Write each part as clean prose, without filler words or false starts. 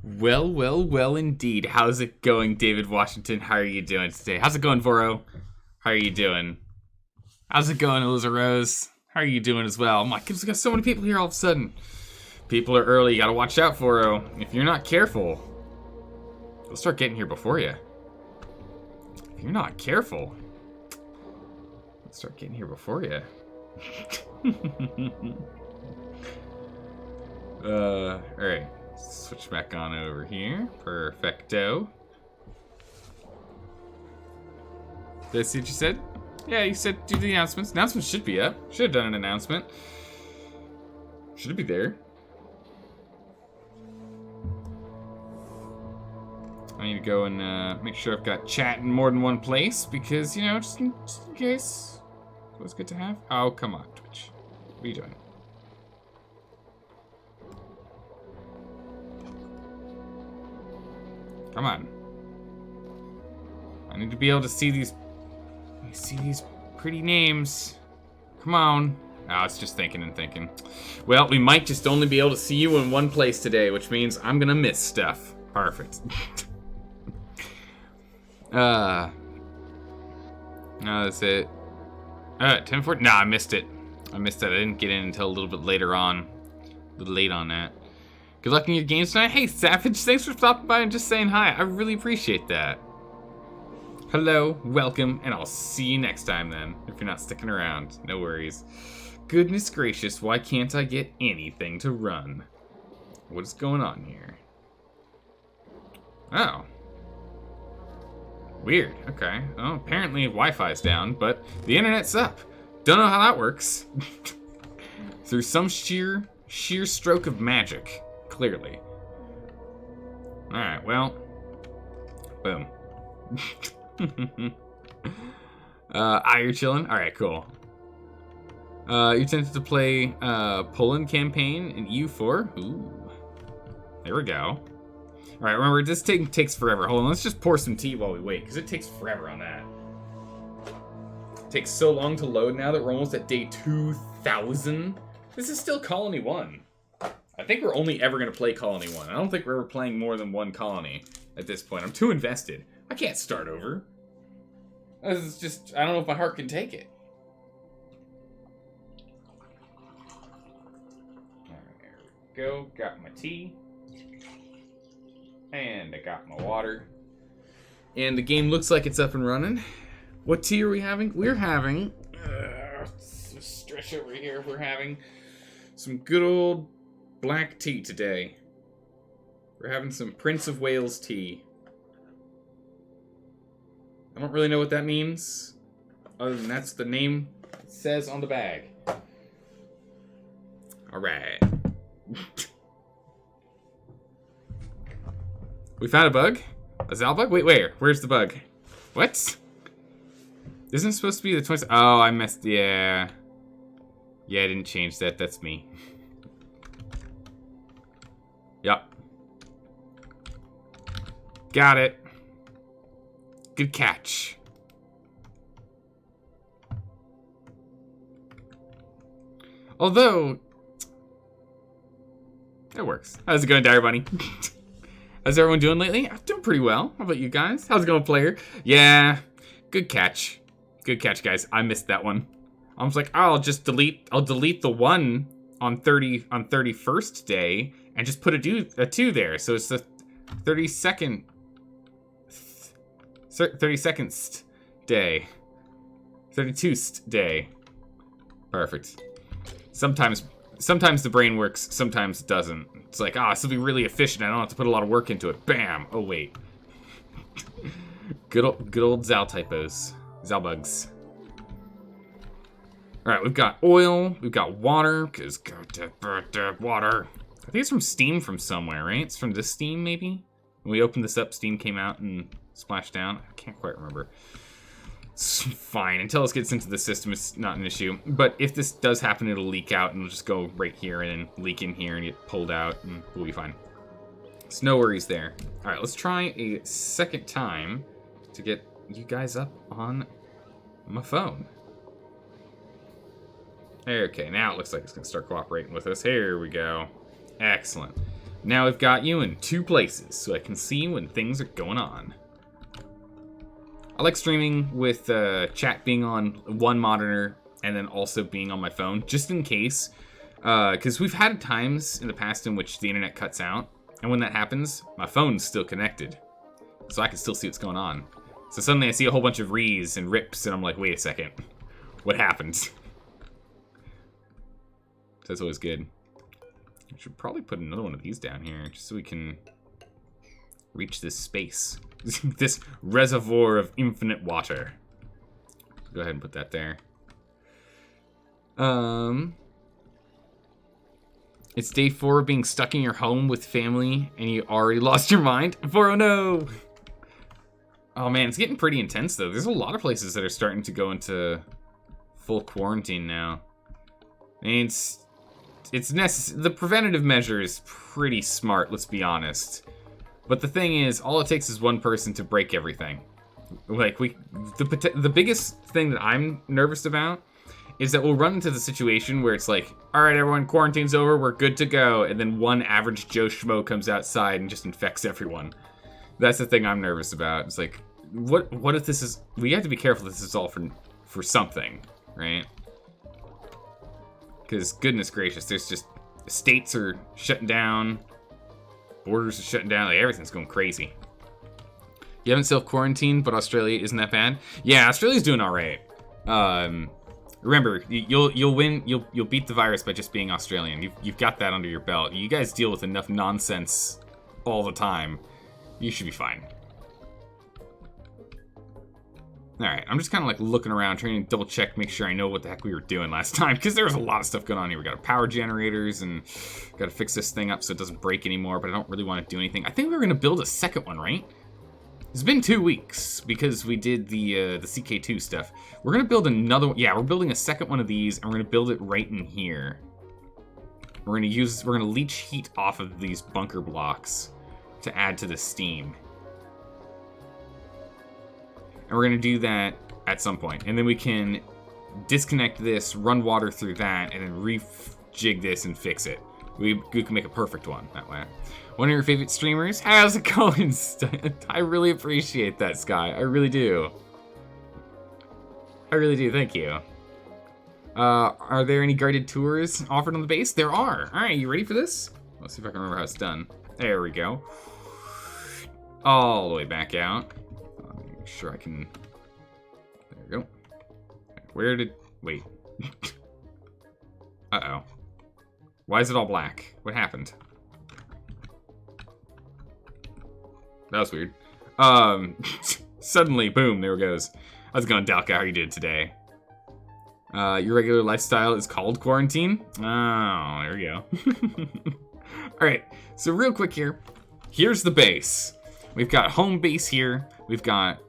Well, well, well indeed. How's it going, David Washington? How are you doing today? How's it going, Voro? How are you doing? How's it going, Eliza Rose? How are you doing as well? My goodness, we got so many people here all of a sudden. People are early. You gotta watch out, Voro. If you're not careful, they'll start getting here before you. If you're not careful, they'll start getting here before you. Alright. Switch back on over here. Perfecto. Did I see what you said? Yeah, you said do the announcements. Announcements should be up. Should have done an announcement. Should it be there? I need to go and make sure I've got chat in more than one place because, you know, just in case. It's always good to have. Oh, come on, Twitch. What are you doing? Come on. I need to be able to see these pretty names. Come on. Oh, it's just thinking and thinking. Well, we might just only be able to see you in one place today, which means I'm gonna miss stuff. Perfect. No, that's it. 10:40. Nah, I missed it. I didn't get in until a little bit later on. A little late on that. Good luck in your games tonight. Hey, Savage, thanks for stopping by and just saying hi. I really appreciate that. Hello, welcome, and I'll see you next time then, if you're not sticking around. No worries. Goodness gracious, why can't I get anything to run? What is going on here? Oh. Weird, okay. Oh, apparently Wi-Fi's down, but the internet's up. Don't know how that works. Through some sheer stroke of magic. Clearly. Alright, well. Boom. You're chilling? Alright, cool. You tempted to play Poland campaign in EU4? Ooh. There we go. Alright, remember, this takes forever. Hold on, let's just pour some tea while we wait, because it takes forever on that. It takes so long to load now that we're almost at day 2,000. This is still Colony 1. I think we're only ever going to play Colony 1. I don't think we're ever playing more than one colony at this point. I'm too invested. I can't start over. It's just, I don't know if my heart can take it. Alright, there we go. Got my tea. And I got my water. And the game looks like it's up and running. What tea are we having? We're having... stretch over here. We're having some good old black tea today. We're having some Prince of Wales tea. I don't really know what that means, other than that's the name it says on the bag. Alright. We found a bug? A Zal bug? Wait, where? Where's the bug? What? Isn't it supposed to be the 20... Oh, I messed... Yeah. Yeah, I didn't change that. That's me. Yup. Got it. Good catch. Although... It works. How's it going, Dire Bunny? How's everyone doing lately? I'm doing pretty well. How about you guys? How's it going, player? Yeah. Good catch. Good catch, guys. I missed that one. I was like, oh, I'll delete the 1 on 31st day and just put a 2 there. So it's the 32nd day. 32nd day. Perfect. Sometimes the brain works, sometimes it doesn't. It's like, this will be really efficient. I don't have to put a lot of work into it. Bam. Oh, wait. Good old Zal typos. Zal bugs. Alright, we've got oil, we've got water, because goddamn water. I think it's from Steam from somewhere, right? It's from this Steam, maybe? When we opened this up, Steam came out and splashed down. I can't quite remember. It's fine. Until this gets into the system, it's not an issue. But if this does happen, it'll leak out, and it'll just go right here and then leak in here and get pulled out, and we'll be fine. It's no worries there. Alright, let's try a second time to get you guys up on my phone. Okay, now it looks like it's going to start cooperating with us. Here we go. Excellent. Now I've got you in 2 places, so I can see when things are going on. I like streaming with chat being on one monitor and then also being on my phone, just in case. Because we've had times in the past in which the internet cuts out, and when that happens, my phone's still connected. So I can still see what's going on. So suddenly I see a whole bunch of rees and rips, and I'm like, wait a second. What happened? So that's always good. I should probably put another one of these down here, just so we can reach this space. This reservoir of infinite water. Go ahead and put that there. It's day 4 of being stuck in your home with family, and you already lost your mind? 409! Oh man, it's getting pretty intense though. There's a lot of places that are starting to go into full quarantine now. And it's necessary. The preventative measure is pretty smart, let's be honest. But the thing is, all it takes is one person to break everything. Like, the biggest thing that I'm nervous about is that we'll run into the situation where it's like, all right, everyone, quarantine's over, we're good to go. And then one average Joe Schmo comes outside and just infects everyone. That's the thing I'm nervous about. It's like, what if this is, we have to be careful this is all for something, right? Because goodness gracious, there's just, states are shutting down, borders are shutting down, like everything's going crazy. You haven't self-quarantined, but Australia isn't that bad? Yeah, Australia's doing all right. Remember, you'll win, you'll beat the virus by just being Australian. You've got that under your belt. You guys deal with enough nonsense all the time. You should be fine. Alright, I'm just kind of like looking around, trying to double check, make sure I know what the heck we were doing last time, because there was a lot of stuff going on here. We got power generators, and got to fix this thing up so it doesn't break anymore, but I don't really want to do anything. I think we were going to build a second one, right? It's been 2 weeks, because we did the CK2 stuff. We're going to build another one. Yeah, we're building a second one of these, and we're going to build it right in here. We're going to leach heat off of these bunker blocks to add to the steam. And we're going to do that at some point. And then we can disconnect this, run water through that, and then rejig this and fix it. We can make a perfect one that way. One of your favorite streamers? How's it going? I really appreciate that, Sky. I really do. I really do. Thank you. Are there any guided tours offered on the base? There are. All right, you ready for this? Let's see if I can remember how it's done. There we go. All the way back out. Make sure I can. There we go. Wait. Uh-oh. Why is it all black? What happened? That was weird. Suddenly, boom, there it goes. How's it going, Dalka? How are you doing today? Your regular lifestyle is called quarantine? Oh, there we go. Alright, so real quick here. Here's the base. We've got home base here. We've got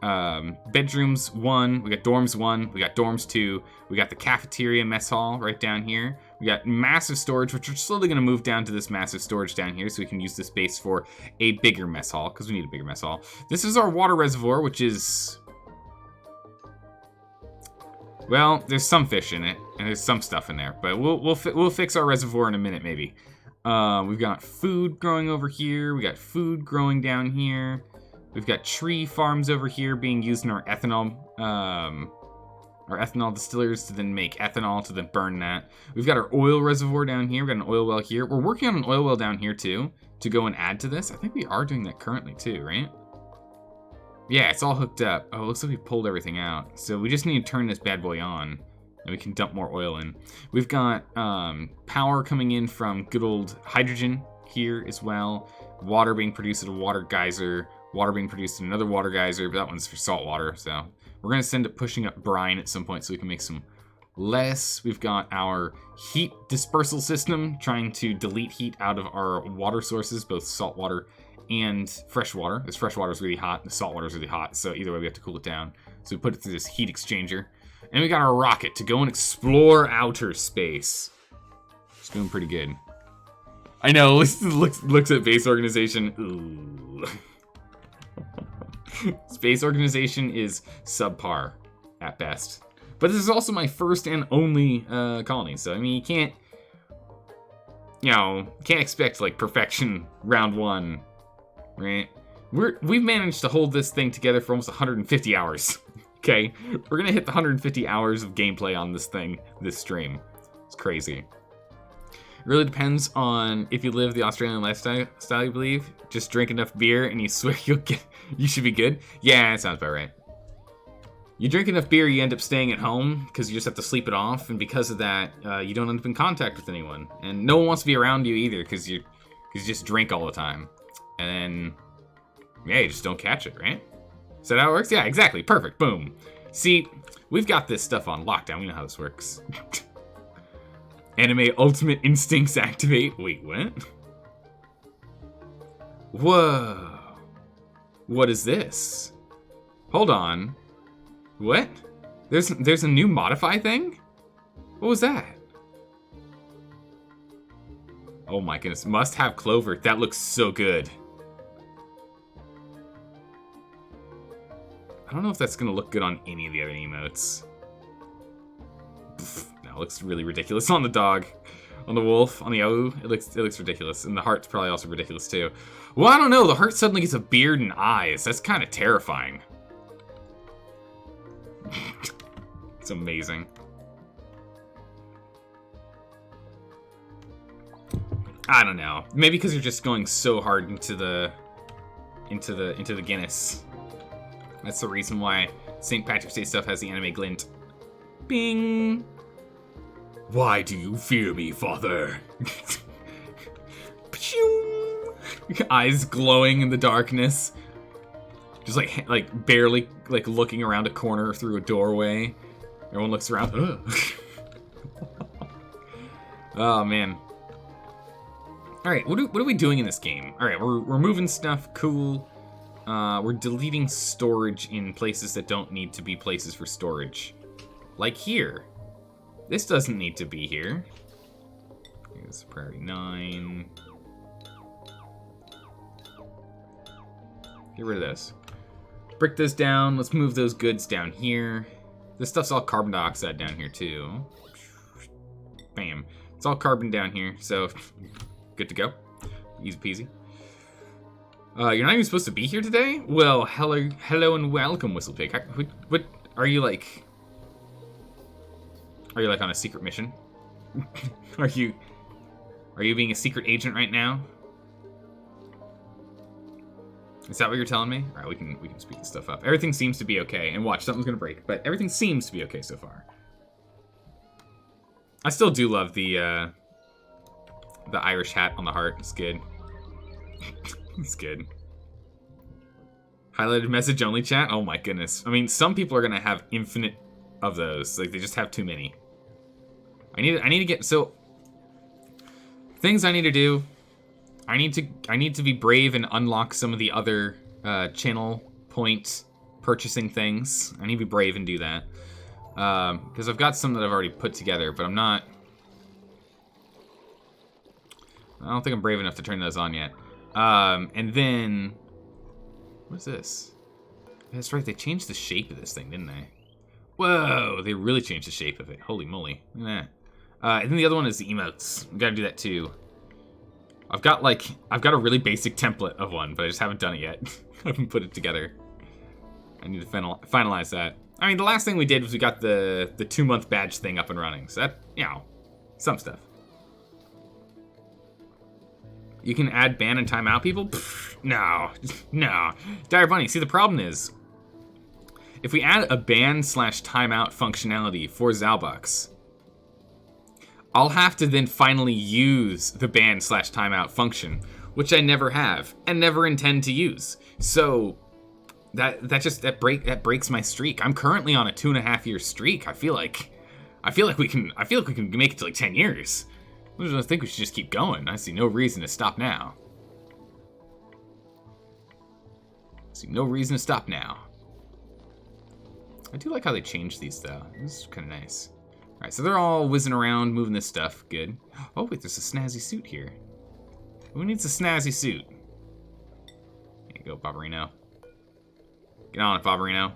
bedrooms 1. We got dorms 1. We got dorms 2. We got the cafeteria mess hall right down here. We got massive storage, which we're slowly going to move down to this massive storage down here so we can use this base for a bigger mess hall, because we need a bigger mess hall. This is our water reservoir, which is... well, there's some fish in it, and there's some stuff in there, but we'll fix our reservoir in a minute, maybe. We've got food growing over here. We got food growing down here. We've got tree farms over here being used in our ethanol distillers to then make ethanol to then burn that. We've got our oil reservoir down here. We've got an oil well here. We're working on an oil well down here too to go and add to this. I think we are doing that currently too, right? Yeah, it's all hooked up. Oh, it looks like we pulled everything out. So we just need to turn this bad boy on. And we can dump more oil in. We've got power coming in from good old hydrogen here as well. Water being produced at a water geyser. Water being produced in another water geyser, but that one's for salt water. So we're going to send it pushing up brine at some point so we can make some less. We've got our heat dispersal system trying to delete heat out of our water sources, both salt water and fresh water. This fresh water is really hot. The salt water is really hot. So either way, we have to cool it down. So we put it through this heat exchanger. And we got our rocket to go and explore outer space. It's doing pretty good. I know, looks at base organization. Ooh. Space organization is subpar at best. But this is also my first and only colony, so I mean, you know, can't expect, like, perfection round one, right? We've managed to hold this thing together for almost 150 hours, okay? We're gonna hit the 150 hours of gameplay on this thing, this stream. It's crazy. It really depends on if you live the Australian lifestyle, you believe. Just drink enough beer and you swear you should be good. Yeah, that sounds about right. You drink enough beer, you end up staying at home because you just have to sleep it off, and because of that, you don't end up in contact with anyone, and no one wants to be around you either because you just drink all the time, and then yeah, you just don't catch it, right? Is that how it works? Yeah, exactly. Perfect. Boom. See, we've got this stuff on lockdown. We know how this works. Anime ultimate instincts activate. Wait, what? Whoa. What is this? Hold on. What? There's a new modify thing? What was that? Oh my goodness. Must have Clover. That looks so good. I don't know if that's gonna look good on any of the other emotes. No, it looks really ridiculous on the dog. On the wolf, on the O, it looks ridiculous. And the heart's probably also ridiculous too. Well, I don't know, the heart suddenly gets a beard and eyes. That's kind of terrifying. It's amazing. I don't know. Maybe because you're just going so hard into the Guinness. That's the reason why St. Patrick's Day stuff has the anime glint. Bing! Why do you fear me, father? Eyes glowing in the darkness. Just like barely like looking around a corner through a doorway. Everyone looks around. Oh man. Alright, what are we doing in this game? Alright, we're moving stuff, cool. We're deleting storage in places that don't need to be places for storage. Like here. This doesn't need to be here. Here's priority 9. Get rid of this. Brick this down. Let's move those goods down here. This stuff's all carbon dioxide down here too. Bam. It's all carbon down here, so good to go. Easy peasy. You're not even supposed to be here today? Well, hello and welcome, Whistlepig. What are you like? Are you like on a secret mission? Are you being a secret agent right now? Is that what you're telling me? All right, we can speed this stuff up. Everything seems to be okay. And watch, something's gonna break, but everything seems to be okay so far. I still do love the Irish hat on the heart. It's good. It's good. Highlighted message only chat? Oh my goodness. I mean, some people are gonna have infinite of those. Like, they just have too many. I need to get, so things I need to do. I need to be brave and unlock some of the other channel point purchasing things. I need to be brave and do that. Because I've got some that I've already put together, but I don't think I'm brave enough to turn those on yet. And then, what's this? That's right, they changed the shape of this thing, didn't they? Whoa, they really changed the shape of it. Holy moly. Look at that. And then the other one is the emotes. We gotta do that too. I've got a really basic template of one, but I just haven't done it yet. I haven't put it together. I need to finalize that. I mean, the last thing we did was we got the 2-month badge thing up and running. So that, you know, some stuff. You can add ban and timeout people? Pfft, no. Dire Bunny, see the problem is, if we add a ban/timeout functionality for Zalbucks, I'll have to then finally use the ban/timeout function, which I never have and never intend to use. So that breaks my streak. I'm currently on a 2.5-year streak. I feel like we can make it to like 10 years. I think we should just keep going. I see no reason to stop now. I do like how they changed these though. This is kind of nice. All right, so they're all whizzing around, moving this stuff. Good. Oh wait, there's a snazzy suit here. Who needs a snazzy suit? There you go, Bobberino. Get on it, Bobberino.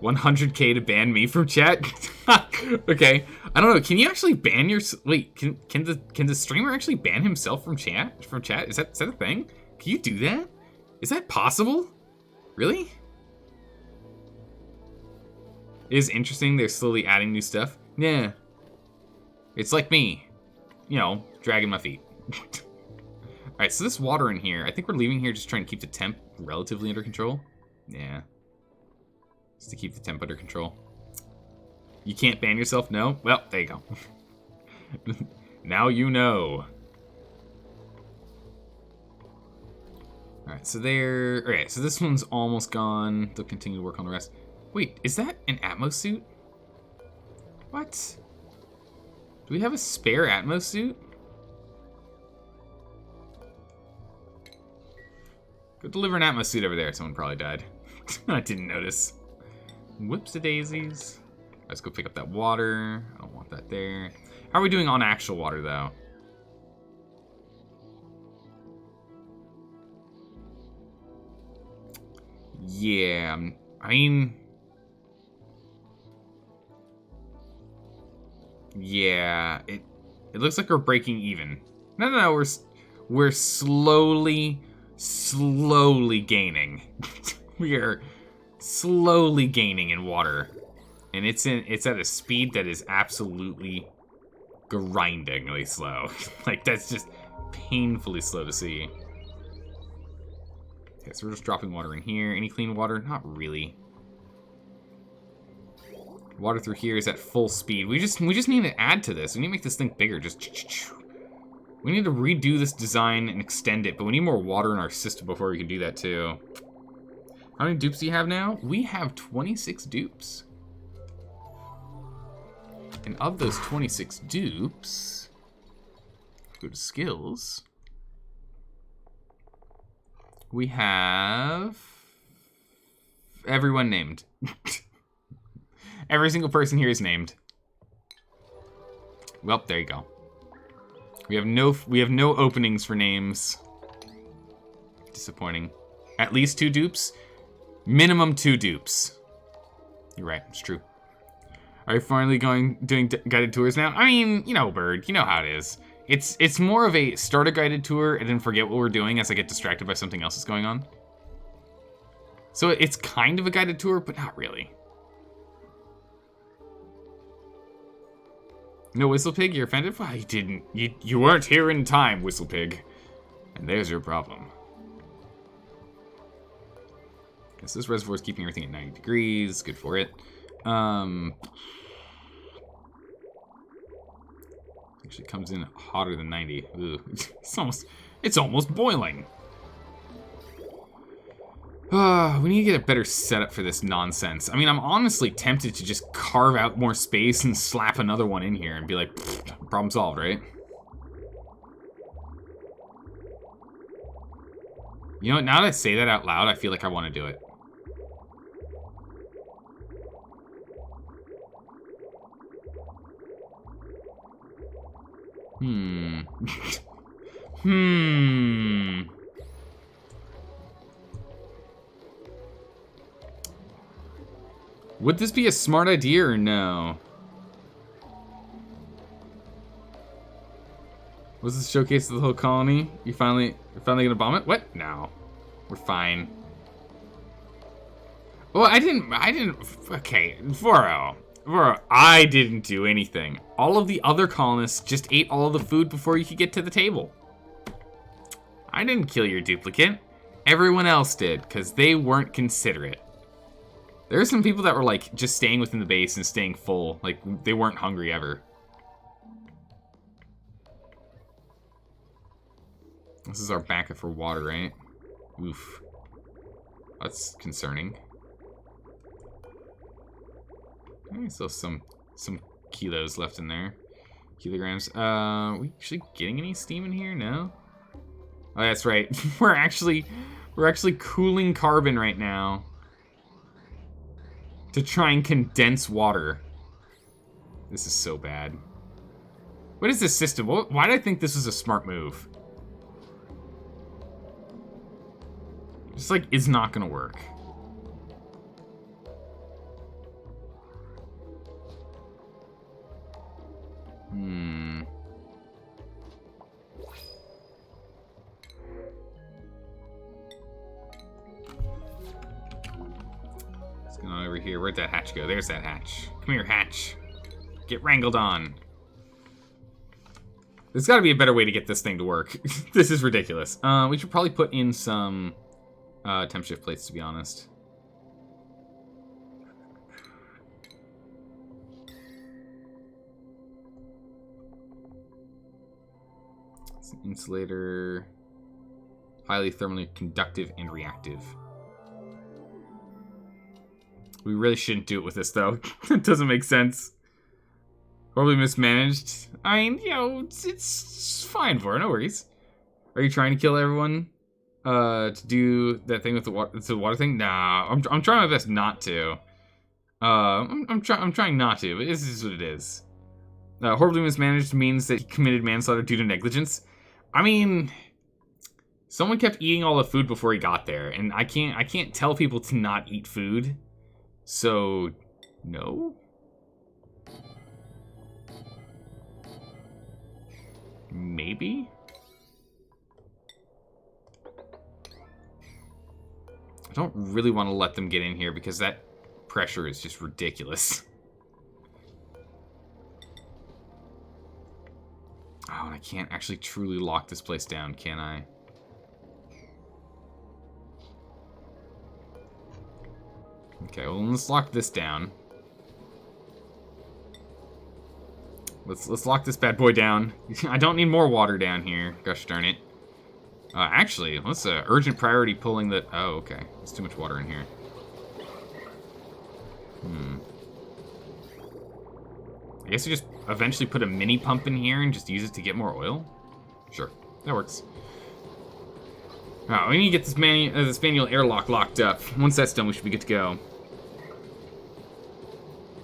100K to ban me from chat? Okay. I don't know. Can you actually ban your... Wait, can the streamer actually ban himself from chat? Is that a thing? Can you do that? Is that possible? Really? It is interesting. They're slowly adding new stuff. Yeah. It's like me. You know, dragging my feet. Alright, so this water in here, I think we're leaving here just trying to keep the temp relatively under control. Yeah. Just to keep the temp under control. You can't ban yourself? No? Well, there you go. Now you know. Alright, so there... Alright, so this one's almost gone. They'll continue to work on the rest. Wait, is that an Atmos suit? What? Do we have a spare Atmos suit? Go deliver an Atmos suit over there. Someone probably died. I didn't notice. Whoops-a-daisies. Let's go pick up that water. I don't want that there. How are we doing on actual water, though? Yeah, I mean... Yeah, it looks like we're breaking even. No, we're slowly gaining. We are slowly gaining in water. And it's at a speed that is absolutely grindingly slow. Like, that's just painfully slow to see. Okay, so we're just dropping water in here. Any clean water? Not really. Water through here is at full speed. We just need to add to this. We need to make this thing bigger. We need to redo this design and extend it, but we need more water in our system before we can do that too. How many dupes do you have now? We have 26 dupes. And of those 26 dupes, go to skills. We have everyone named. Every single person here is named. Well, there you go. We have no openings for names. Disappointing. At least 2 dupes. Minimum 2 dupes. You're right, it's true. Are you finally doing guided tours now? I mean, you know, Bird, you know how it is. It's more of a start a guided tour and then forget what we're doing as I get distracted by something else that's going on. So it's kind of a guided tour, but not really. No, Whistlepig, you're offended? Well, you didn't. You weren't here in time, Whistlepig. And there's your problem. Guess this reservoir is keeping everything at 90 degrees. Good for it. Actually comes in hotter than 90. Ooh, it's almost boiling. We need to get a better setup for this nonsense. I mean, I'm honestly tempted to just carve out more space and slap another one in here and be like, problem solved, right? You know, now that I say that out loud, I feel like I want to do it. Would this be a smart idea or no? Was this showcase of the whole colony? You're finally gonna bomb it? What? No. We're fine. Well, I didn't, okay, Voro, I didn't do anything. All of the other colonists just ate all of the food before you could get to the table. I didn't kill your duplicate. Everyone else did, because they weren't considerate. There are some people that were like just staying within the base and staying full. Like they weren't hungry ever. This is our backup for water, right? Oof. That's concerning. Still some kilos left in there. Kilograms. We actually getting any steam in here? No? Oh, that's right. We're actually cooling carbon right now. To try and condense water. This is so bad. What is this system? Why did I think this was a smart move? Just like, it's not gonna work. here. Where'd that hatch go? There's that hatch. Come here, hatch. Get wrangled on. There's got to be a better way to get this thing to work. This is ridiculous. We should probably put in some temp shift plates, to be honest. It's an insulator. Highly thermally conductive and reactive. We really shouldn't do it with this, though. It doesn't make sense. Horribly mismanaged. I mean, you know, it's fine for it. No worries. Are you trying to kill everyone? To do that thing with the water thing? Nah, I'm trying my best not to. I'm trying not to, but this is what it is. Horribly mismanaged means that he committed manslaughter due to negligence. I mean, someone kept eating all the food before he got there, and I can't tell people to not eat food. So, no? Maybe? I don't really want to let them get in here because that pressure is just ridiculous. Oh, and I can't actually truly lock this place down, can I? Okay, well, let's lock this down. Let's lock this bad boy down. I don't need more water down here. Gosh darn it. Actually, let's urgent priority pulling the... Oh, okay. There's too much water in here. I guess we just eventually put a mini pump in here and just use it to get more oil? Sure, that works. We need to get this manual airlock locked up. Once that's done, we should be good to go.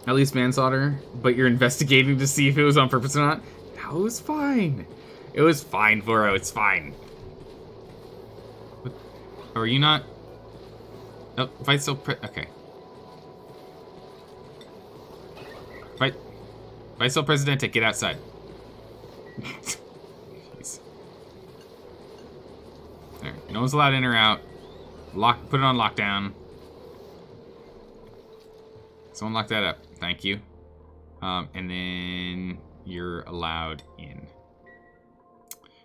At least manslaughter, but you're investigating to see if it was on purpose or not? That was fine. It was fine, Voro, it's fine. What? Oh, are you not? Oh, fight so okay. Vice Presidente, get outside. Jeez. There, no one's allowed in or out. Put it on lockdown. Someone lock that up. Thank you. And then you're allowed in.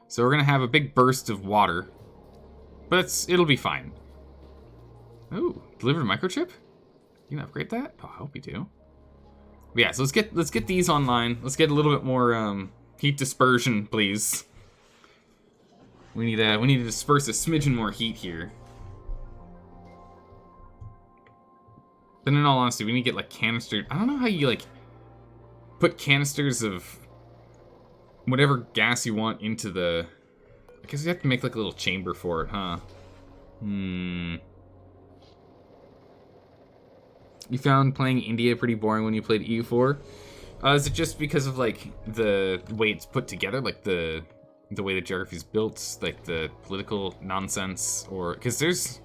So we're gonna have a big burst of water, but it'll be fine. Ooh, delivered microchip? You can upgrade that? Oh, I hope you do. But yeah, so let's get these online. Let's get a little bit more heat dispersion, please. We need to disperse a smidgen more heat here. But in all honesty, we need to get like canisters. I don't know how you like put canisters of whatever gas you want into the... I guess you have to make like a little chamber for it, huh? You found playing India pretty boring when you played EU4? Is it just because of like the way it's put together, like the way the geography is built, like the political nonsense, or because there's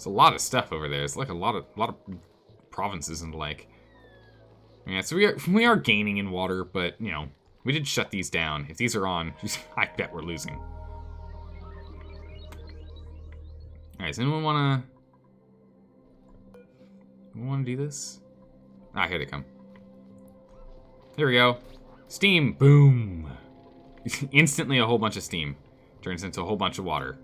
a lot of stuff over there. It's like a lot of provinces and like. Yeah, so we are gaining in water, but you know we did shut these down. If these are on, I bet we're losing. All right, does anyone wanna do this? Ah, here they come. There we go. Steam, boom. Instantly a whole bunch of steam. Turns into a whole bunch of water.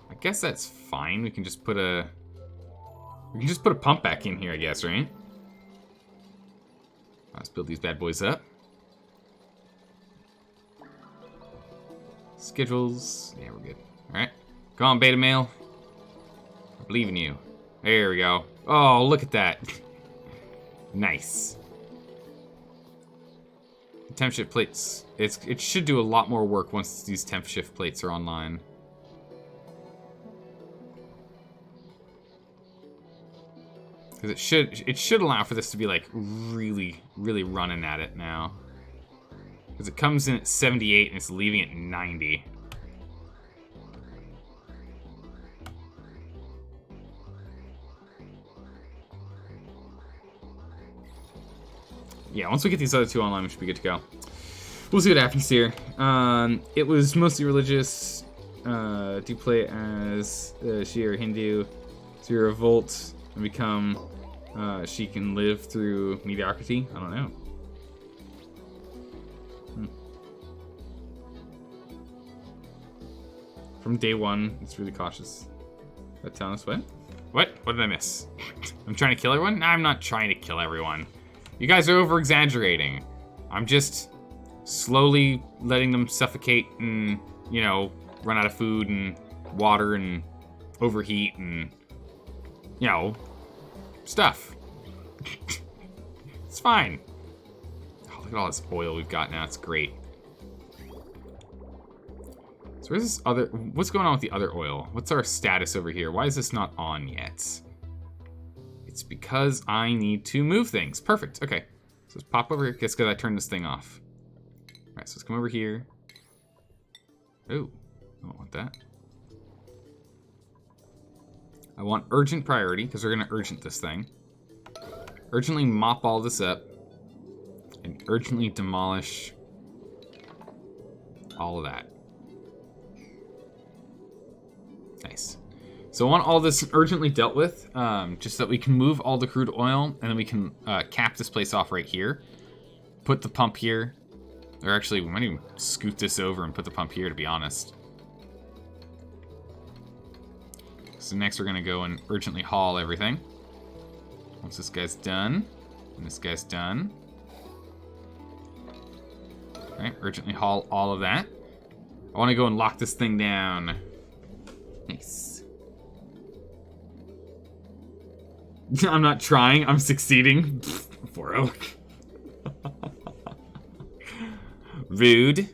I guess that's fine. We can just put a pump back in here, I guess, right? Let's build these bad boys up. Schedules. Yeah, we're good. Alright. Come on, beta male. I believe in you. There we go. Oh, look at that. Nice. Temp shift plates. It should do a lot more work once these temp shift plates are online. Because it should allow for this to be like really, really running at it now. Because it comes in at 78 and it's leaving at 90. Yeah, once we get these other two online, we should be good to go. We'll see what happens here. It was mostly religious. do play as Shia or Hindu to revolt and become she can live through mediocrity? I don't know. From day one, it's really cautious. That telling us what? What? What did I miss? I'm trying to kill everyone? No, I'm not trying to kill everyone. You guys are over-exaggerating. I'm just slowly letting them suffocate and, you know, run out of food and water and overheat and, you know, stuff. It's fine. Oh, look at all this oil we've got now. It's great. So where's this other... What's going on with the other oil? What's our status over here? Why is this not on yet? It's because I need to move things. Perfect. Okay. So let's pop over here. Guess because I turned this thing off. All right, so let's come over here. Oh, I don't want that. I want urgent priority because we're going to urgent this thing. Urgently mop all this up. And urgently demolish all of that. Nice. So I want all this urgently dealt with, just so that we can move all the crude oil, and then we can cap this place off right here. Put the pump here. Or actually, we might even scoot this over and put the pump here, to be honest. So next we're going to go and urgently haul everything. Once this guy's done, and this guy's done. Alright, urgently haul all of that. I want to go and lock this thing down. Nice. I'm not trying, I'm succeeding. 4-0. Rude.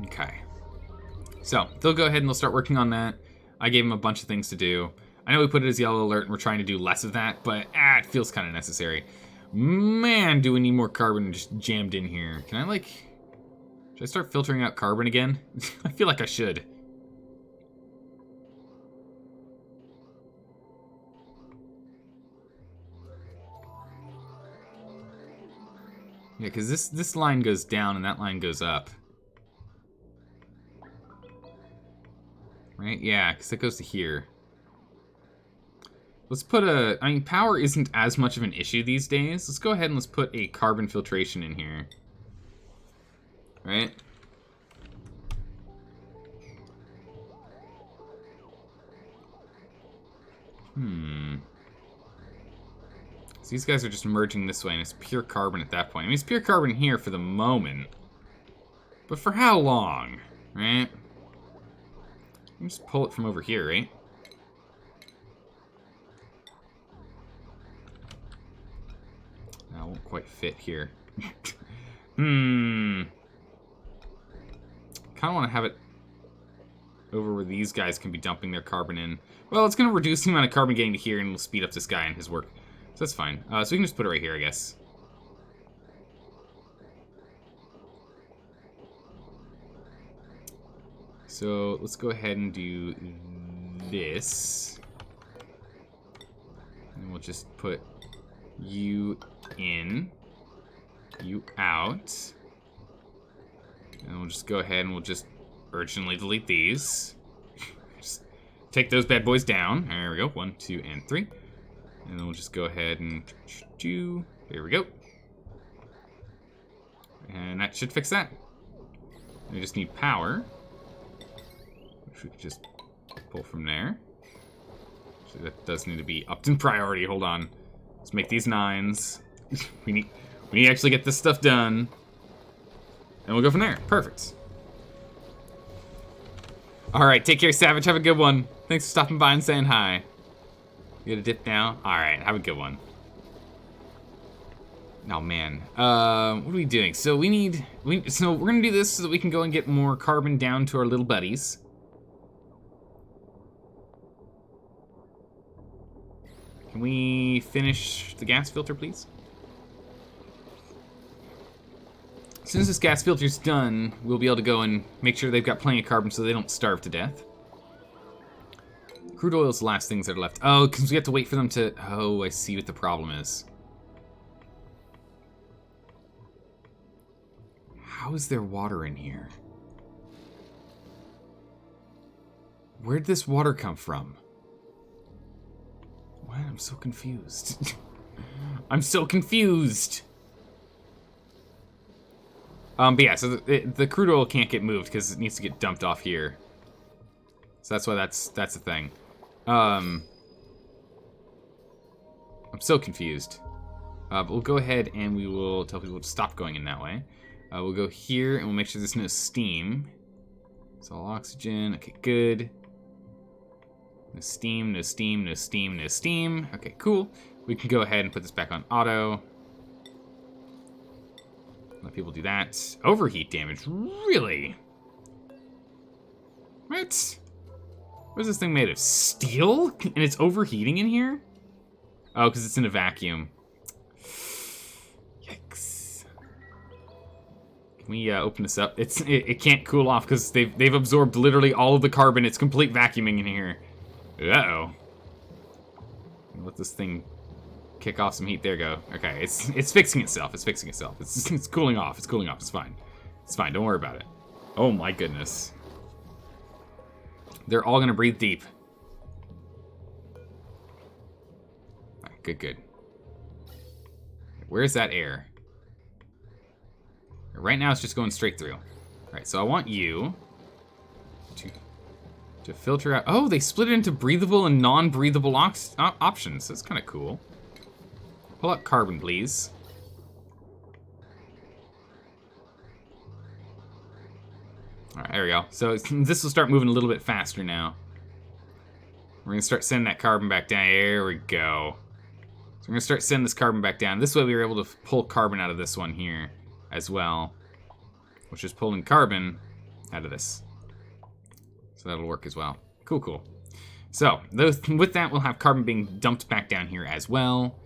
Okay. So, they'll go ahead and they'll start working on that. I gave them a bunch of things to do. I know we put it as yellow alert and we're trying to do less of that, but it feels kind of necessary. Man, do we need more carbon just jammed in here. Can I, like... Should I start filtering out carbon again? I feel like I should. Yeah, because this line goes down and that line goes up. Right? Yeah, because it goes to here. Let's put a... I mean, power isn't as much of an issue these days. Let's go ahead and let's put a carbon filtration in here. Right? So these guys are just merging this way, and it's pure carbon at that point. I mean, it's pure carbon here for the moment. But for how long? Right? Just pull it from over here, right? That won't quite fit here. Kind of want to have it over where these guys can be dumping their carbon in. Well, it's going to reduce the amount of carbon getting to here, and will speed up this guy and his work. So that's fine. So we can just put it right here, I guess. So let's go ahead and do this. And we'll just put you in, you out. And we'll just go ahead and we'll just urgently delete these. Just take those bad boys down. There we go. 1, 2, and 3. And then we'll just go ahead and do. There we go. And that should fix that. We just need power, which we could just pull from there. Actually, that does need to be upped in priority. Hold on. Let's make these 9s. we need to actually get this stuff done. And we'll go from there. Perfect. Alright, take care, Savage. Have a good one. Thanks for stopping by and saying hi. You got a dip now? Alright, have a good one. Oh, man. What are we doing? So so we're gonna do this so that we can go and get more carbon down to our little buddies. Can we finish the gas filter, please? As soon as this gas filter's done, we'll be able to go and make sure they've got plenty of carbon so they don't starve to death. Crude oil's the last things that are left. Oh, because we have to wait for them to... Oh, I see what the problem is. How is there water in here? Where'd this water come from? What? I'm so confused. I'm so confused. But yeah, so the crude oil can't get moved because it needs to get dumped off here. So that's why that's the thing. I'm so confused. But we'll go ahead and we will tell people to stop going in that way. We'll go here and we'll make sure there's no steam. It's all oxygen. Okay, good. No steam, no steam, no steam, no steam. Okay, cool. We can go ahead and put this back on auto. Let people do that. Overheat damage, really? What? What is this thing made of? Steel? And it's overheating in here? Oh, because it's in a vacuum. Yikes. Can we open this up? It can't cool off because they've absorbed literally all of the carbon. It's complete vacuuming in here. Uh-oh. Let this thing kick off some heat. There you go. Okay, it's fixing itself. It's fixing itself. It's cooling off. It's cooling off. It's fine. It's fine. Don't worry about it. Oh my goodness. They're all gonna breathe deep. Alright, good, good. Where's that air? Right now it's just going straight through. Alright, so I want you to filter out. Oh, they split it into breathable and non-breathable options. That's kind of cool. Pull up carbon, please. All right, there we go. So this will start moving a little bit faster now. We're gonna start sending that carbon back down. There we go. So we're gonna start sending this carbon back down. This way we were able to pull carbon out of this one here as well, which is pulling carbon out of this. So that'll work as well. Cool, cool. So with that, we'll have carbon being dumped back down here as well.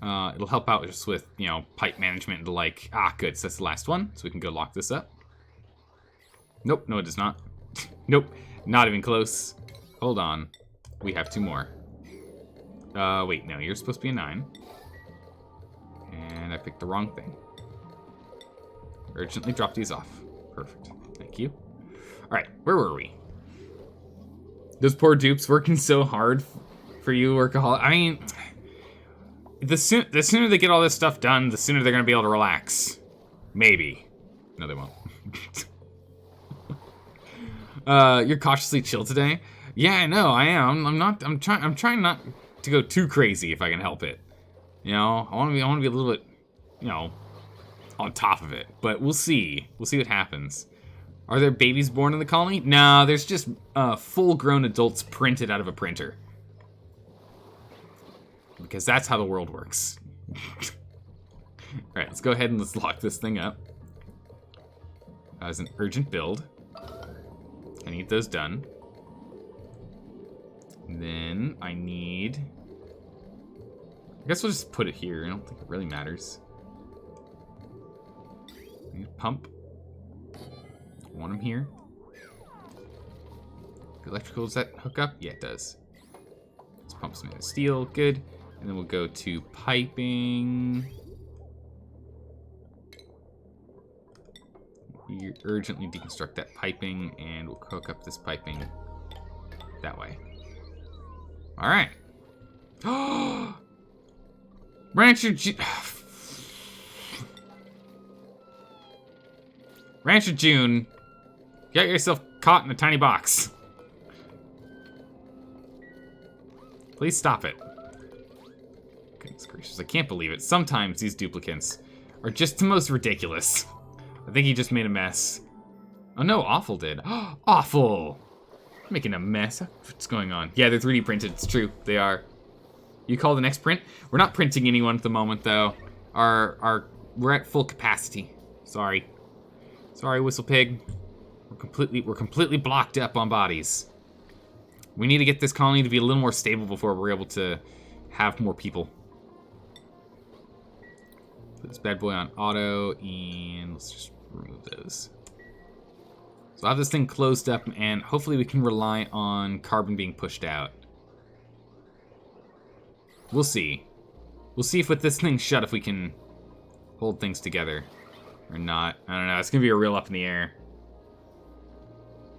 It'll help out just with, you know, pipe management and the like. Ah, good. So that's the last one. So we can go lock this up. Nope, no it does not. Nope, not even close. Hold on. We have 2 more. Wait, no, you're supposed to be a 9. And I picked the wrong thing. Urgently drop these off. Perfect. Thank you. Alright, where were we? Those poor dupes working so hard for you, workaholic. I mean, the sooner they get all this stuff done, the sooner they're going to be able to relax. Maybe. No, they won't. You're cautiously chill today? Yeah, I know, I am. I'm trying not to go too crazy if I can help it. You know, I want to be a little bit, you know, on top of it. But we'll see. We'll see what happens. Are there babies born in the colony? No, there's just full-grown adults printed out of a printer. Because that's how the world works. Alright, let's go ahead and let's lock this thing up. As an urgent build. I need those done. And then I need... I guess we'll just put it here. I don't think it really matters. I need a pump. Want them here. Electrical, does that hook up? Yeah, it does. This pump's made of steel. Good. And then we'll go to piping. You urgently deconstruct that piping, and we'll hook up this piping that way. All right. Rancher June, you got yourself caught in a tiny box. Please stop it. Goodness gracious, I can't believe it. Sometimes these duplicants are just the most ridiculous. I think he just made a mess. Oh no, Awful did. Awful! Making a mess. What's going on? Yeah, they're 3D printed. It's true. They are. You call the next print? We're not printing anyone at the moment, though. We're at full capacity. Sorry. Sorry, Whistle Pig. We're completely blocked up on bodies. We need to get this colony to be a little more stable before we're able to have more people. Put this bad boy on auto, and let's just remove those. So I'll have this thing closed up, and hopefully we can rely on carbon being pushed out. We'll see. We'll see if with this thing shut, if we can hold things together. Or not. I don't know. It's gonna be a real up in the air.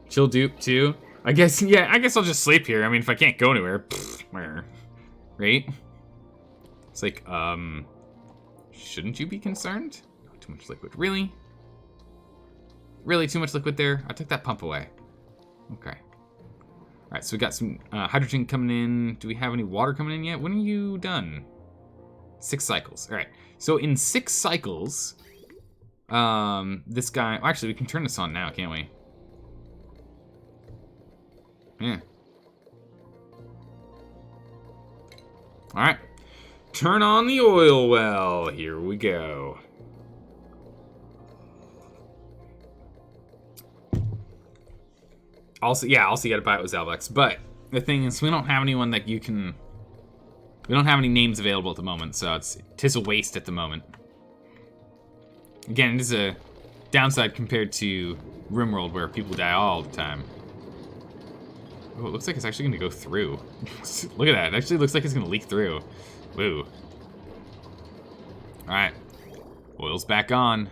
Chill dupe too. I guess, yeah, I guess I'll just sleep here. I mean, if I can't go anywhere, where? Right? It's like, shouldn't you be concerned? Oh, too much liquid. Really? Really too much liquid there? I took that pump away. Okay. Alright, so we got some hydrogen coming in. Do we have any water coming in yet? When are you done? 6 cycles. Alright. So in 6 cycles, this guy... Oh, actually, we can turn this on now, can't we? Yeah. Alright. Turn on the oil well. Here we go. Also, yeah, also you gotta buy it with Zalvex. But the thing is, we don't have anyone that you can... We don't have any names available at the moment, so tis a waste at the moment. Again, it is a downside compared to RimWorld, where people die all the time. Oh, it looks like it's actually gonna go through. Look at that, it actually looks like it's gonna leak through. Woo. Alright. Oil's back on.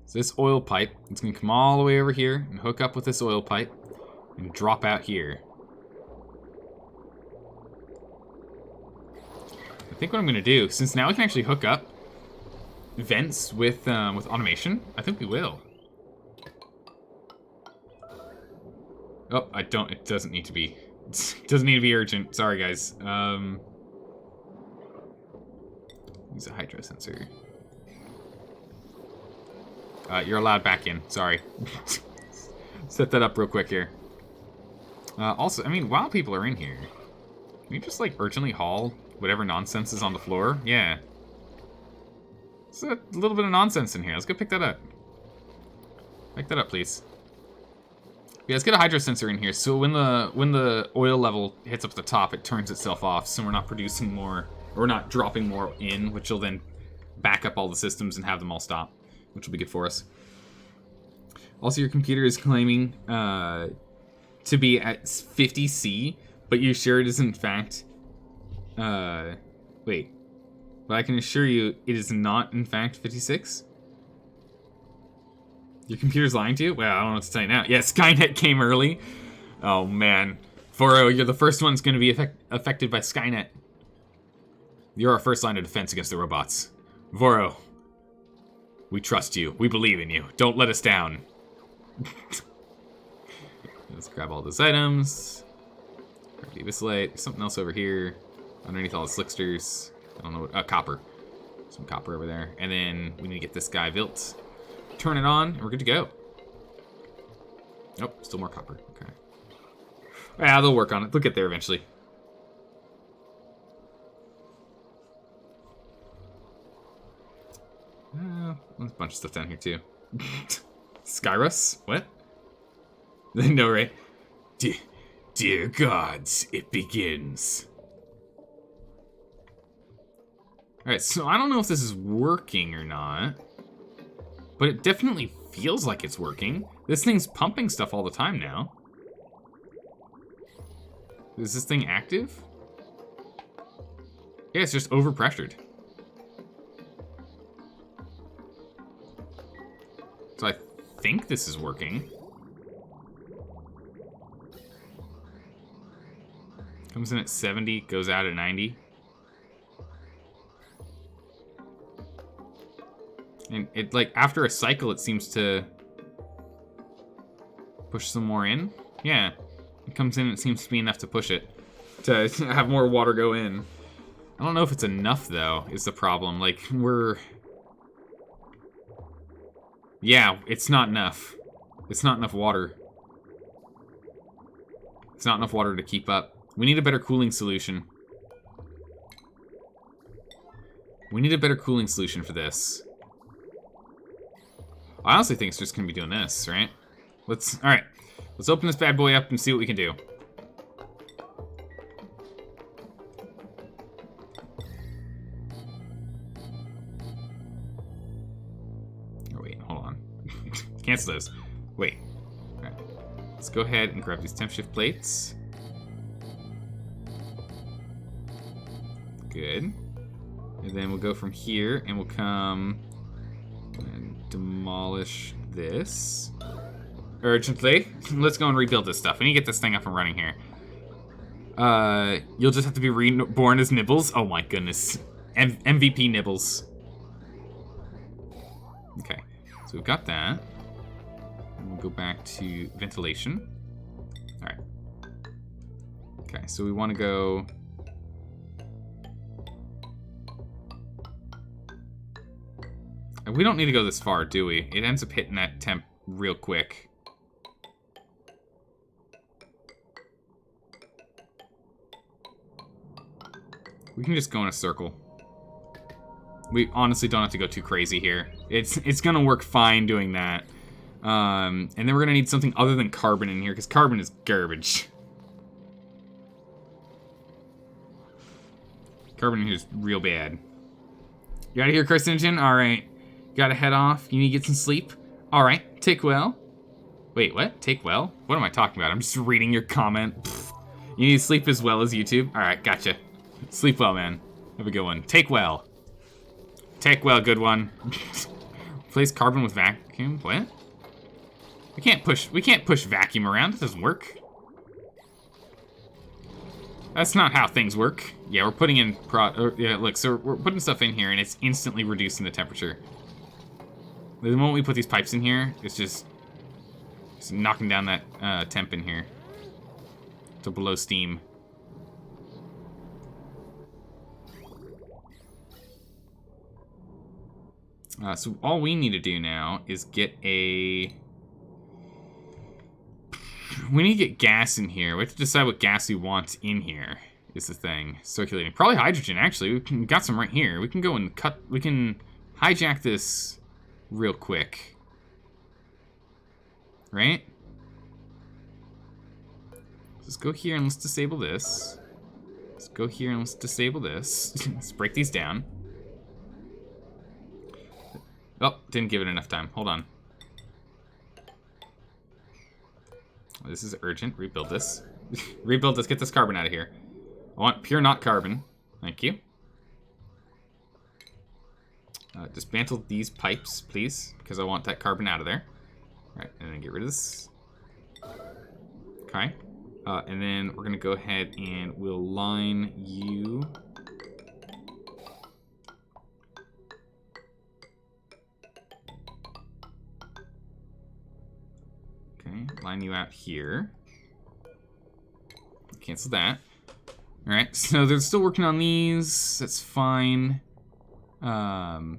So this oil pipe, it's gonna come all the way over here and hook up with this oil pipe and drop out here. I think what I'm gonna do, since now we can actually hook up vents with automation, I think we will. Oh, I don't, it doesn't need to be. It doesn't need to be urgent. Sorry, guys. Use a hydro sensor. You're allowed back in. Sorry. Set that up real quick here. Also, I mean, while people are in here, can you just, like, urgently haul whatever nonsense is on the floor? Yeah. There's a little bit of nonsense in here. Let's go pick that up. Pick that up, please. Yeah, let's get a hydro sensor in here, so when the oil level hits up at the top, it turns itself off, so we're not producing more, or we're not dropping more in, which will then back up all the systems and have them all stop, which will be good for us. Also, your computer is claiming to be at 50C, but you're sure it is in fact... wait. But I can assure you, it is not in fact 56? Your computer's lying to you? Well, I don't know what to tell you now. Yeah, Skynet came early. Oh, man. Voro, you're the first one that's going to be affected by Skynet. You're our first line of defense against the robots. Voro, we trust you. We believe in you. Don't let us down. Let's grab all those items. Grab this light. There's something else over here. Underneath all the slicksters. I don't know what... copper. Some copper over there. And then we need to get this guy built. Turn it on, and we're good to go. Oh, still more copper. Okay. Yeah, they'll work on it. They'll get there eventually. There's a bunch of stuff down here, too. Skyrus? What? No, right? Dear gods, it begins. Alright, so I don't know if this is working or not. But it definitely feels like it's working. This thing's pumping stuff all the time now. Is this thing active? Yeah, it's just overpressured. So I think this is working. Comes in at 70, goes out at 90. And it, like, after a cycle, it seems to push some more in. Yeah. It comes in, it seems to be enough to push it. To have more water go in. I don't know if it's enough, though, is the problem. Like, yeah, it's not enough. It's not enough water. It's not enough water to keep up. We need a better cooling solution. We need a better cooling solution for this. I honestly think it's just gonna be doing this, right? Alright. Let's open this bad boy up and see what we can do. Oh, wait, hold on. Cancel those. Wait. Alright. Let's go ahead and grab these temp shift plates. Good. And then we'll go from here, and we'll come and demolish this. Urgently. Let's go and rebuild this stuff. We need to get this thing up and running here. You'll just have to be reborn as Nibbles. Oh my goodness. MVP Nibbles. Okay, so we've got that. And we'll go back to ventilation. All right. Okay, so we want to go... We don't need to go this far, do we? It ends up hitting that temp real quick. We can just go in a circle. We honestly don't have to go too crazy here. It's gonna work fine doing that. And then we're gonna need something other than carbon in here, because carbon is garbage. Carbon in here is real bad. You out of here, carcinogen? Alright. Gotta head off. You need to get some sleep? Alright, take well. Wait, what? Take well? What am I talking about? I'm just reading your comment. Pfft. You need to sleep as well as YouTube? Alright, gotcha. Sleep well, man. Have a good one. Take well. Take well, good one. Replace carbon with vacuum? What? We can't push vacuum around. It doesn't work. That's not how things work. Yeah, we're putting in yeah, look, so we're putting stuff in here and it's instantly reducing the temperature. The moment we put these pipes in here, it's just knocking down that temp in here to below steam. So all we need to do now is get a... We need to get gas in here. We have to decide what gas we want in here, is the thing. Circulating. Probably hydrogen, actually. We got some right here. We can go and we can hijack this real quick. Right? Let's go here and let's disable this. Let's go here and let's disable this. Let's break these down. Oh, didn't give it enough time. Hold on. This is urgent. Rebuild this. Rebuild this. Get this carbon out of here. I want pure not carbon. Thank you. Dismantle these pipes, please, because I want that carbon out of there. All right, and then get rid of this. Okay. And then we're going to go ahead and we'll line you... Okay, line you out here. Cancel that. Alright, so they're still working on these. That's fine. And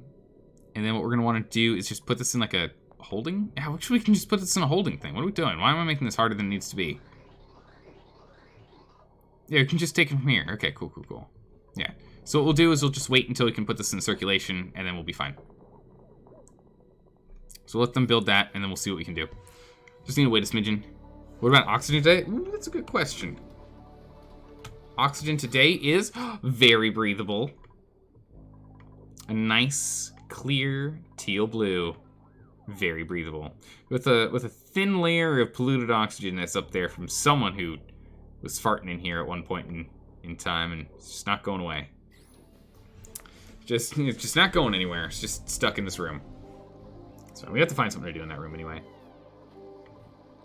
then what we're going to want to do is just put this in like a holding? Actually, we can just put this in a holding thing. What are we doing? Why am I making this harder than it needs to be? Yeah, we can just take it from here. Okay, cool, cool, cool. Yeah. So what we'll do is we'll just wait until we can put this in circulation, and then we'll be fine. So let them build that, and then we'll see what we can do. Just need to wait a smidgen. What about oxygen today? Ooh, that's a good question. Oxygen today is very breathable. A nice, clear teal blue. Very breathable. With a thin layer of polluted oxygen that's up there from someone who was farting in here at one point in time, and it's just not going away. It's just not going anywhere. It's just stuck in this room. So we have to find something to do in that room anyway.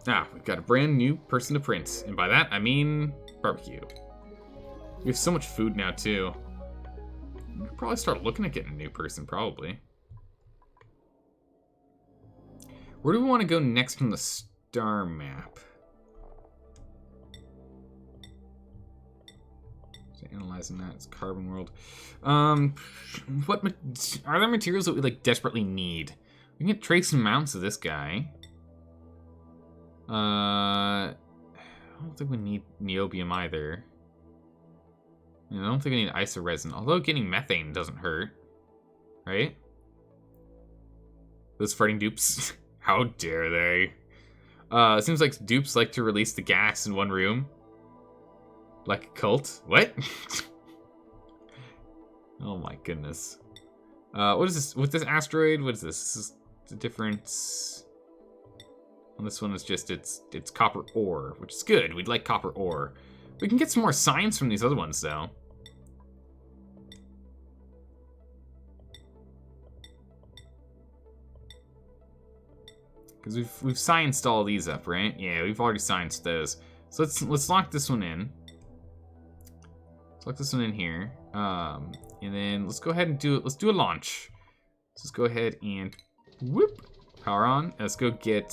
Ah, we've got a brand new person to print. And by that, I mean barbecue. We have so much food now, too. We could probably start looking at getting a new person, probably. Where do we want to go next from the star map? So analyzing that, it's carbon world. What are there materials that we like desperately need? We can get trace amounts of this guy. I don't think we need niobium either. I don't think we need isoresin, although getting methane doesn't hurt. Right? Those farting dupes. How dare they? It seems like dupes like to release the gas in one room. Like a cult? What? Oh my goodness. What is this? With this asteroid, what is this? This is the difference. And this one is just, it's copper ore, which is good. We'd like copper ore. We can get some more science from these other ones, though. Because we've scienced all these up, right? Yeah, we've already scienced those. So let's lock this one in. Let's lock this one in here. And then let's go ahead and do it. Let's do a launch. So let's go ahead and whoop, power on. Let's go get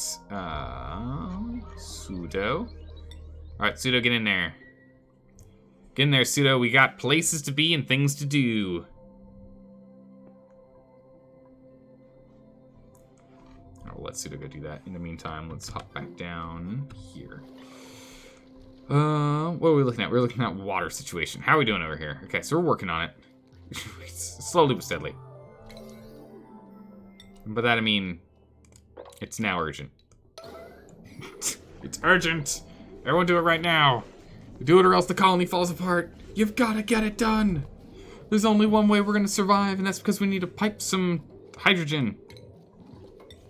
Pseudo. All right, Pseudo, get in there. Get in there, Pseudo. We got places to be and things to do. I'll let Pseudo go do that. In the meantime, let's hop back down here. What are we looking at? We're looking at water situation. How are we doing over here? Okay, so we're working on it. Slowly but steadily. And by that I mean, it's now urgent. It's urgent! Everyone do it right now! Do it or else the colony falls apart! You've gotta get it done! There's only one way we're gonna survive, and that's because we need to pipe some hydrogen.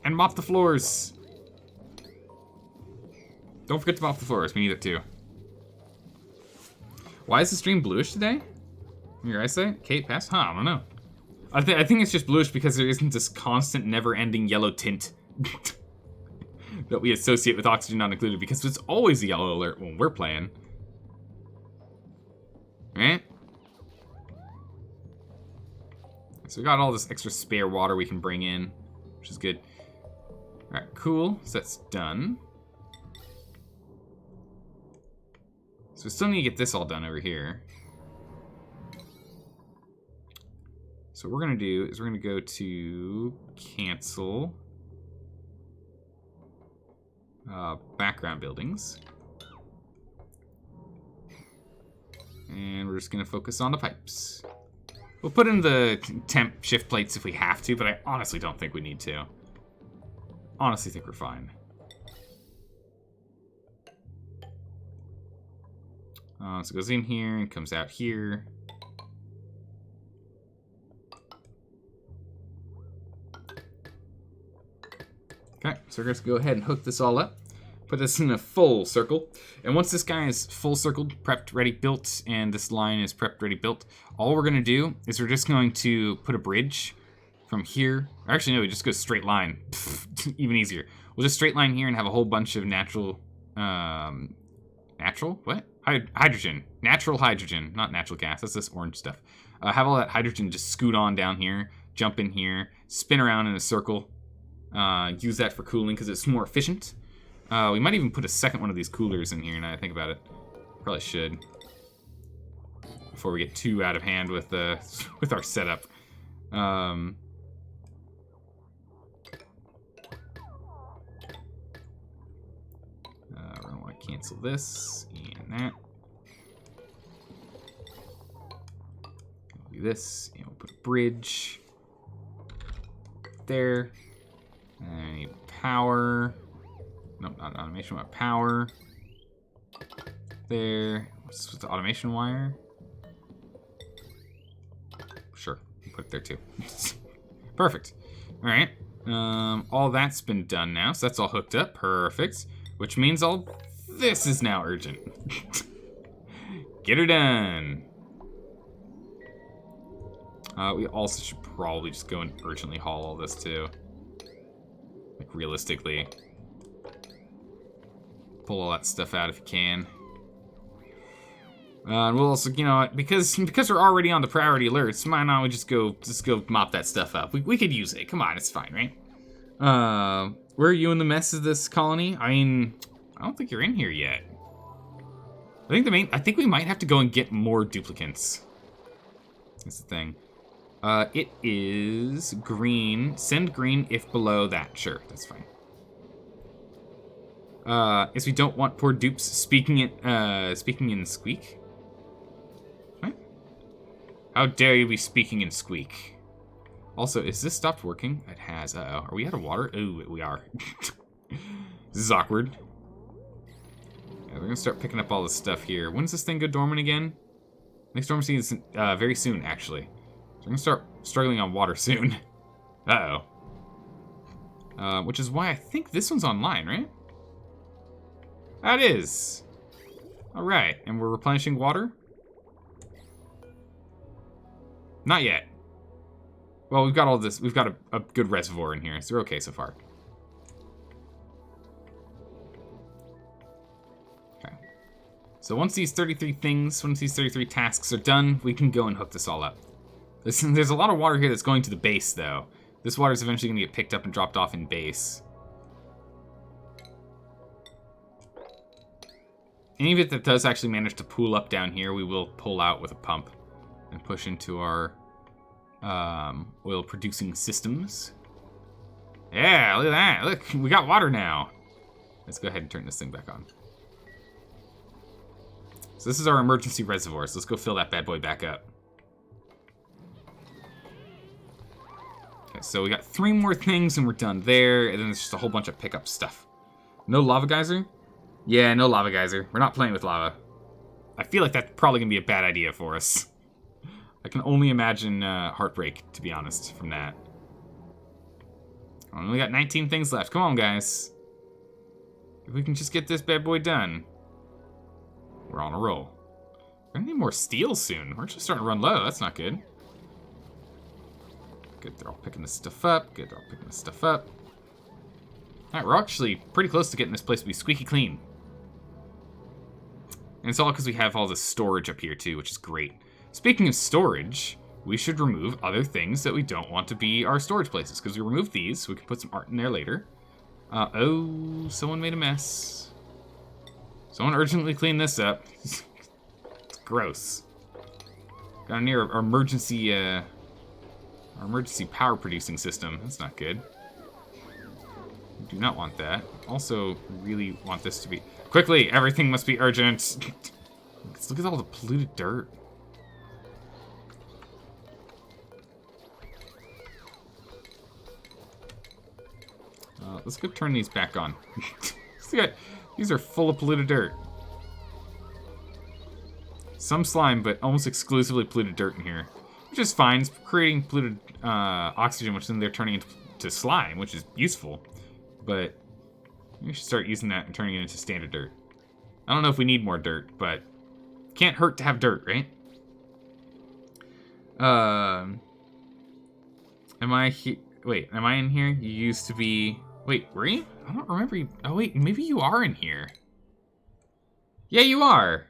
And mop the floors. Don't forget to mop the floors, we need it too. Why is the stream bluish today? Your eyesight? Kate, pass? Huh, I don't know. I think it's just bluish because there isn't this constant, never-ending yellow tint that we associate with Oxygen Not Included, because it's always a yellow alert when we're playing. Right? So we got all this extra spare water we can bring in, which is good. Alright, cool. So that's done. So we still need to get this all done over here. So what we're going to do is we're going to go to cancel background buildings. And we're just going to focus on the pipes. We'll put in the temp shift plates if we have to, but I honestly don't think we need to. Honestly think we're fine. So it goes in here and comes out here. Okay, so we're going to go ahead and hook this all up. Put this in a full circle. And once this guy is full circled, prepped, ready, built, and this line is prepped, ready, built, all we're going to do is we're just going to put a bridge from here. Actually, no, we just go straight line. Even easier. We'll just straight line here and have a whole bunch of natural... natural? What? Hydrogen. Natural hydrogen. Not natural gas. That's this orange stuff. Have all that hydrogen just scoot on down here. Jump in here. Spin around in a circle. Use that for cooling because it's more efficient. We might even put a second one of these coolers in here now I think about it. Probably should. Before we get too out of hand with with our setup. We're gonna want to cancel this and that. We'll do this, and we'll put a bridge there. And I need power. Nope, not automation, but power. There. What's the automation wire? Sure, put it there too. Perfect. All right. All that's been done now, so that's all hooked up. Perfect. Which means all this is now urgent. Get her done. We also should probably just go and urgently haul all this too. Like realistically. Pull all that stuff out if you can. And we'll also, you know, because we're already on the priority alerts, why not we just go mop that stuff up? We could use it. Come on, it's fine, right? Where are you in the mess of this colony? I mean, I don't think you're in here yet. I think we might have to go and get more duplicates. That's the thing. It is green. Send green if below that. Sure, that's fine. Yes, we don't want poor dupes speaking in squeak. What? How dare you be speaking in squeak? Also, is this stopped working? It has. Uh-oh. Are we out of water? Ooh, we are. This is awkward. Yeah, we're gonna start picking up all this stuff here. When does this thing go dormant again? Next dormancy is very soon, actually. So we're gonna start struggling on water soon. Uh-oh. Which is why I think this one's online, right? That is. All right, and we're replenishing water? Not yet. Well, we've got all this. We've got a good reservoir in here, so we're okay so far. So once these 33 tasks are done, we can go and hook this all up. There's a lot of water here that's going to the base, though. This water is eventually going to get picked up and dropped off in base. Any of it that does actually manage to pool up down here, we will pull out with a pump and push into our oil-producing systems. Yeah, look at that. Look, we got water now. Let's go ahead and turn this thing back on. So this is our emergency reservoir, so let's go fill that bad boy back up. Okay, so we got 3 more things and we're done there, and then there's just a whole bunch of pickup stuff. No lava geyser? Yeah, no lava geyser. We're not playing with lava. I feel like that's probably gonna be a bad idea for us. I can only imagine heartbreak, to be honest, from that. I only got 19 things left. Come on, guys. If we can just get this bad boy done, we're on a roll. We're gonna need more steel soon. We're just starting to run low. That's not good. Good, they're all picking this stuff up. Good, they're all picking this stuff up. All right, we're actually pretty close to getting this place to be squeaky clean. And it's all because we have all this storage up here too, which is great. Speaking of storage, we should remove other things that we don't want to be our storage places, because we removed these, so we can put some art in there later. Oh, someone made a mess. Someone urgently clean this up. It's gross. Got near our emergency power producing system. That's not good. We do not want that. Also, really want this to be... Quickly, everything must be urgent. Let's look at all the polluted dirt. Let's go turn these back on. These are full of polluted dirt. Some slime, but almost exclusively polluted dirt in here. Which is fine. It's creating polluted oxygen, which then they're turning into slime, which is useful. But we should start using that and turning it into standard dirt. I don't know if we need more dirt, but can't hurt to have dirt, right? Am I here? Wait, am I in here? You used to be... Wait, were you? I don't remember you. Oh, wait, maybe you are in here. Yeah, you are.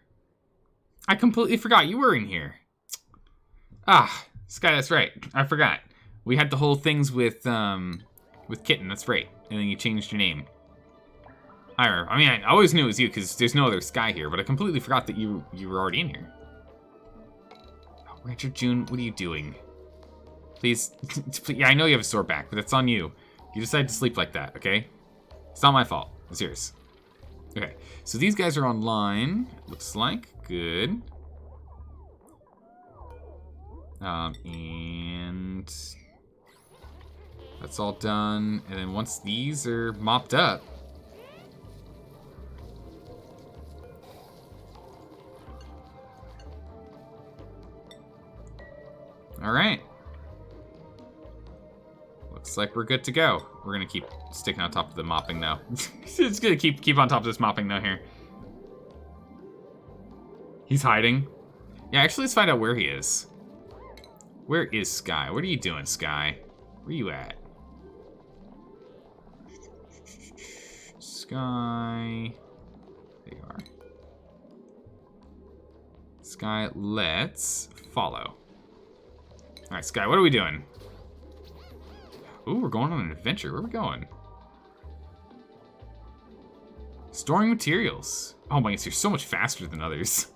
I completely forgot you were in here. Ah, Sky, that's right. I forgot. We had the whole things with Kitten, that's right. And then you changed your name. I remember. I mean, I always knew it was you because there's no other Sky here, but I completely forgot that you were already in here. Oh, Rancher June, what are you doing? Please, yeah, I know you have a sore back, but that's on you. You decided to sleep like that, okay? It's not my fault. It's yours. Okay, so these guys are online, looks like. Good. And that's all done. And then once these are mopped up, all right. Looks like we're good to go. We're gonna keep sticking on top of the mopping now. It's gonna keep on top of this mopping now here. He's hiding. Yeah, actually, let's find out where he is. Where is Sky? What are you doing, Sky? Where you at? Sky. There you are. Sky, let's follow. All right, Sky, what are we doing? Ooh, we're going on an adventure. Where are we going? Storing materials. Oh my goodness, you're so much faster than others.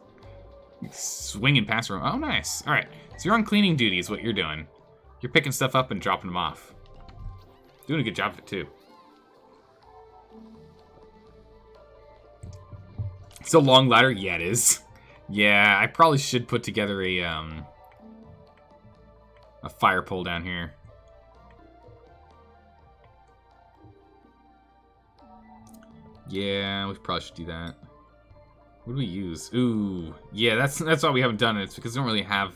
Swinging past room. Oh, nice. All right, so you're on cleaning duty is what you're doing. You're picking stuff up and dropping them off. Doing a good job of it, too. It's a long ladder? Yeah, it is. Yeah, I probably should put together a fire pole down here. Yeah, we probably should do that. What do we use? Ooh, yeah, that's why we haven't done it. It's because we don't really have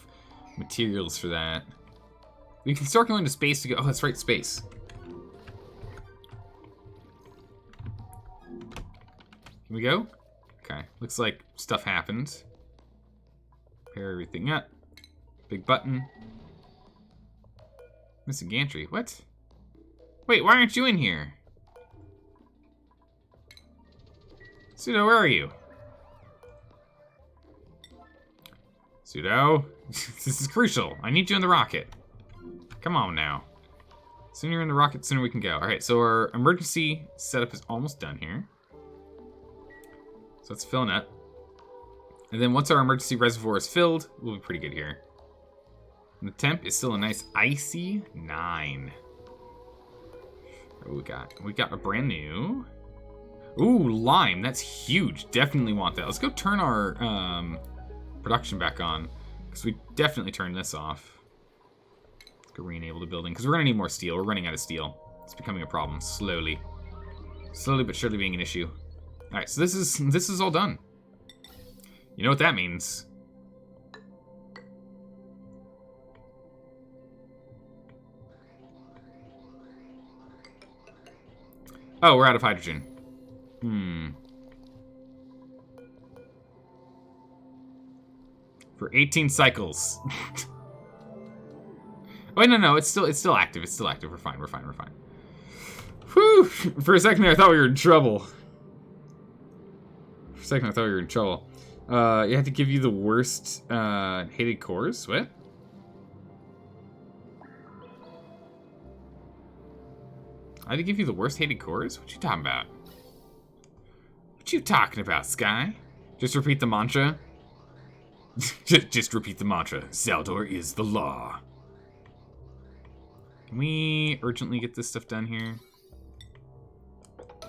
materials for that. We can start going to space to go. Oh, that's right, space. Can we go? Okay, looks like stuff happened. Pair everything up. Big button. Missing gantry. What? Wait, why aren't you in here? Pseudo, where are you? Pseudo, this is crucial. I need you in the rocket. Come on now. Sooner you're in the rocket, sooner we can go. All right, so our emergency setup is almost done here. So it's filling up. And then once our emergency reservoir is filled, we'll be pretty good here. And the temp is still a nice icy 9. What do we got? We got a brand new. Ooh, lime. That's huge. Definitely want that. Let's go turn our production back on, because we definitely turned this off. Let's go re-enable the building, because we're going to need more steel. We're running out of steel. It's becoming a problem slowly. Slowly but surely being an issue. All right, so this is all done. You know what that means? Oh, we're out of hydrogen. For 18 cycles. Wait, no, it's still active. It's still active. We're fine. Whew! For a second there, I thought we were in trouble. You had to give you the worst hated cores. What? I had to give you the worst hated cores? What you talking about? What you talking about, Sky? Just repeat the mantra. Just repeat the mantra. Zaldor is the law. Can we urgently get this stuff done here? I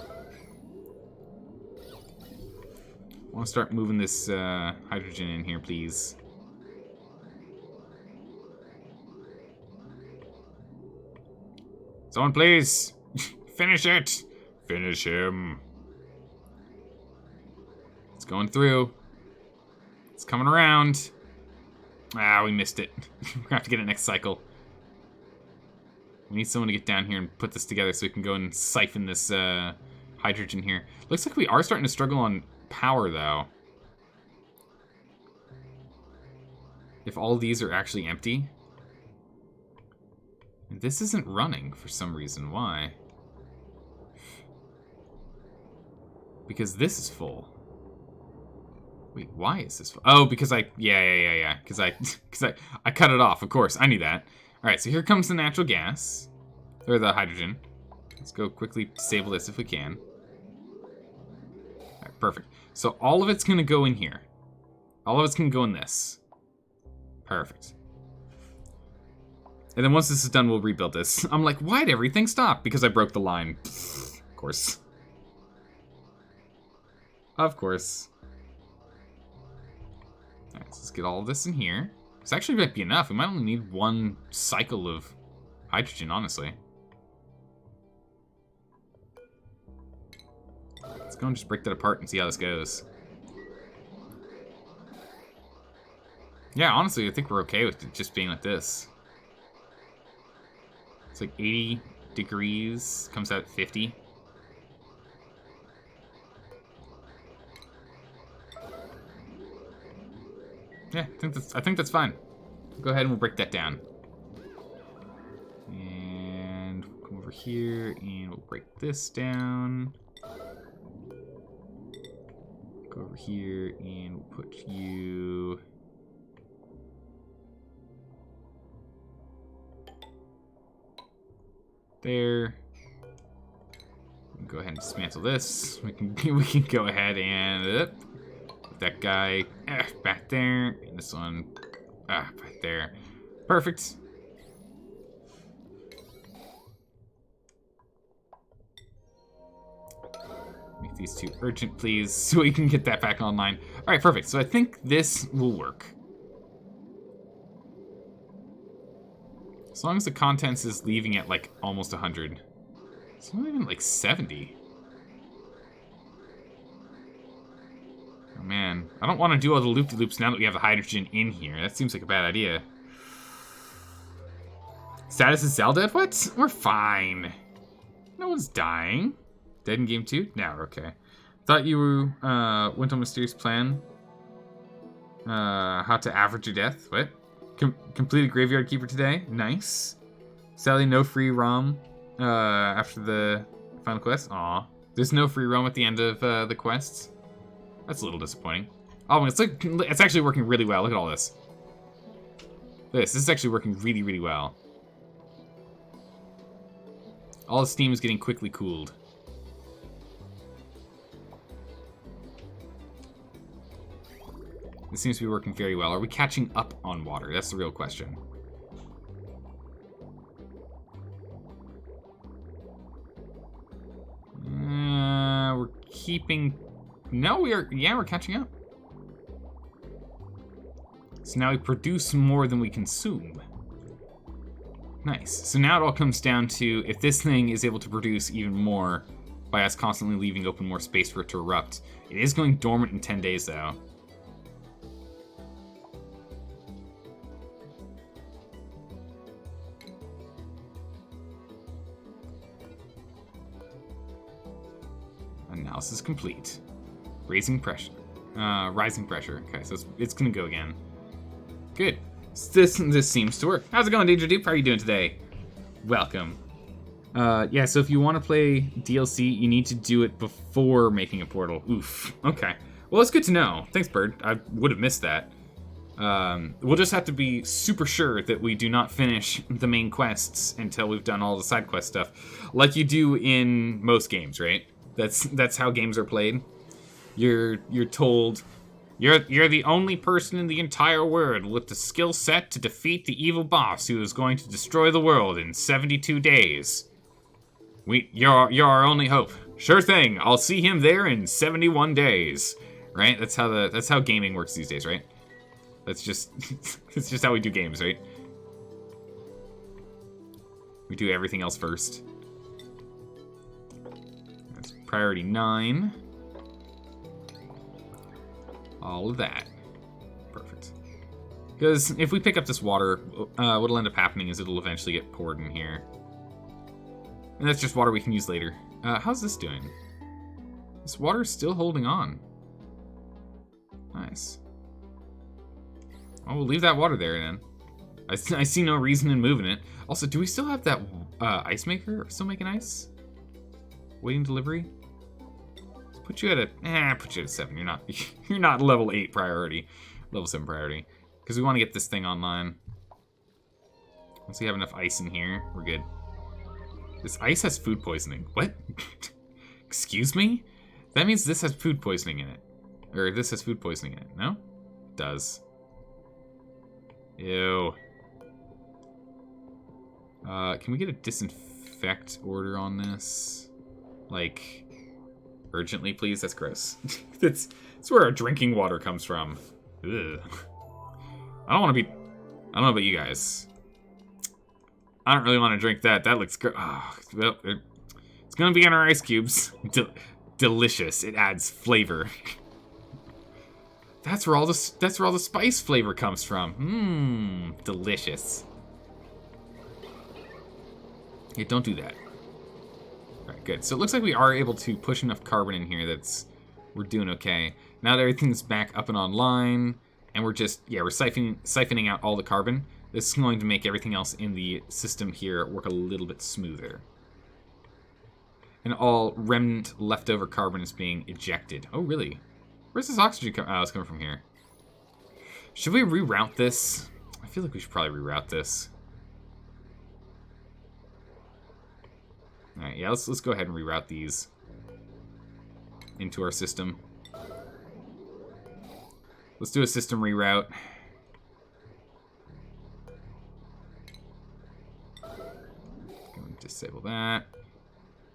want to start moving this hydrogen in here, please. Someone, please. Finish it. Finish him. It's going through. It's coming around. Ah, we missed it. We're gonna have to get it next cycle. We need someone to get down here and put this together so we can go and siphon this hydrogen here. Looks like we are starting to struggle on power, though. If all these are actually empty. And this isn't running for some reason. Why? Because this is full. Wait, why is this full? Oh, because yeah. Because I cut it off, of course. I knew that. All right, so here comes the natural gas. Or the hydrogen. Let's go quickly disable this if we can. All right, perfect. So all of it's going to go in here. All of it's going to go in this. Perfect. And then once this is done, we'll rebuild this. I'm like, why'd everything stop? Because I broke the line. Of course. Of course. All right, so let's get all of this in here. This actually might be enough. We might only need one cycle of hydrogen, honestly. Let's go and just break that apart and see how this goes. Yeah, honestly, I think we're okay with it just being like this. It's like 80 degrees, comes out at 50. Yeah, I think that's fine. Go ahead and we'll break that down. And we'll come over here and we'll break this down. Go over here and we'll put you... there. We can go ahead and dismantle this. We can go ahead and put that guy back there, and this one back there. Perfect. Make these two urgent, please, so we can get that back online. All right, perfect. So I think this will work. As long as the contents is leaving at like almost 100. It's not even like 70. Oh man, I don't want to do all the loop-de-loops now that we have the hydrogen in here. That seems like a bad idea. Status is Zal dead? What? We're fine. No one's dying. Dead in game 2? No, we're okay. Thought you went on mysterious plan. How to average your death? What? Completed Graveyard Keeper today. Nice. Sadly, no free ROM after the final quest. Aw. There's no free ROM at the end of the quests. That's a little disappointing. Oh, it's actually working really well. Look at all this. This is actually working really, really well. All the steam is getting quickly cooled. This seems to be working very well. Are we catching up on water? That's the real question. We're keeping... No, we are... Yeah, we're catching up. So now we produce more than we consume. Nice. So now it all comes down to if this thing is able to produce even more by us constantly leaving open more space for it to erupt. It is going dormant in 10 days, though. Analysis complete. Rising pressure. Okay, so it's gonna go again. Good. This seems to work. How's it going, Danger Dupe? How are you doing today? Welcome. Yeah, so if you want to play DLC, you need to do it before making a portal. Oof. Okay. Well, it's good to know. Thanks, Bird. I would have missed that. We'll just have to be super sure that we do not finish the main quests until we've done all the side quest stuff, like you do in most games, right? That's how games are played. You're told you're the only person in the entire world with the skill set to defeat the evil boss who is going to destroy the world in 72 days. You're our only hope. Sure thing. I'll see him there in 71 days. Right? That's how gaming works these days, right? That's just it's just how we do games, right? We do everything else first. That's priority 9. All of that. Perfect. Because if we pick up this water, what'll end up happening is it'll eventually get poured in here. And that's just water we can use later. How's this doing? This water's still holding on. Nice. Well, we'll leave that water there then. I see no reason in moving it. Also, do we still have that ice maker still making ice? Waiting delivery? Put you at a 7. You're not level 8 priority. Level 7 priority. Because we want to get this thing online. Once we have enough ice in here, we're good. This ice has food poisoning. What? Excuse me? That means this has food poisoning in it. Or this has food poisoning in it. No? It does. Ew. Can we get a disinfect order on this? Like... urgently, please? That's gross. That's where our drinking water comes from. Ugh. I don't know about you guys. I don't really want to drink that. That looks gross. Oh, well, it's gonna be in our ice cubes. Delicious. It adds flavor. That's where all the spice flavor comes from. Delicious. Yeah, don't do that. Alright, good. So it looks like we are able to push enough carbon in here we're doing okay. Now that everything's back up and online, and we're siphoning out all the carbon, this is going to make everything else in the system here work a little bit smoother. And all remnant leftover carbon is being ejected. Oh, really? Where's this oxygen it's coming from here? Should we reroute this? I feel like we should probably reroute this. Alright, yeah, let's go ahead and reroute these into our system. Let's do a system reroute. Go and disable that.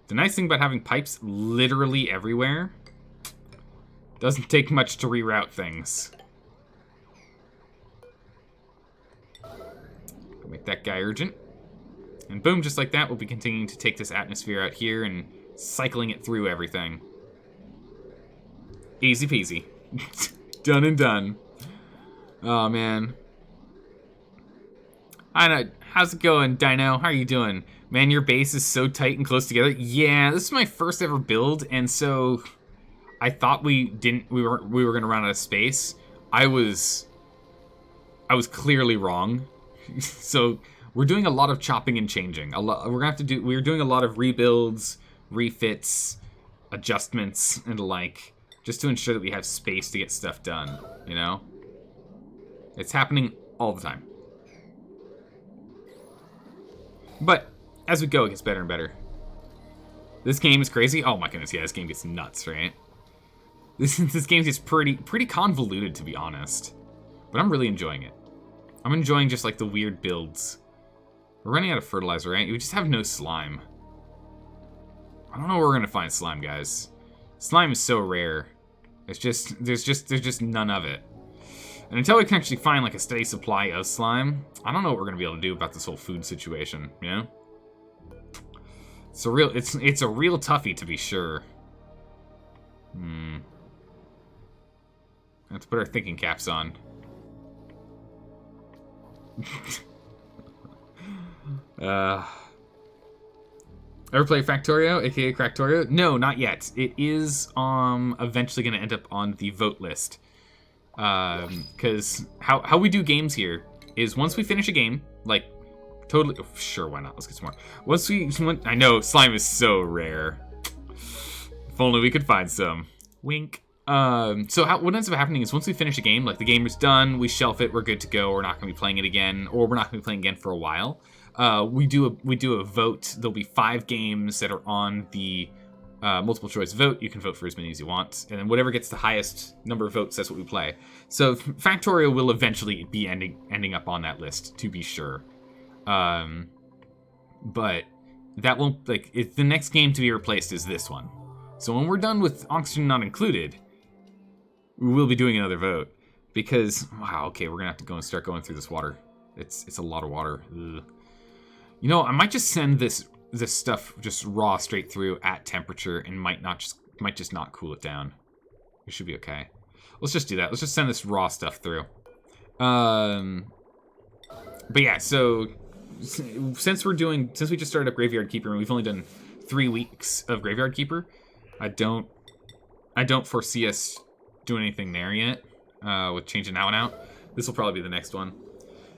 The nice thing about having pipes literally everywhere, doesn't take much to reroute things. Make that guy urgent. And boom, just like that, we'll be continuing to take this atmosphere out here and cycling it through everything. Easy peasy. Done and done. Oh, man. I know. How's it going, Dino? How are you doing? Man, your base is so tight and close together. Yeah, this is my first ever build, and so I thought we were gonna run out of space. I was clearly wrong. So we're doing a lot of chopping and changing. We're doing a lot of rebuilds, refits, adjustments, and the like, just to ensure that we have space to get stuff done, you know? It's happening all the time. But as we go, it gets better and better. This game is crazy. Oh my goodness, yeah, this game gets nuts, right? This game gets pretty convoluted, to be honest. But I'm really enjoying it. I'm enjoying just like the weird builds. We're running out of fertilizer, right? We just have no slime. I don't know where we're gonna find slime, guys. Slime is so rare. There's just none of it. And until we can actually find like a steady supply of slime, I don't know what we're gonna be able to do about this whole food situation, you know? It's a real toughie, to be sure. Let's put our thinking caps on. Ever play Factorio, aka Cractorio? No, not yet. It is eventually going to end up on the vote list. Because how we do games here is once we finish a game, like totally sure, why not? Let's get some more. I know slime is so rare. If only we could find some. Wink. So what ends up happening is once we finish a game, like the game is done, we shelf it, we're good to go, we're not going to be playing it again, or we're not going to be playing again for a while. We do a vote. There'll be 5 games that are on the multiple choice vote. You can vote for as many as you want, and then whatever gets the highest number of votes, that's what we play. So Factorio will eventually be ending up on that list, to be sure. But that won't, like, the next game to be replaced is this one. So when we're done with Oxygen Not Included, we will be doing another vote. Because, wow, okay, we're gonna have to start going through this water. It's a lot of water. Ugh. You know, I might just send this stuff just raw straight through at temperature and might just not cool it down. It should be okay. Let's just do that. Let's just send this raw stuff through. But yeah, so since we just started up Graveyard Keeper and we've only done 3 weeks of Graveyard Keeper, I don't foresee us doing anything there yet with changing Out and Out. This will probably be the next one.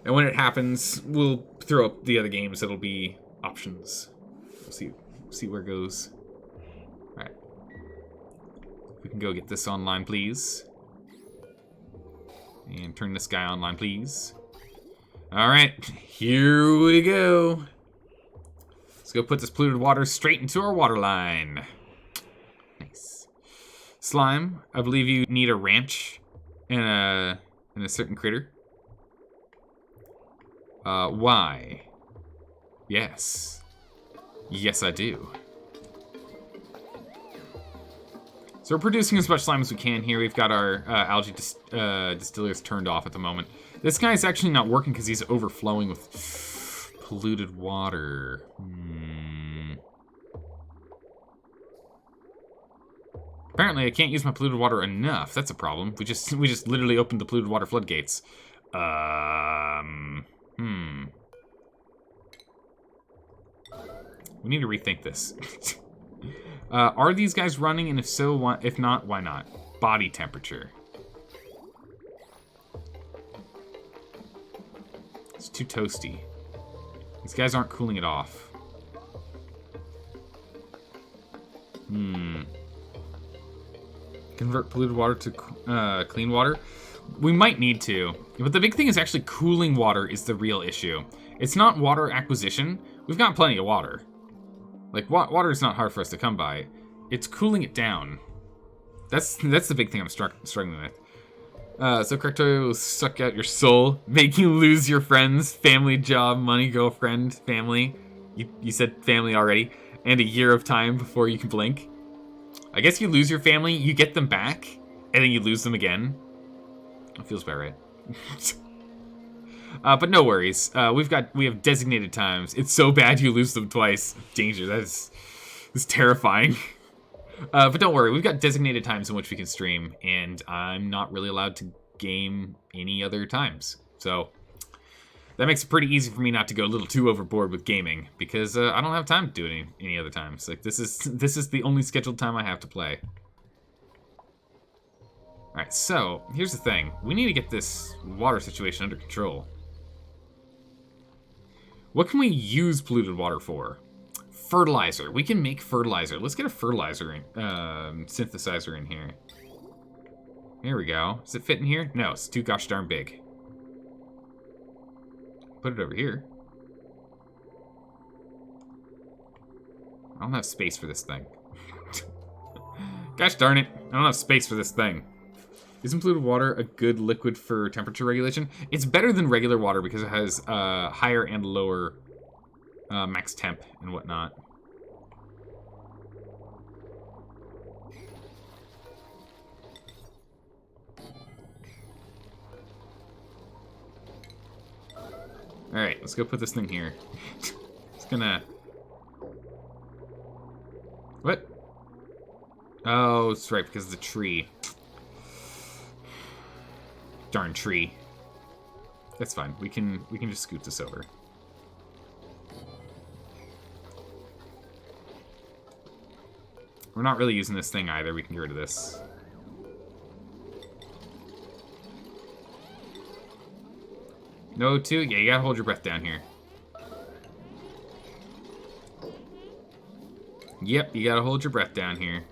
And when it happens, we'll throw up the other games that'll be options. We'll see where it goes. Alright. We can go get this online, please. And turn this guy online, please. Alright, here we go. Let's go put this polluted water straight into our water line. Nice. Slime, I believe you need a ranch and a certain critter. Why? Yes. Yes, I do. So we're producing as much slime as we can here. We've got our algae distillers turned off at the moment. This guy's actually not working because he's overflowing with polluted water. Apparently, I can't use my polluted water enough. That's a problem. We just literally opened the polluted water floodgates. We need to rethink this. Are these guys running? And if so, why, if not, why not? Body temperature. It's too toasty. These guys aren't cooling it off. Convert polluted water to clean water? We might need to. But the big thing is actually cooling water is the real issue. It's not water acquisition. We've got plenty of water. Like, water is not hard for us to come by. It's cooling it down. That's the big thing I'm struggling with. So Cractorio will suck out your soul, make you lose your friends, family, job, money, girlfriend, family. You said family already. And a year of time before you can blink. I guess you lose your family, you get them back, and then you lose them again. That feels about right. But no worries. We have designated times. It's so bad you lose them twice. Danger. That's terrifying. But don't worry. We've got designated times in which we can stream, and I'm not really allowed to game any other times. So that makes it pretty easy for me not to go a little too overboard with gaming, because I don't have time to do it any other times. Like this is the only scheduled time I have to play. All right. So here's the thing. We need to get this water situation under control. What can we use polluted water for? Fertilizer. We can make fertilizer. Let's get a fertilizer synthesizer in here. Here we go. Does it fit in here? No, it's too gosh darn big. Put it over here. I don't have space for this thing. Gosh darn it. I don't have space for this thing. Isn't polluted water a good liquid for temperature regulation? It's better than regular water because it has higher and lower max temp and whatnot. Alright, let's go put this thing here. It's gonna... What? Oh, it's right, because of the tree. Darn tree. That's fine. We can just scoot this over. We're not really using this thing either. We can get rid of this. No, two? Yeah, you gotta hold your breath down here. Yep, you gotta hold your breath down here.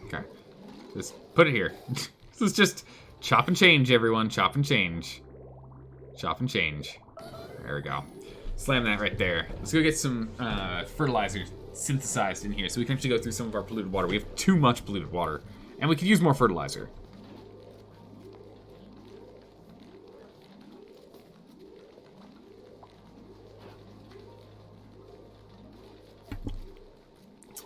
Okay. Just put it here. This is just chop and change, everyone. Chop and change. Chop and change. There we go. Slam that right there. Let's go get some fertilizer synthesized in here so we can actually go through some of our polluted water. We have too much polluted water. And we could use more fertilizer.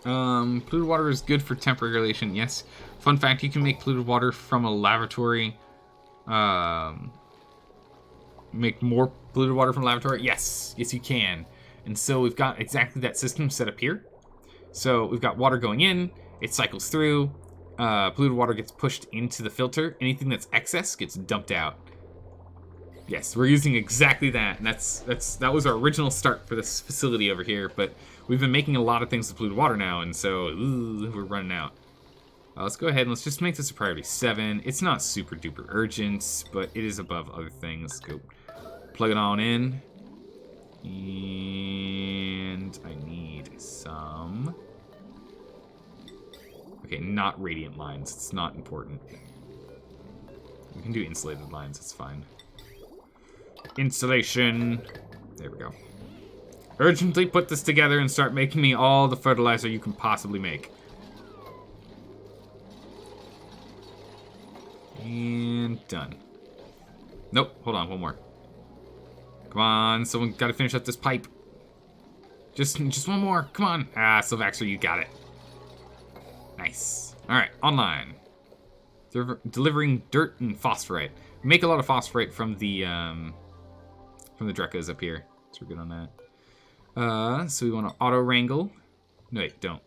Polluted water is good for temp regulation, yes. Fun fact, you can make polluted water from a lavatory. Make more polluted water from a lavatory? Yes, yes you can. And so we've got exactly that system set up here. So we've got water going in, it cycles through, polluted water gets pushed into the filter, anything that's excess gets dumped out. Yes, we're using exactly that, and that was our original start for this facility over here, but we've been making a lot of things with polluted water now, and so we're running out. Let's go ahead and let's just make this a priority 7. It's not super duper urgent, but it is above other things. Let's go plug it on in. And I need some... Okay, not radiant lines. It's not important. We can do insulated lines. It's fine. Installation. There we go. Urgently put this together and start making me all the fertilizer you can possibly make. And done. Nope, hold on, one more. Come on, someone gotta finish up this pipe. Just one more, come on. Ah, Sylvaxer, you got it. Nice. Alright, online. Delivering dirt and phosphorite. We make a lot of phosphorite from the Drekkas up here. So we're good on that. So we want to auto wrangle. No, wait, don't.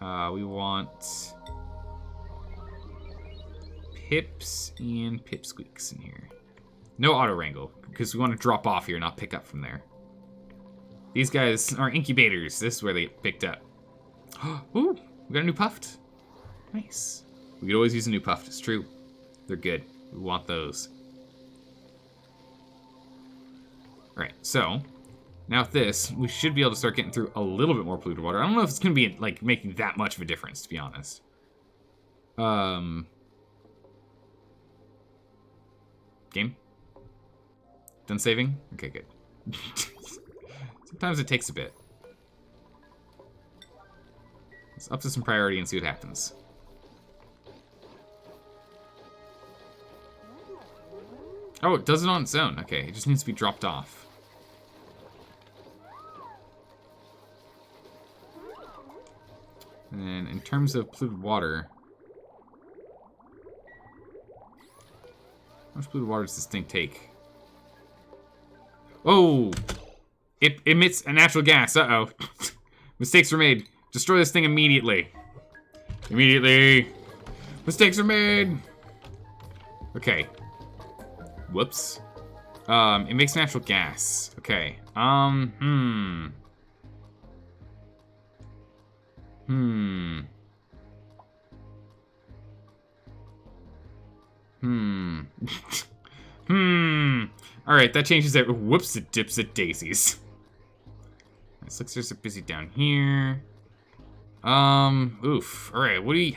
We want pips and pipsqueaks in here. No auto wrangle, because we want to drop off here, not pick up from there. These guys are incubators. This is where they get picked up. Ooh, we got a new puffed. Nice. We could always use a new puffed, it's true. They're good. We want those. Alright, so now with this, we should be able to start getting through a little bit more polluted water. I don't know if it's going to be like making that much of a difference, to be honest. Game? Done saving? Okay, good. Sometimes it takes a bit. Let's up to some priority and see what happens. Oh, it does it on its own. Okay, it just needs to be dropped off. And then in terms of polluted water, how much polluted water does this thing take? Oh! It emits a natural gas. Uh-oh. Mistakes were made. Destroy this thing immediately. Immediately. Mistakes are made. Okay. Whoops. It makes natural gas. Okay. Alright, that changes it. Whoops, it dips at daisies. This looks like they're busy down here. Oof. Alright, what do you...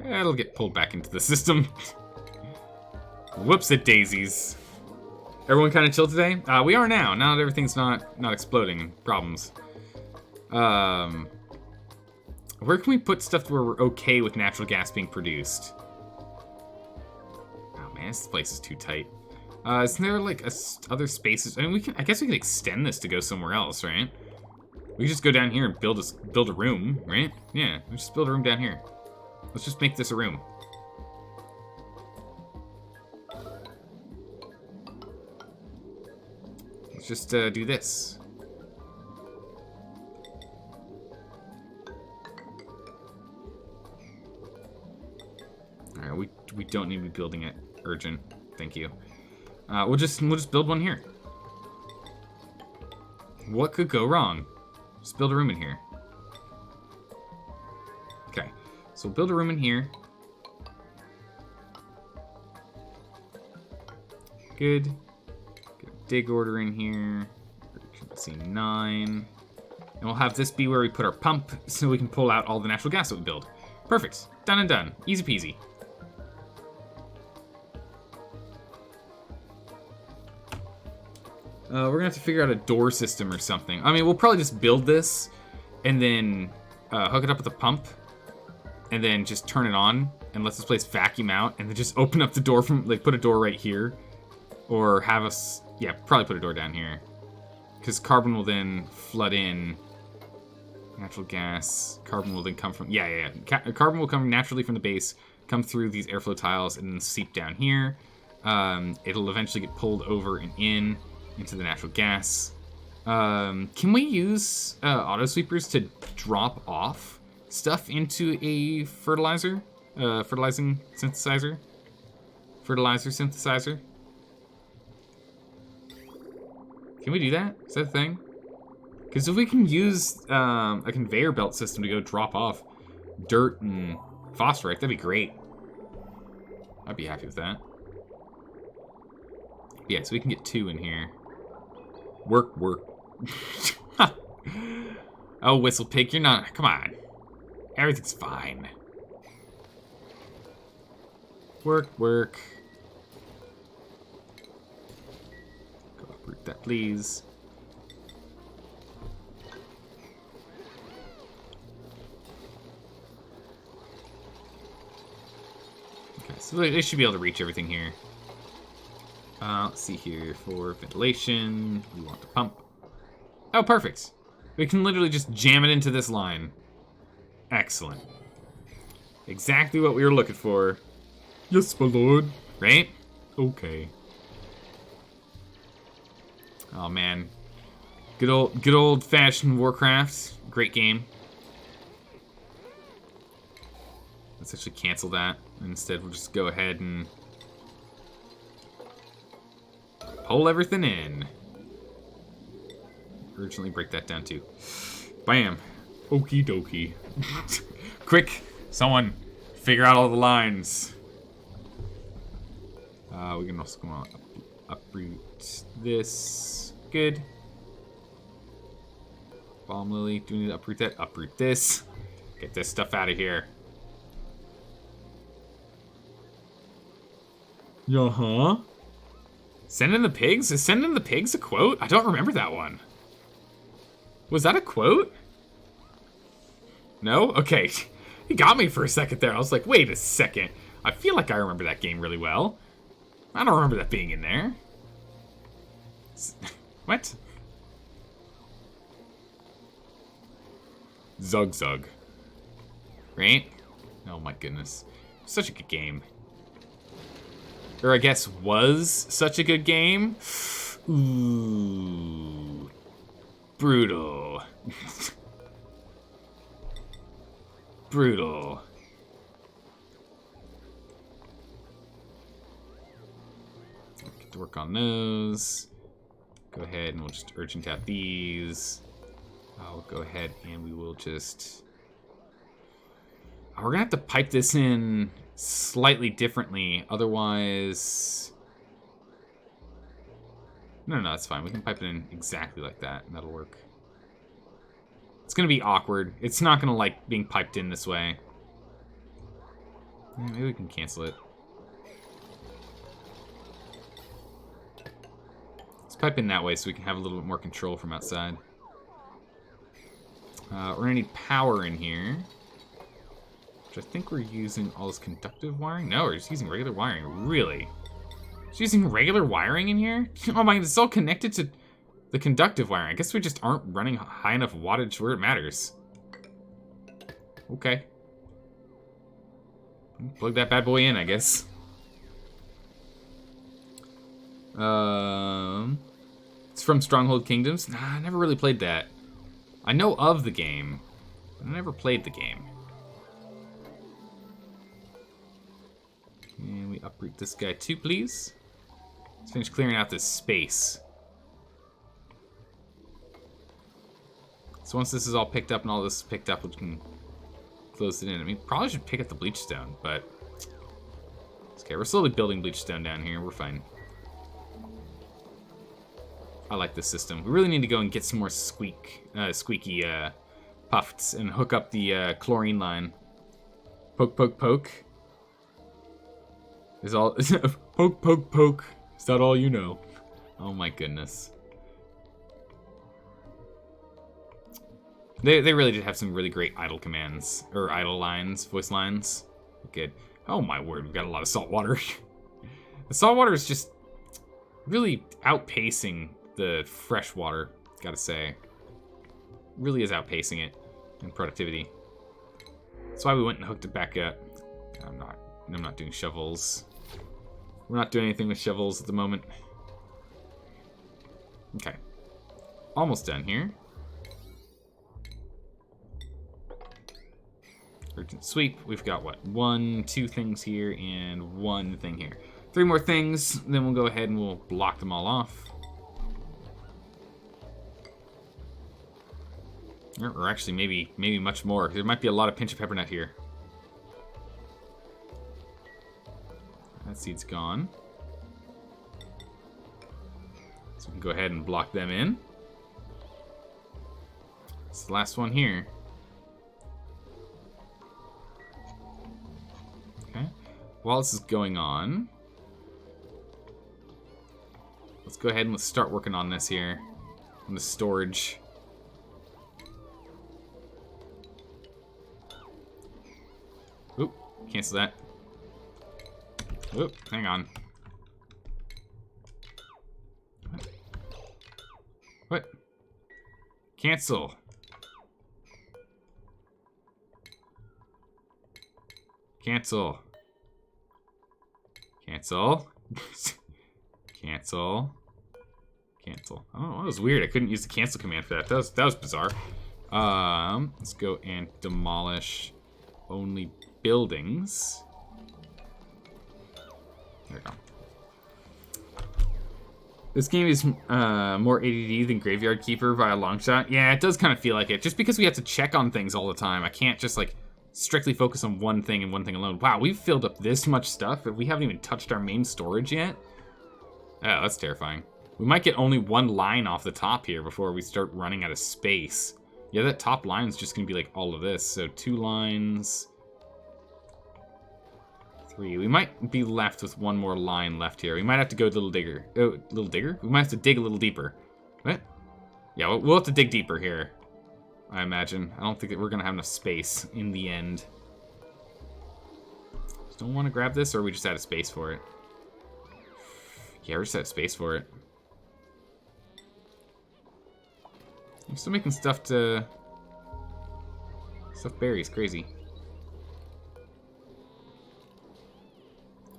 It'll get pulled back into the system. Whoops at daisies. Everyone kind of chill today? We are now. Now that everything's not exploding. Problems. Where can we put stuff where we're okay with natural gas being produced? Oh man, this place is too tight. Isn't there like other spaces? I mean, I guess we can extend this to go somewhere else, right? We can just go down here and build a room, right? Yeah, let's just build a room down here. Let's just make this a room. Let's just do this. All right, we don't need to be building it urgent. Thank you. We'll just build one here. What could go wrong? Just build a room in here. Okay, so we'll build a room in here. Good. Get a dig order in here. C9. And we'll have this be where we put our pump so we can pull out all the natural gas that we build. Perfect. Done and done. Easy peasy. We're gonna have to figure out a door system or something. I mean, we'll probably just build this and then hook it up with a pump and then just turn it on and let this place vacuum out and then just open up the door from, like, put a door right here. Or have us, yeah, probably put a door down here. Because carbon will then flood in. Natural gas. Carbon will then come from, yeah. Carbon will come naturally from the base, come through these airflow tiles and then seep down here. It'll eventually get pulled over and into the natural gas. Can we use auto sweepers to drop off stuff into a fertilizer synthesizer? Can we do that? Is that a thing? Because if we can use a conveyor belt system to go drop off dirt and phosphorite, that'd be great. I'd be happy with that. Yeah, so we can get 2 in here. Work. Oh, Whistle Pig, you're not... Come on. Everything's fine. Work. Go uproot that, please. Okay, so they should be able to reach everything here. Let's see here. For ventilation, we want the pump. Oh, perfect. We can literally just jam it into this line. Excellent. Exactly what we were looking for. Yes, my lord. Right? Okay. Oh, man. Good old-fashioned Warcraft. Great game. Let's actually cancel that. Instead, we'll just go ahead and pull everything in. Urgently break that down too. Bam. Okie dokie. Quick, someone figure out all the lines. We can also come on uproot this. Good. Bomb lily. Do we need to uproot that? Uproot this. Get this stuff out of here. Uh-huh. Send in the pigs? Is send in the pigs a quote? I don't remember that one. Was that a quote? No? Okay. He got me for a second there. I was like, wait a second. I feel like I remember that game really well. I don't remember that being in there. What? Zug. Right? Oh my goodness. Such a good game. Or I guess was such a good game. Ooh. Brutal. Brutal. Get to work on those. Go ahead and we'll just urgent out these. I'll go ahead and we will just... we're gonna have to pipe this in slightly differently, otherwise... No, that's fine. We can pipe it in exactly like that, and that'll work. It's gonna be awkward. It's not gonna like being piped in this way. Yeah, maybe we can cancel it. Let's pipe in that way so we can have a little bit more control from outside. We're gonna need power in here. Which I think we're using all this conductive wiring. No, we're just using regular wiring. Really? Just using regular wiring in here? Oh my god, it's all connected to the conductive wiring. I guess we just aren't running high enough wattage where it matters. Okay. Plug that bad boy in, I guess. It's from Stronghold Kingdoms. Nah, I never really played that. I know of the game, but I never played the game. And we uproot this guy too, please. Let's finish clearing out this space. So once this is all picked up and all this is picked up, we can close it in. I mean, probably should pick up the bleach stone, but it's okay. We're slowly building bleach stone down here. We're fine. I like this system. We really need to go and get some more squeaky puffs and hook up the chlorine line. Poke, poke, poke. Is all poke, poke, poke. Is that all you know? Oh my goodness. They really did have some really great idle commands or idle lines, voice lines. Good. Oh my word, we've got a lot of salt water. The salt water is just really outpacing the fresh water, gotta say. Really is outpacing it in productivity. That's why we went and hooked it back up. I'm not doing shovels. We're not doing anything with shovels at the moment. Okay. Almost done here. Urgent sweep. We've got what? 1, 2 things here and 1 thing here. 3 more things, then we'll go ahead and we'll block them all off. Or actually, maybe much more. There might be a lot of pinch of pepper nut here. That seed's gone. So we can go ahead and block them in. It's the last one here. Okay. While this is going on, let's go ahead and let's start working on this here. On the storage. Oop, cancel that. Oop, hang on. What? Cancel. Cancel. Cancel. Cancel. Cancel. Oh, that was weird. I couldn't use the cancel command for that. That was bizarre. Let's go and demolish only buildings. There we go. This game is more ADD than Graveyard Keeper by a long shot. Yeah, it does kind of feel like it. Just because we have to check on things all the time, I can't just like strictly focus on one thing and one thing alone. Wow, we've filled up this much stuff, but we haven't even touched our main storage yet. Oh, that's terrifying. We might get only 1 line off the top here before we start running out of space. Yeah, that top line is just going to be like all of this. So 2 lines. 3. We might be left with 1 more line left here. We might have to go a little digger. Oh, little digger? We might have to dig a little deeper. What? Yeah, we'll have to dig deeper here, I imagine. I don't think that we're going to have enough space in the end. Just don't want to grab this, or are we just out of space for it? Yeah, we're just out of space for it. I'm still making stuffed berries. Crazy.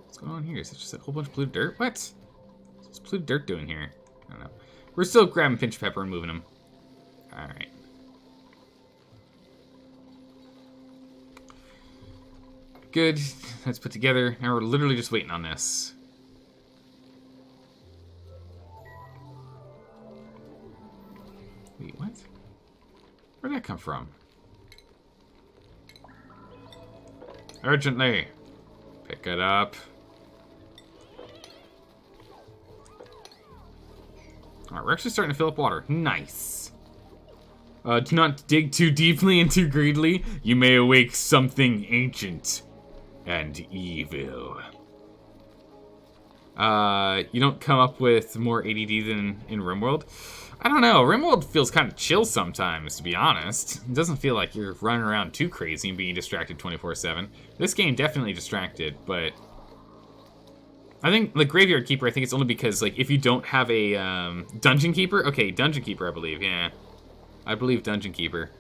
What's going on here? Is it just a whole bunch of polluted dirt? What? What's polluted dirt doing here? I don't know. We're still grabbing pinch pepper and moving them. Alright. Good. That's put together. Now we're literally just waiting on this. Wait, what? Where'd that come from? Urgently. Pick it up. Alright, we're actually starting to fill up water. Nice. Do not dig too deeply and too greedily. You may awake something ancient. and evil. You don't come up with more ADD than in RimWorld? I don't know. RimWorld feels kind of chill sometimes, to be honest. It doesn't feel like you're running around too crazy and being distracted 24/7. This game definitely distracted, but I think the Graveyard Keeper, I think it's only because, like, if you don't have a Dungeon Keeper, okay, Dungeon Keeper, I believe, yeah, I believe Dungeon Keeper.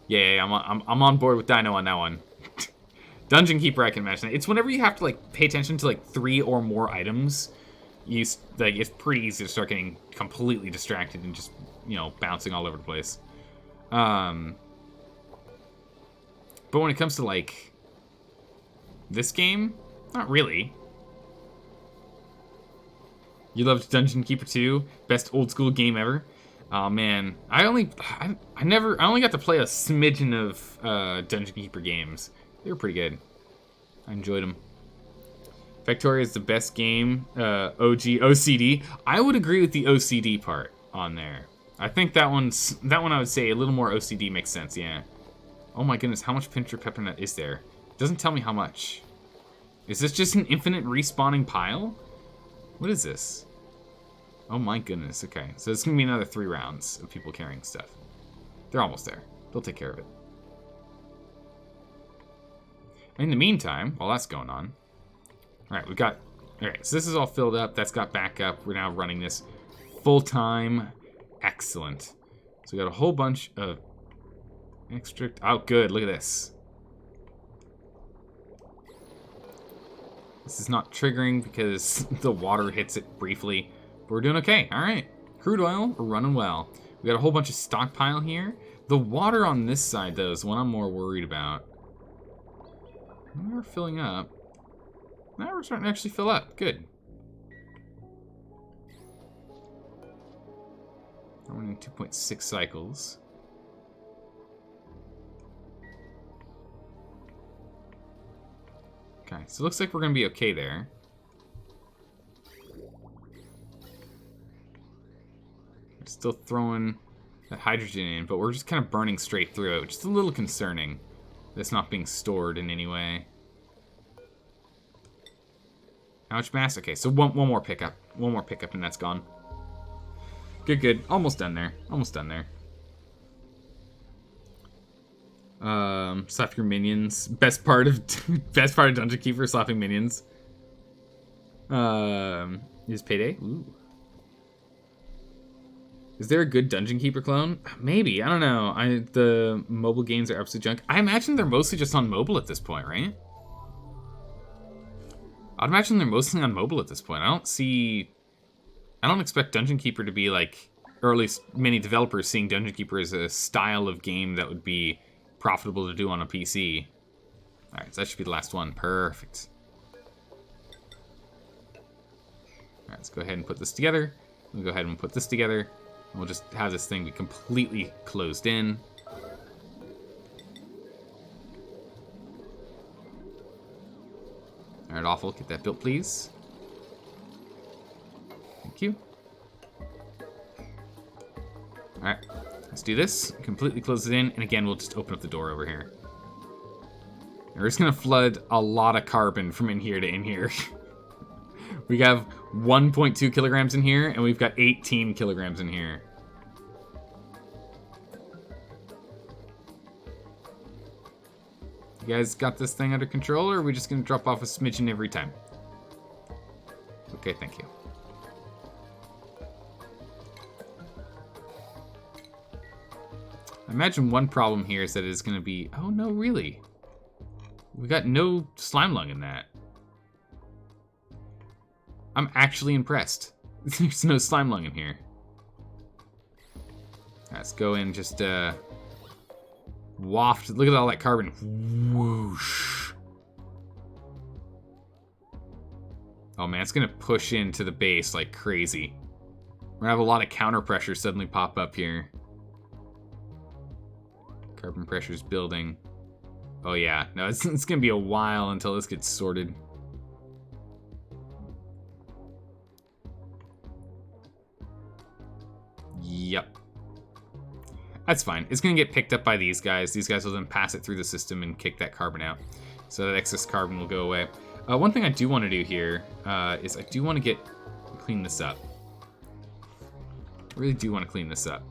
Yeah, I'm on board with Dino on that one. Dungeon Keeper, I can imagine. It's whenever you have to, like, pay attention to, like, 3 or more items, like, it's pretty easy to start getting completely distracted and just, you know, bouncing all over the place. But when it comes to, like, this game, not really. You loved Dungeon Keeper 2? Best old school game ever? Oh man, I only got to play a smidgen of Dungeon Keeper games. They were pretty good. I enjoyed them. Factoria is the best game. OG OCD. I would agree with the OCD part on there. I think that one I would say a little more OCD makes sense. Yeah. Oh my goodness, how much pincher peppernut is there? It doesn't tell me how much. Is this just an infinite respawning pile? What is this? Oh my goodness, okay. So it's gonna be another 3 rounds of people carrying stuff. They're almost there. They'll take care of it. In the meantime, while that's going on, alright, alright, so this is all filled up. That's got backup. We're now running this full-time. Excellent. So we got a whole bunch of extract. Oh, good, look at this. This is not triggering because the water hits it briefly. But we're doing okay. All right. Crude oil, we're running well. We got a whole bunch of stockpile here. The water on this side, though, is what I'm more worried about. We're filling up. Now we're starting to actually fill up. Good. I'm running 2.6 cycles. Okay, so it looks like we're going to be okay there. We're still throwing that hydrogen in, but we're just kind of burning straight through it, which is a little concerning. That's not being stored in any way. How much mass? Okay, so one more pickup. One more pickup and that's gone. Good, good. Almost done there. Almost done there. Slap your minions. Best part of Dungeon Keeper, slapping minions. Is Payday? Ooh. Is there a good Dungeon Keeper clone? Maybe, I don't know. The mobile games are absolute junk. I imagine they're mostly just on mobile at this point, right? I'd imagine they're mostly on mobile at this point. I don't expect Dungeon Keeper to be like, or at least many developers seeing Dungeon Keeper as a style of game that would be profitable to do on a PC. Alright, so that should be the last one. Perfect. Alright, let's go ahead and put this together. We'll go ahead and put this together. We'll just have this thing be completely closed in. Alright, awful. Get that built, please. Thank you. Alright, let's do this. Completely close it in, and again, we'll just open up the door over here. And we're just gonna flood a lot of carbon from in here to in here. We have 1.2 kilograms in here, and we've got 18 kilograms in here. You guys got this thing under control, or are we just gonna drop off a smidgen every time? Okay, thank you. I imagine one problem here is that it's gonna be, oh no, really? We got no slime lung in that. I'm actually impressed. There's no slime lung in here. Let's go in, just waft. Look at all that carbon. Whoosh. Oh man, it's gonna push into the base like crazy. We're gonna have a lot of counter pressure suddenly pop up here. Carbon pressure's building. Oh yeah, no, it's gonna be a while until this gets sorted. Yep. That's fine. It's gonna get picked up by these guys. These guys will then pass it through the system and kick that carbon out. So that excess carbon will go away. One thing I do want to do here is I do want to clean this up. I really do want to clean this up.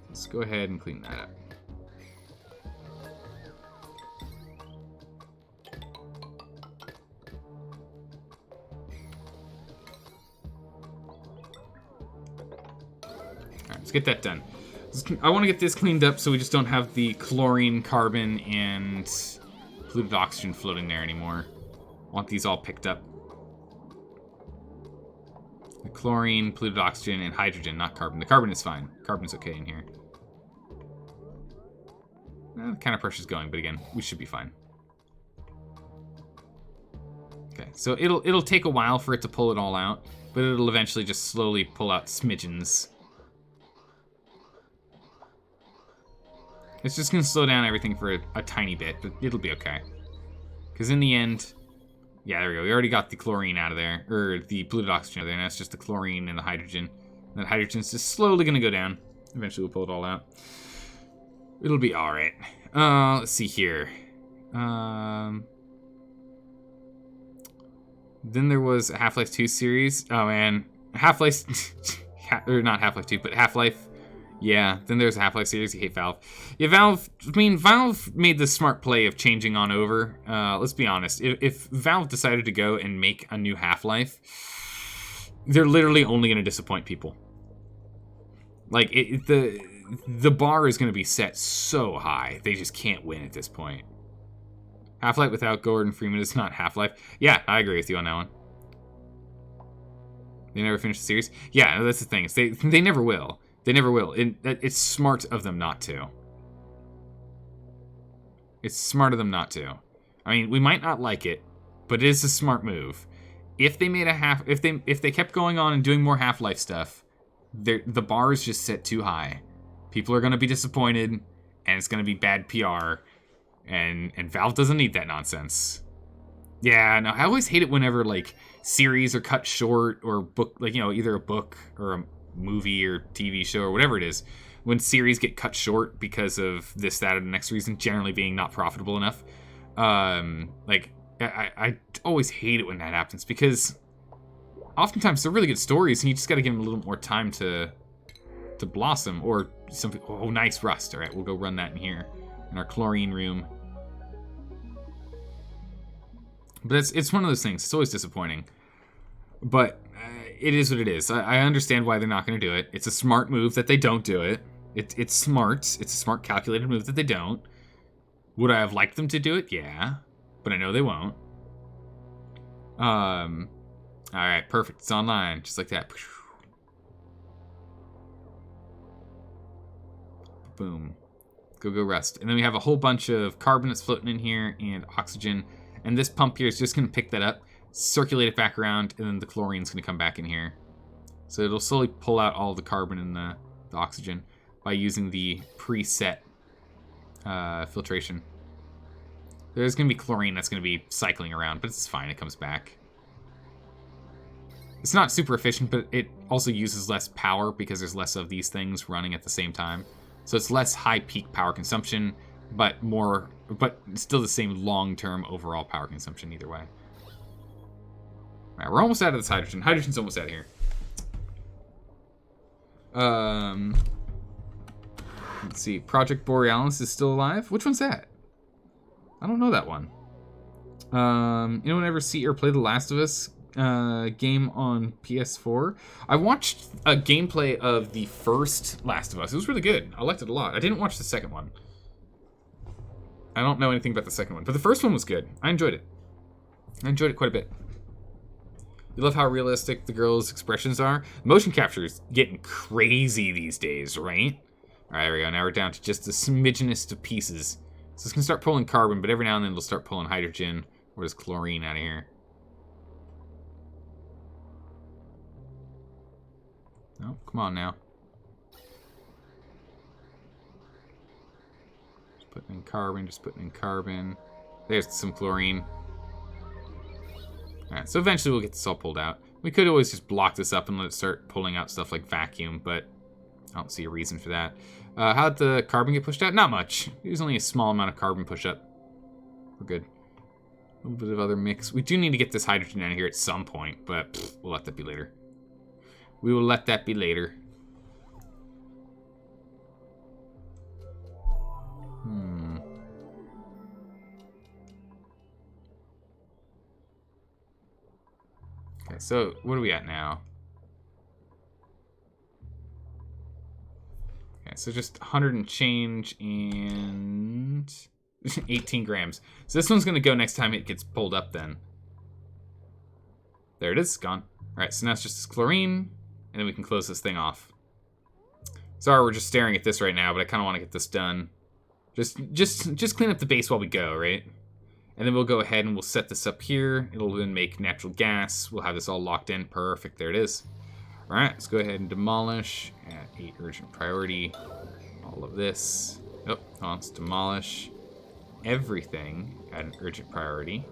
Let's go ahead and clean that up. Let's get that done. I want to get this cleaned up so we just don't have the chlorine, carbon, and polluted oxygen floating there anymore. I want these all picked up. The chlorine, polluted oxygen, and hydrogen, not carbon. The carbon is fine. Carbon is okay in here. The kind of pressure's going, but again, we should be fine. Okay, so it'll take a while for it to pull it all out, but it'll eventually just slowly pull out smidgens. It's just going to slow down everything for a tiny bit, but it'll be okay. Because in the end, yeah, there we go. We already got the chlorine out of there, or the polluted oxygen out of there, and that's just the chlorine and the hydrogen. And that hydrogen's just slowly going to go down. Eventually we'll pull it all out. It'll be all right. Let's see here. Then there was a Half-Life 2 series. Oh, man. Half-Life... or not Half-Life 2, but Half-Life... Yeah, then there's a Half-Life series. You hate Valve. Yeah, Valve made the smart play of changing on over. Let's be honest. If Valve decided to go and make a new Half-Life, they're literally only going to disappoint people. Like, the bar is going to be set so high, they just can't win at this point. Half-Life without Gordon Freeman is not Half-Life. Yeah, I agree with you on that one. They never finished the series? Yeah, that's the thing. They never will. They never will. It's smart of them not to. It's smart of them not to. I mean, we might not like it, but it is a smart move. If they made if they kept going on and doing more Half-Life stuff, the bar is just set too high. People are going to be disappointed, and it's going to be bad PR, and Valve doesn't need that nonsense. Yeah, no, I always hate it whenever like series are cut short or book, like, you know, either a book or a movie or TV show or whatever it is, when series get cut short because of this, that, or the next reason, generally being not profitable enough. Like, I always hate it when that happens, because oftentimes they're really good stories and you just got to give them a little more time to blossom, or something. Oh, nice rust. All right, we'll go run that in here in our chlorine room. But it's one of those things. It's always disappointing, but it is what it is. I understand why they're not going to do it. It's a smart move that they don't do it. It's smart. It's a smart, calculated move that they don't. Would I have liked them to do it? Yeah, but I know they won't. All right, perfect. It's online, just like that. Boom. Go rust. And then we have a whole bunch of carbon that's floating in here and oxygen. And this pump here is just going to pick that up, circulate it back around, and then the chlorine's going to come back in here. So it'll slowly pull out all the carbon and the oxygen by using the preset filtration. There's going to be chlorine that's going to be cycling around, but it's fine. It comes back. It's not super efficient, but it also uses less power because there's less of these things running at the same time. So it's less high peak power consumption, but still the same long-term overall power consumption either way. All right, we're almost out of this hydrogen. Hydrogen's almost out of here. Let's see. Project Borealis is still alive. Which one's that? I don't know that one. Anyone ever see or play The Last of Us game on PS4? I watched a gameplay of the first Last of Us. It was really good. I liked it a lot. I didn't watch the second one. I don't know anything about the second one, but the first one was good. I enjoyed it. I enjoyed it quite a bit. You love how realistic the girls' expressions are. Motion capture is getting crazy these days, right? All right, there we go. Now we're down to just the smidgenest of pieces. So it's going to start pulling carbon, but every now and then it'll start pulling hydrogen or just chlorine out of here. Oh, come on now. Just putting in carbon, just putting in carbon. There's some chlorine. Alright, so eventually we'll get this all pulled out. We could always just block this up and let it start pulling out stuff like vacuum, but I don't see a reason for that. How'd the carbon get pushed out? Not much. There's only a small amount of carbon push up. We're good. A little bit of other mix. We do need to get this hydrogen down here at some point, but we'll let that be later. We will let that be later. Okay, so what are we at now? Okay, so just 100 and change and 18 grams. So this one's gonna go next time it gets pulled up then. There it is, gone. All right, so now it's just this chlorine, and then we can close this thing off. Sorry, we're just staring at this right now, but I kind of want to get this done. Just clean up the base while we go, right? And then we'll go ahead and we'll set this up here. It'll then make natural gas. We'll have this all locked in. Perfect, there it is. All right, let's go ahead and demolish at 8 urgent priority. All of this. Oh, let's demolish everything at an urgent priority.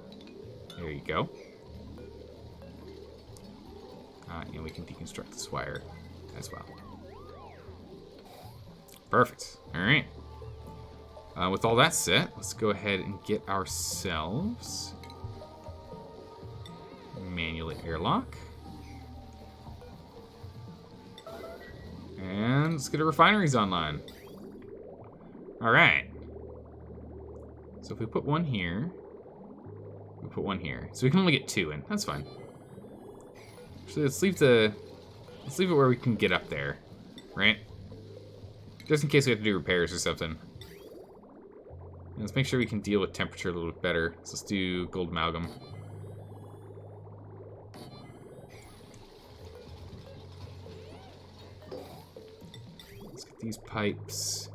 There you go. And we can deconstruct this wire as well. Perfect. All right. With all that set, let's go ahead and get ourselves manually airlock. And let's get our refineries online. All right. So if we put one here, we put one here. So we can only get 2 in. That's fine. Actually, let's leave it where we can get up there, right? Just in case we have to do repairs or something. And let's make sure we can deal with temperature a little bit better. So let's do gold amalgam. Let's get these pipes.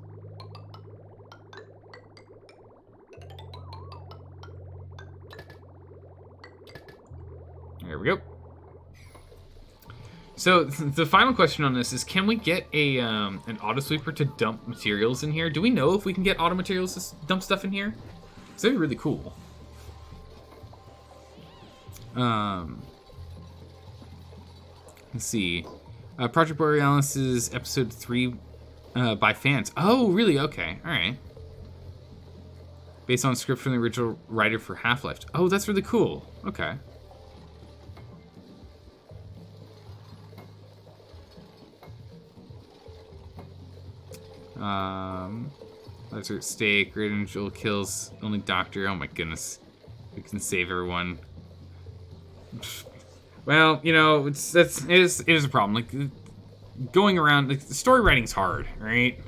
There we go. So the final question on this is, can we get a an auto sweeper to dump materials in here? Do we know if we can get auto materials to dump stuff in here? Because that'd be really cool. Let's see. Project Borealis is episode 3 by fans. Oh, really? Okay. All right. Based on a script from the original writer for Half-Life. Oh, that's really cool. Okay. Desert Steak, Great Angel kills only Doctor. Oh my goodness. We can save everyone. Well, you know, it is a problem. Like, going around, like, the story writing's hard, right?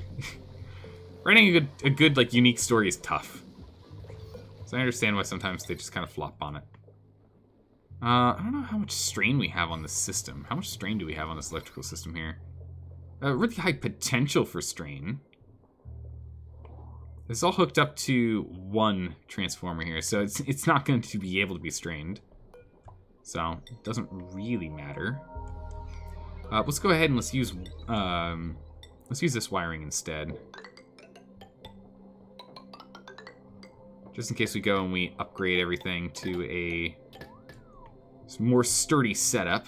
Writing a good, like, unique story is tough. So I understand why sometimes they just kind of flop on it. I don't know how much strain we have on this system. How much strain do we have on this electrical system here? Really high potential for strain. It's all hooked up to one transformer here, so it's not going to be able to be strained. So it doesn't really matter. Let's go ahead and let's use this wiring instead, just in case we go and we upgrade everything to a more sturdy setup.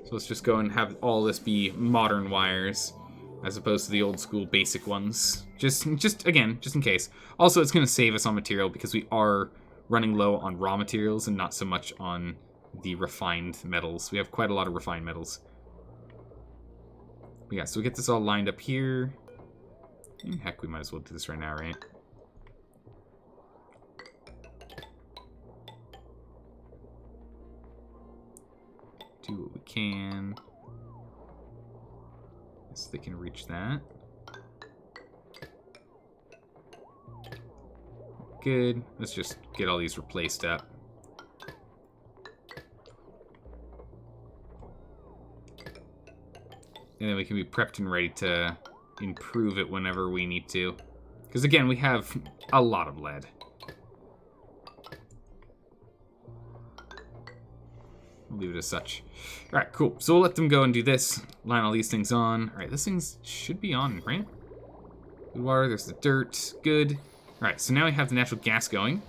So let's just go and have all this be modern wires, as opposed to the old school basic ones. Just again, just in case. Also, it's going to save us on material because we are running low on raw materials and not so much on the refined metals. We have quite a lot of refined metals. But yeah, so we get this all lined up here. And heck, we might as well do this right now, right? Do what we can so they can reach that. Good. Let's just get all these replaced up. And then we can be prepped and ready to improve it whenever we need to. Because again, we have a lot of lead. We'll leave it as such. All right, cool. So we'll let them go and do this. Line all these things on. All right, this thing should be on, right? Good water, there's the dirt. Good. All right, so now we have the natural gas going.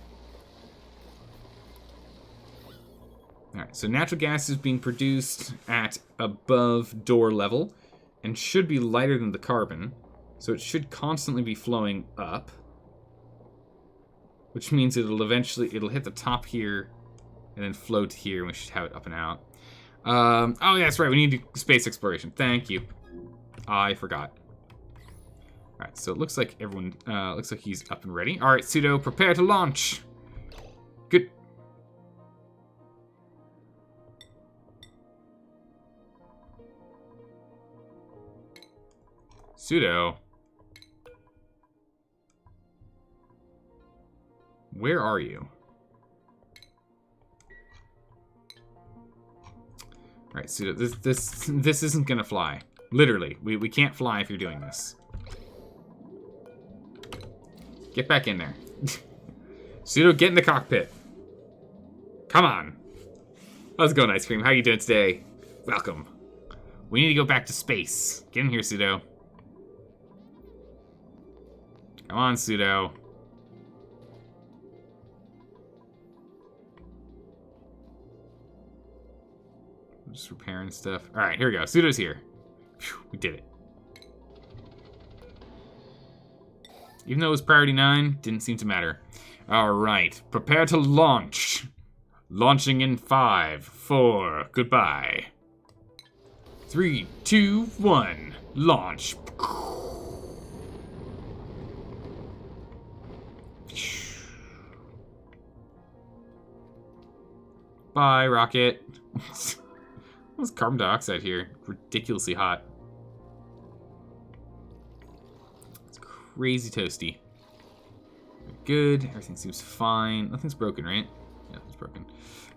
Alright, so natural gas is being produced at above door level and should be lighter than the carbon. So it should constantly be flowing up. Which means it'll hit the top here and then float here, and we should have it up and out. Oh, yeah, that's right, we need space exploration. Thank you. I forgot. Alright, so it looks like everyone, looks like he's up and ready. Alright, Pseudo, prepare to launch. Good. Pseudo. Where are you? Alright, Pseudo, this isn't gonna fly. Literally, we can't fly if you're doing this. Get back in there. Pseudo, get in the cockpit. Come on. How's it going, Ice Cream? How you doing today? Welcome. We need to go back to space. Get in here, Pseudo. Come on, Pseudo. I'm just repairing stuff. Alright, here we go. Pseudo's here. Phew, we did it. Even though it was priority 9, didn't seem to matter. Alright, prepare to launch. Launching in 5, 4, goodbye. 3, 2, 1, launch. Bye, rocket. What's carbon dioxide here? Ridiculously hot. It's crazy toasty. Good. Everything seems fine. Nothing's broken, right? Yeah, nothing's broken.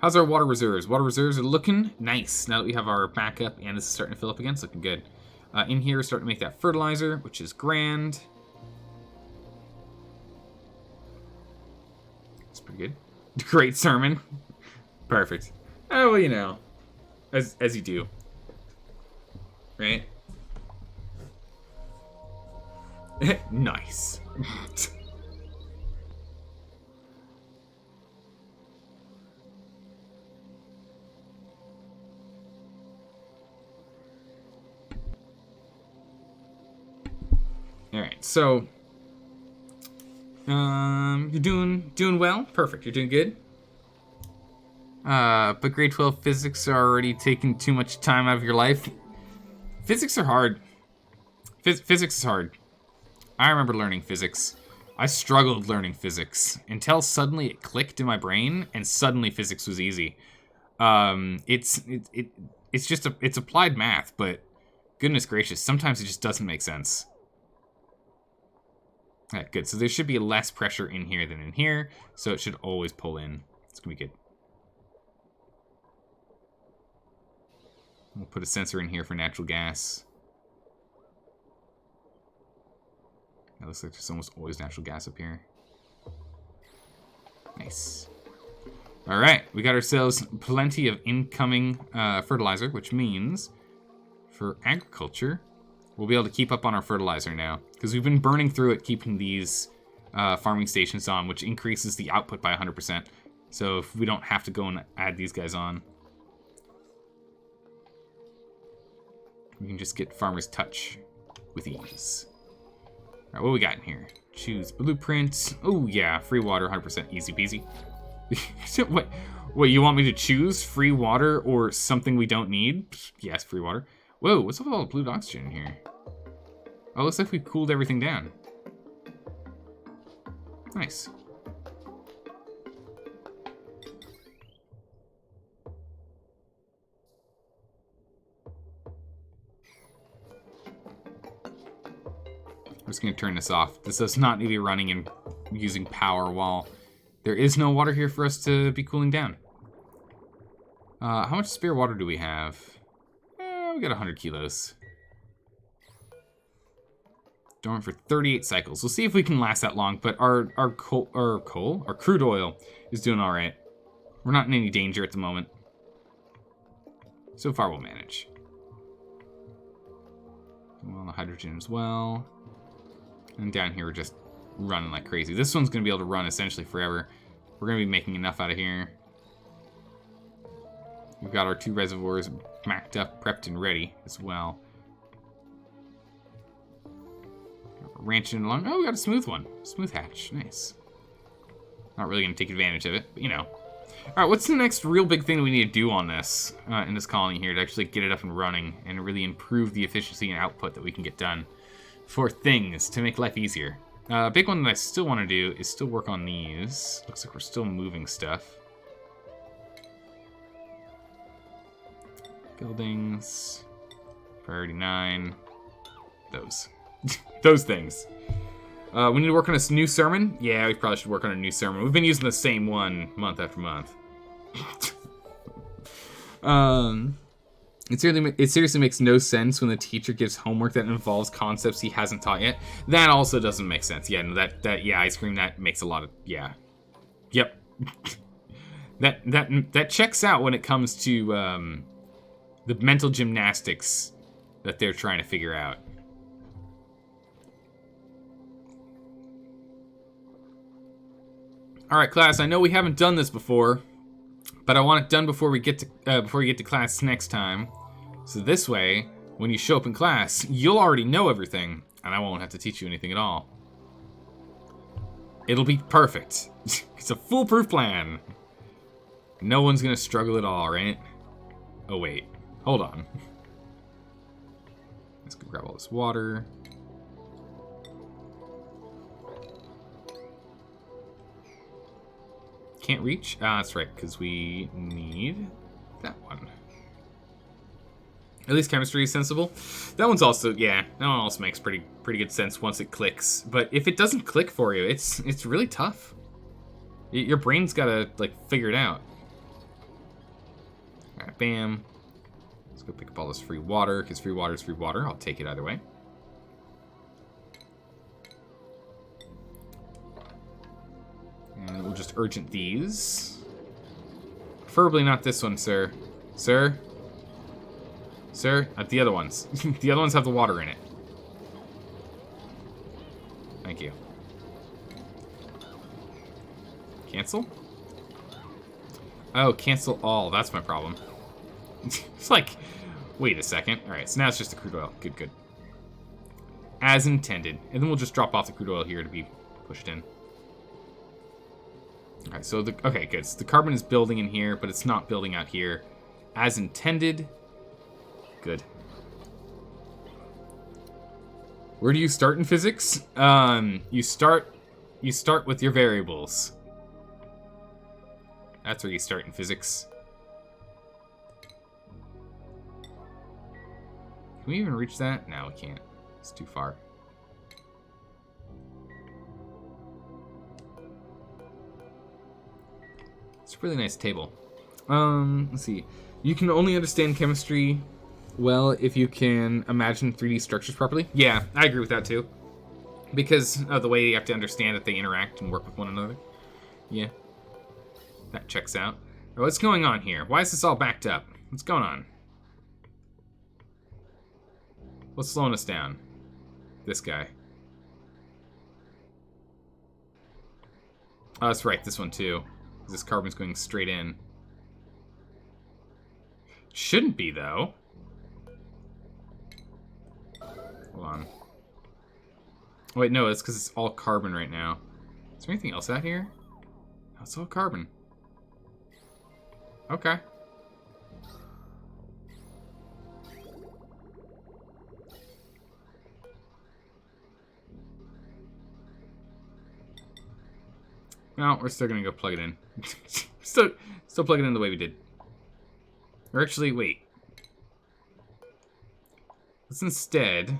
How's our water reserves? Water reserves are looking nice. Now that we have our backup and this is starting to fill up again, it's looking good. In here, we're starting to make that fertilizer, which is grand. It's pretty good. Great sermon. Perfect. Oh, well, you know. As you do. Right? Nice. Alright, so you're doing well? Perfect, you're doing good. But grade 12 physics are already taking too much time out of your life. Physics are hard. Physics is hard. I remember learning physics. I struggled learning physics until suddenly it clicked in my brain, and suddenly physics was easy. It's just it's applied math, but goodness gracious, sometimes it just doesn't make sense. Alright, good. So there should be less pressure in here than in here, so it should always pull in. It's gonna be good. We'll put a sensor in here for natural gas. It looks like there's almost always natural gas up here. Nice. Alright, we got ourselves plenty of incoming fertilizer, which means for agriculture, we'll be able to keep up on our fertilizer now. Because we've been burning through it, keeping these farming stations on, which increases the output by 100%. So if we don't have to go and add these guys on, we can just get Farmer's Touch with ease. Alright, what we got in here? Choose blueprints. Oh yeah, free water, 100% easy peasy. What, you want me to choose free water or something we don't need? Yes, free water. Whoa, what's up with all the blue oxygen in here? Oh, looks like we've cooled everything down. Nice. I'm just going to turn this off. This does not need to be running and using power while there is no water here for us to be cooling down. How much spare water do we have? We got 100 kilos. Dormant for 38 cycles. We'll see if we can last that long, but our crude oil is doing all right. We're not in any danger at the moment. So far, we'll manage. Well, the hydrogen as well. And down here, we're just running like crazy. This one's going to be able to run essentially forever. We're going to be making enough out of here. We've got our 2 reservoirs macked up, prepped, and ready as well. Ranching along. Oh, we got a smooth one. Smooth hatch. Nice. Not really going to take advantage of it, but you know. Alright, what's the next real big thing we need to do on this, in this colony here, to actually get it up and running and really improve the efficiency and output that we can get done for things to make life easier? A big one that I still want to do is still work on these. Looks like we're still moving stuff. Buildings. Priority 9. Those. Those things. We need to work on this new sermon. Yeah, we probably should work on a new sermon. We've been using the same one month after month. It seriously makes no sense when the teacher gives homework that involves concepts he hasn't taught yet. That also doesn't make sense. Yeah, no, yeah, ice cream, that makes a lot of, yeah. Yep. that checks out when it comes to the mental gymnastics that they're trying to figure out. All right, class. I know we haven't done this before, but I want it done before we get to class next time. So this way, when you show up in class, you'll already know everything, and I won't have to teach you anything at all. It'll be perfect. It's a foolproof plan. No one's gonna struggle at all, right? Oh wait, hold on. Let's go grab all this water. Can't reach? Ah, that's right, because we need that one. At least chemistry is sensible. That one's also, yeah, that one also makes pretty good sense once it clicks. But if it doesn't click for you, it's really tough. Your brain's gotta, like, figure it out. Alright, bam. Let's go pick up all this free water, because free water is free water. I'll take it either way. And we'll just urgent these. Preferably not this one, sir. Sir? Sir? The other ones. The other ones have the water in it. Thank you. Cancel? Oh, cancel all. That's my problem. It's like, wait a second. Alright, so now it's just the crude oil. Good, good. As intended. And then we'll just drop off the crude oil here to be pushed in. Alright, so okay, good. So the carbon is building in here, but it's not building out here. As intended. Good. Where do you start in physics? You start with your variables. That's where you start in physics. Can we even reach that? No, we can't. It's too far. It's a really nice table. Let's see. You can only understand chemistry well if you can imagine 3D structures properly. Yeah, I agree with that too. Because of the way you have to understand that they interact and work with one another. Yeah. That checks out. Oh, what's going on here? Why is this all backed up? What's going on? What's slowing us down? This guy. Oh, that's right, this one too. This carbon's going straight in. Shouldn't be, though. Hold on. Oh, wait, no, it's because it's all carbon right now. Is there anything else out here? No, it's all carbon. Okay. No, we're still gonna go plug it in. still plug it in the way we did. Or actually, wait. Let's instead,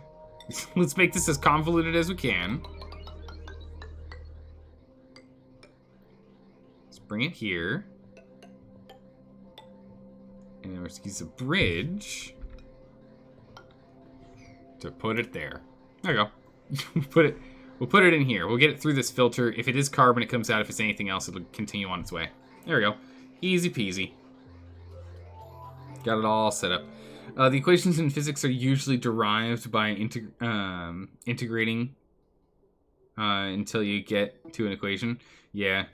let's make this as convoluted as we can. Let's bring it here. And let's use a bridge to put it there. There you go. We'll put it in here. We'll get it through this filter. If it is carbon, it comes out. If it's anything else, it'll continue on its way. There we go. Easy peasy. Got it all set up. The equations in physics are usually derived by integrating until you get to an equation. Yeah.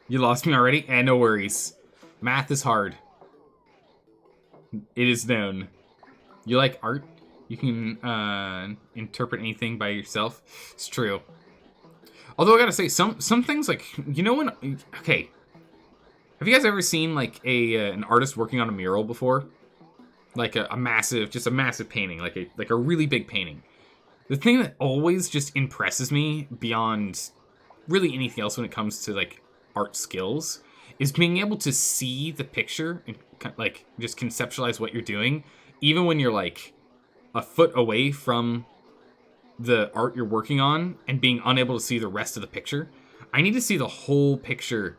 You lost me already? No worries. Math is hard. It is known. You like art? You can interpret anything by yourself. It's true. Although I gotta say, some things like, you know when... Okay. Have you guys ever seen like an artist working on a mural before? Like a massive, just a massive painting, like a really big painting. The thing that always just impresses me beyond really anything else when it comes to like art skills is being able to see the picture and like just conceptualize what you're doing, even when you're like a foot away from the art you're working on and being unable to see the rest of the picture. I need to see the whole picture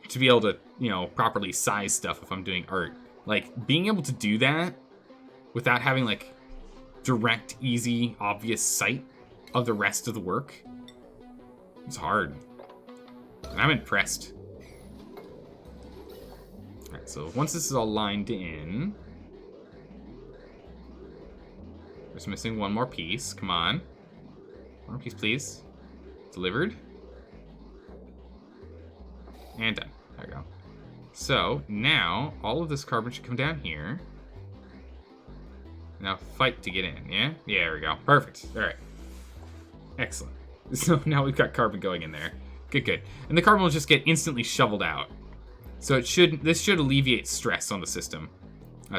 to be able to, you know, properly size stuff if I'm doing art. Like, being able to do that without having, like, direct, easy, obvious sight of the rest of the work, it's hard. And I'm impressed. Alright, so once this is all lined in... Just missing one more piece. Come on. One more piece, please. Delivered. And done. There we go. So, now, all of this carbon should come down here. Now, fight to get in, yeah? Yeah, there we go. Perfect. Alright. Excellent. So, now we've got carbon going in there. Good, good. And the carbon will just get instantly shoveled out. So, this should alleviate stress on the system.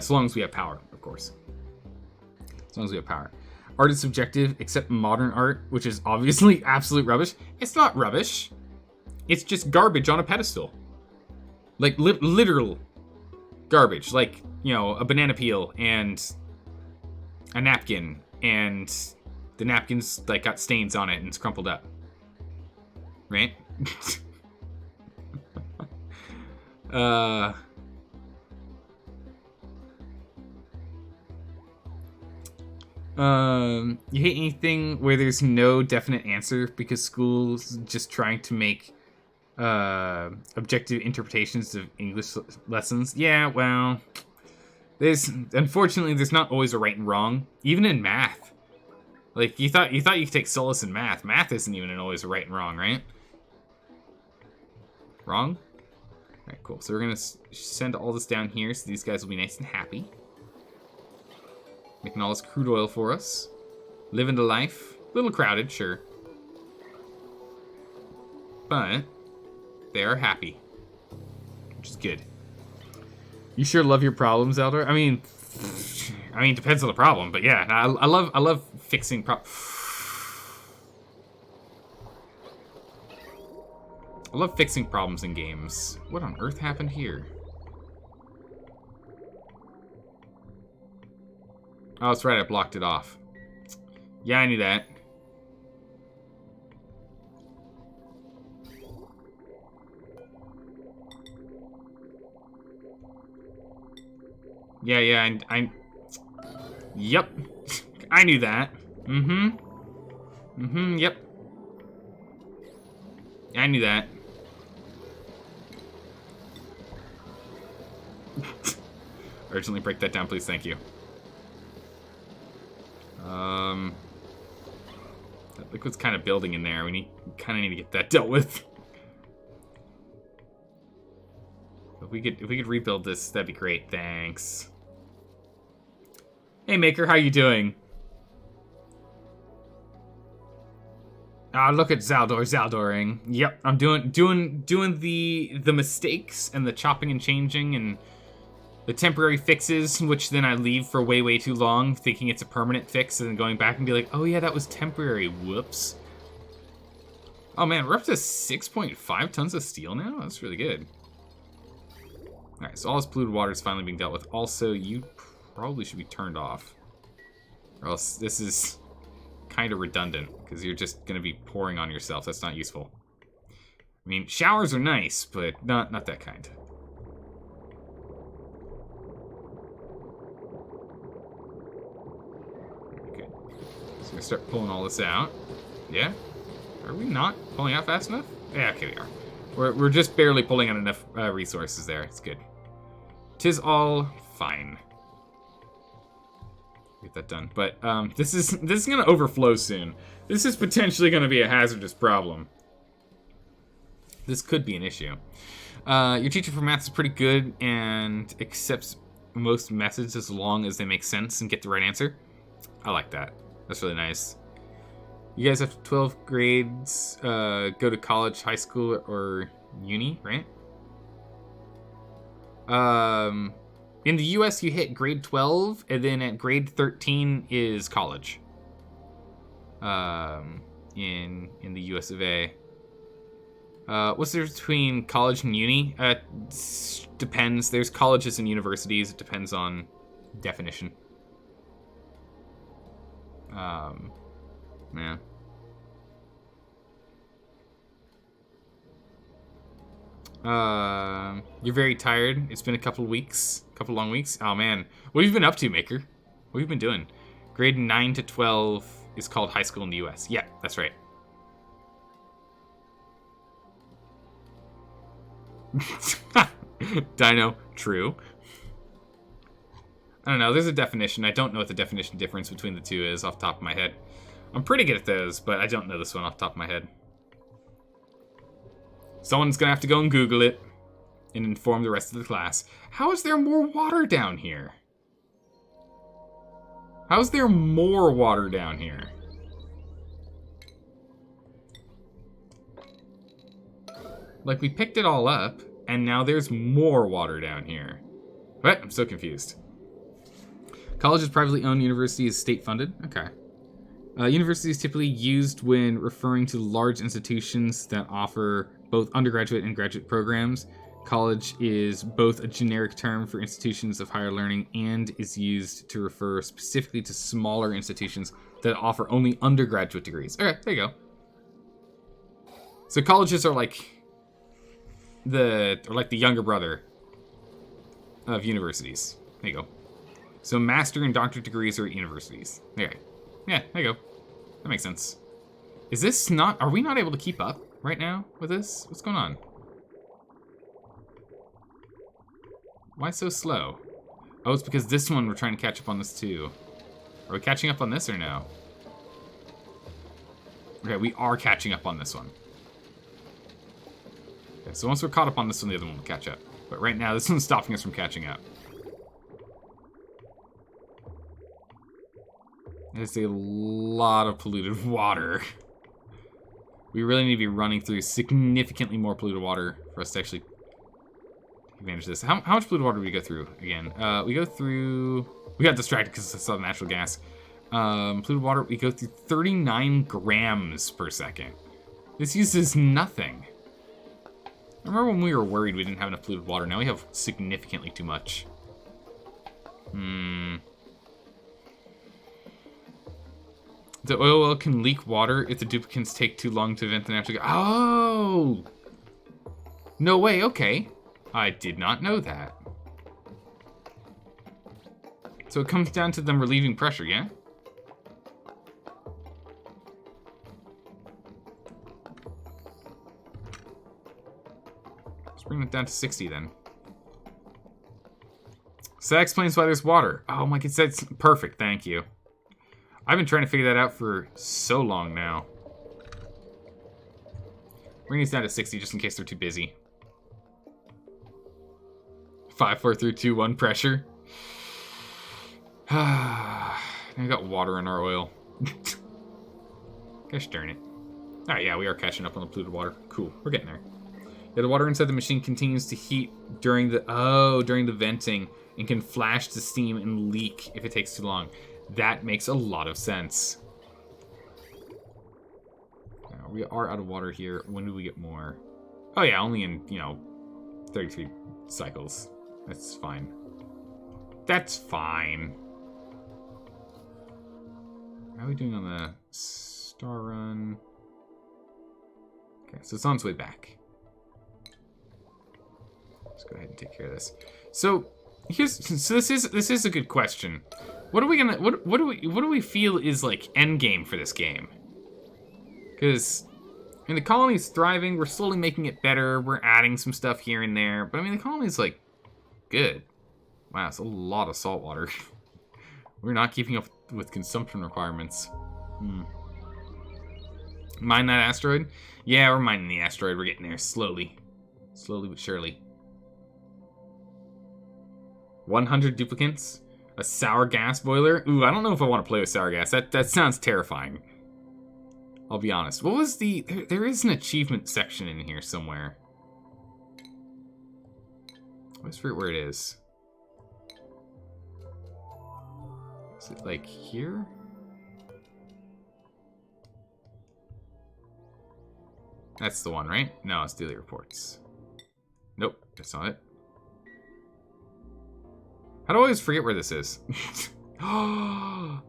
So long as we have power, of course. As long as we have power. Art is subjective, except modern art, which is obviously absolute rubbish. It's not rubbish. It's just garbage on a pedestal. Like, literal garbage. Like, you know, a banana peel and a napkin. And the napkin's, like, got stains on it and it's crumpled up. Right? You hate anything where there's no definite answer because school's just trying to make objective interpretations of English lessons? Yeah, well, unfortunately there's not always a right and wrong, even in math. Like, you thought you could take solace in math. Math isn't even always a right and wrong, right? Wrong? Alright, cool. So we're gonna send all this down here so these guys will be nice and happy. Making all this crude oil for us. Living the life. A little crowded, sure. But they are happy. Which is good. You sure love your problems, Eldor? I mean, it depends on the problem, but yeah, I love fixing I love fixing problems in games. What on earth happened here? Oh, that's right, I blocked it off. Yeah, I knew that. Yeah, yep. I knew that. Yep. I knew that. Urgently break that down, please, thank you. That liquid's kind of building in there. We kind of need to get that dealt with. If we could rebuild this, that'd be great. Thanks. Hey, Maker, how you doing? Ah, look at Zaldoring. Yep, I'm doing the mistakes and the chopping and changing and the temporary fixes, which then I leave for way too long, thinking it's a permanent fix, and then going back and be like, oh yeah, that was temporary. Whoops. Oh man, we're up to 6.5 tons of steel now? That's really good. Alright, so all this polluted water is finally being dealt with. Also, you probably should be turned off. Or else this is kind of redundant, because you're just going to be pouring on yourself. That's not useful. I mean, showers are nice, but not that kind. Okay. So we start pulling all this out. Yeah? Are we not pulling out fast enough? Yeah, okay, we are. We're just barely pulling out enough resources there. It's good. 'Tis all fine. Get that done. But this is gonna overflow soon. This is potentially gonna be a hazardous problem. This could be an issue. Your teacher for math is pretty good and accepts most methods as long as they make sense and get the right answer. I like that. That's really nice. You guys have 12 grades, go to college, high school, or uni, right? In the US, you hit grade 12, and then at grade 13 is college. In the US of A. What's the difference between college and uni? Depends. There's colleges and universities. It depends on definition. Man. You're very tired. It's been a couple long weeks. Oh man, what have you been up to, Maker? What have you been doing? Grade 9 to 12 is called high school in the US. Yeah, that's right. Dino, true. I don't know, there's a definition. I don't know what the definition difference between the two is off the top of my head. I'm pretty good at those, but I don't know this one off the top of my head. Someone's gonna have to go and Google it and inform the rest of the class. How is there more water down here? How is there more water down here? Like, we picked it all up, and now there's more water down here. What? I'm so confused. College is privately owned, university is state-funded. Okay. University is typically used when referring to large institutions that offer both undergraduate and graduate programs. College is both a generic term for institutions of higher learning and is used to refer specifically to smaller institutions that offer only undergraduate degrees. Okay, there you go. So colleges are like the younger brother of universities. There you go. So master and doctorate degrees are at universities. Okay. Yeah, there you go. That makes sense. Is this not... Are we not able to keep up right now with this? What's going on? Why so slow? Oh, it's because this one we're trying to catch up on this too. Are we catching up on this or no? Okay, we are catching up on this one. Okay, so once we're caught up on this one, the other one will catch up. But right now, this one's stopping us from catching up. There's a lot of polluted water. We really need to be running through significantly more polluted water for us to actually take advantage of this. How much polluted water do we go through again? We go through... We got distracted because I saw the natural gas. Polluted water, we go through 39 grams per second. This uses nothing. I remember when we were worried we didn't have enough polluted water. Now we have significantly too much. The oil well can leak water if the duplicates take too long to vent the natural gas. Oh! No way, okay. I did not know that. So it comes down to them relieving pressure, yeah? Let's bring it down to 60 then. So that explains why there's water. Oh my god, that's perfect, thank you. I've been trying to figure that out for so long now. Bring these down to 60 just in case they're too busy. 5, 4, 3, 2, 1 pressure. Now we got water in our oil. Gosh darn it. Alright, yeah, we are catching up on the polluted water. Cool, we're getting there. Yeah, the water inside the machine continues to heat during the venting and can flash to steam and leak if it takes too long. That makes a lot of sense. Now, we are out of water here. When do we get more? Oh yeah, only in, 33 cycles. That's fine. That's fine. How are we doing on the star run? Okay, so it's on its way back. Let's go ahead and take care of this. So this is a good question. What do we feel is like end game for this game? Because the colony's thriving, we're slowly making it better, we're adding some stuff here and there, but I mean the colony's like good. Wow, it's a lot of salt water. We're not keeping up with consumption requirements. Mine that asteroid? Yeah, we're mining the asteroid. We're getting there slowly. Slowly but surely. 100 duplicants. A sour gas boiler. Ooh, I don't know if I want to play with sour gas. That sounds terrifying. I'll be honest. What was the... There is an achievement section in here somewhere. I always forget where it is. Is it like here? That's the one, right? No, it's daily reports. Nope, that's not it. How do I always forget where this is? Uh-oh.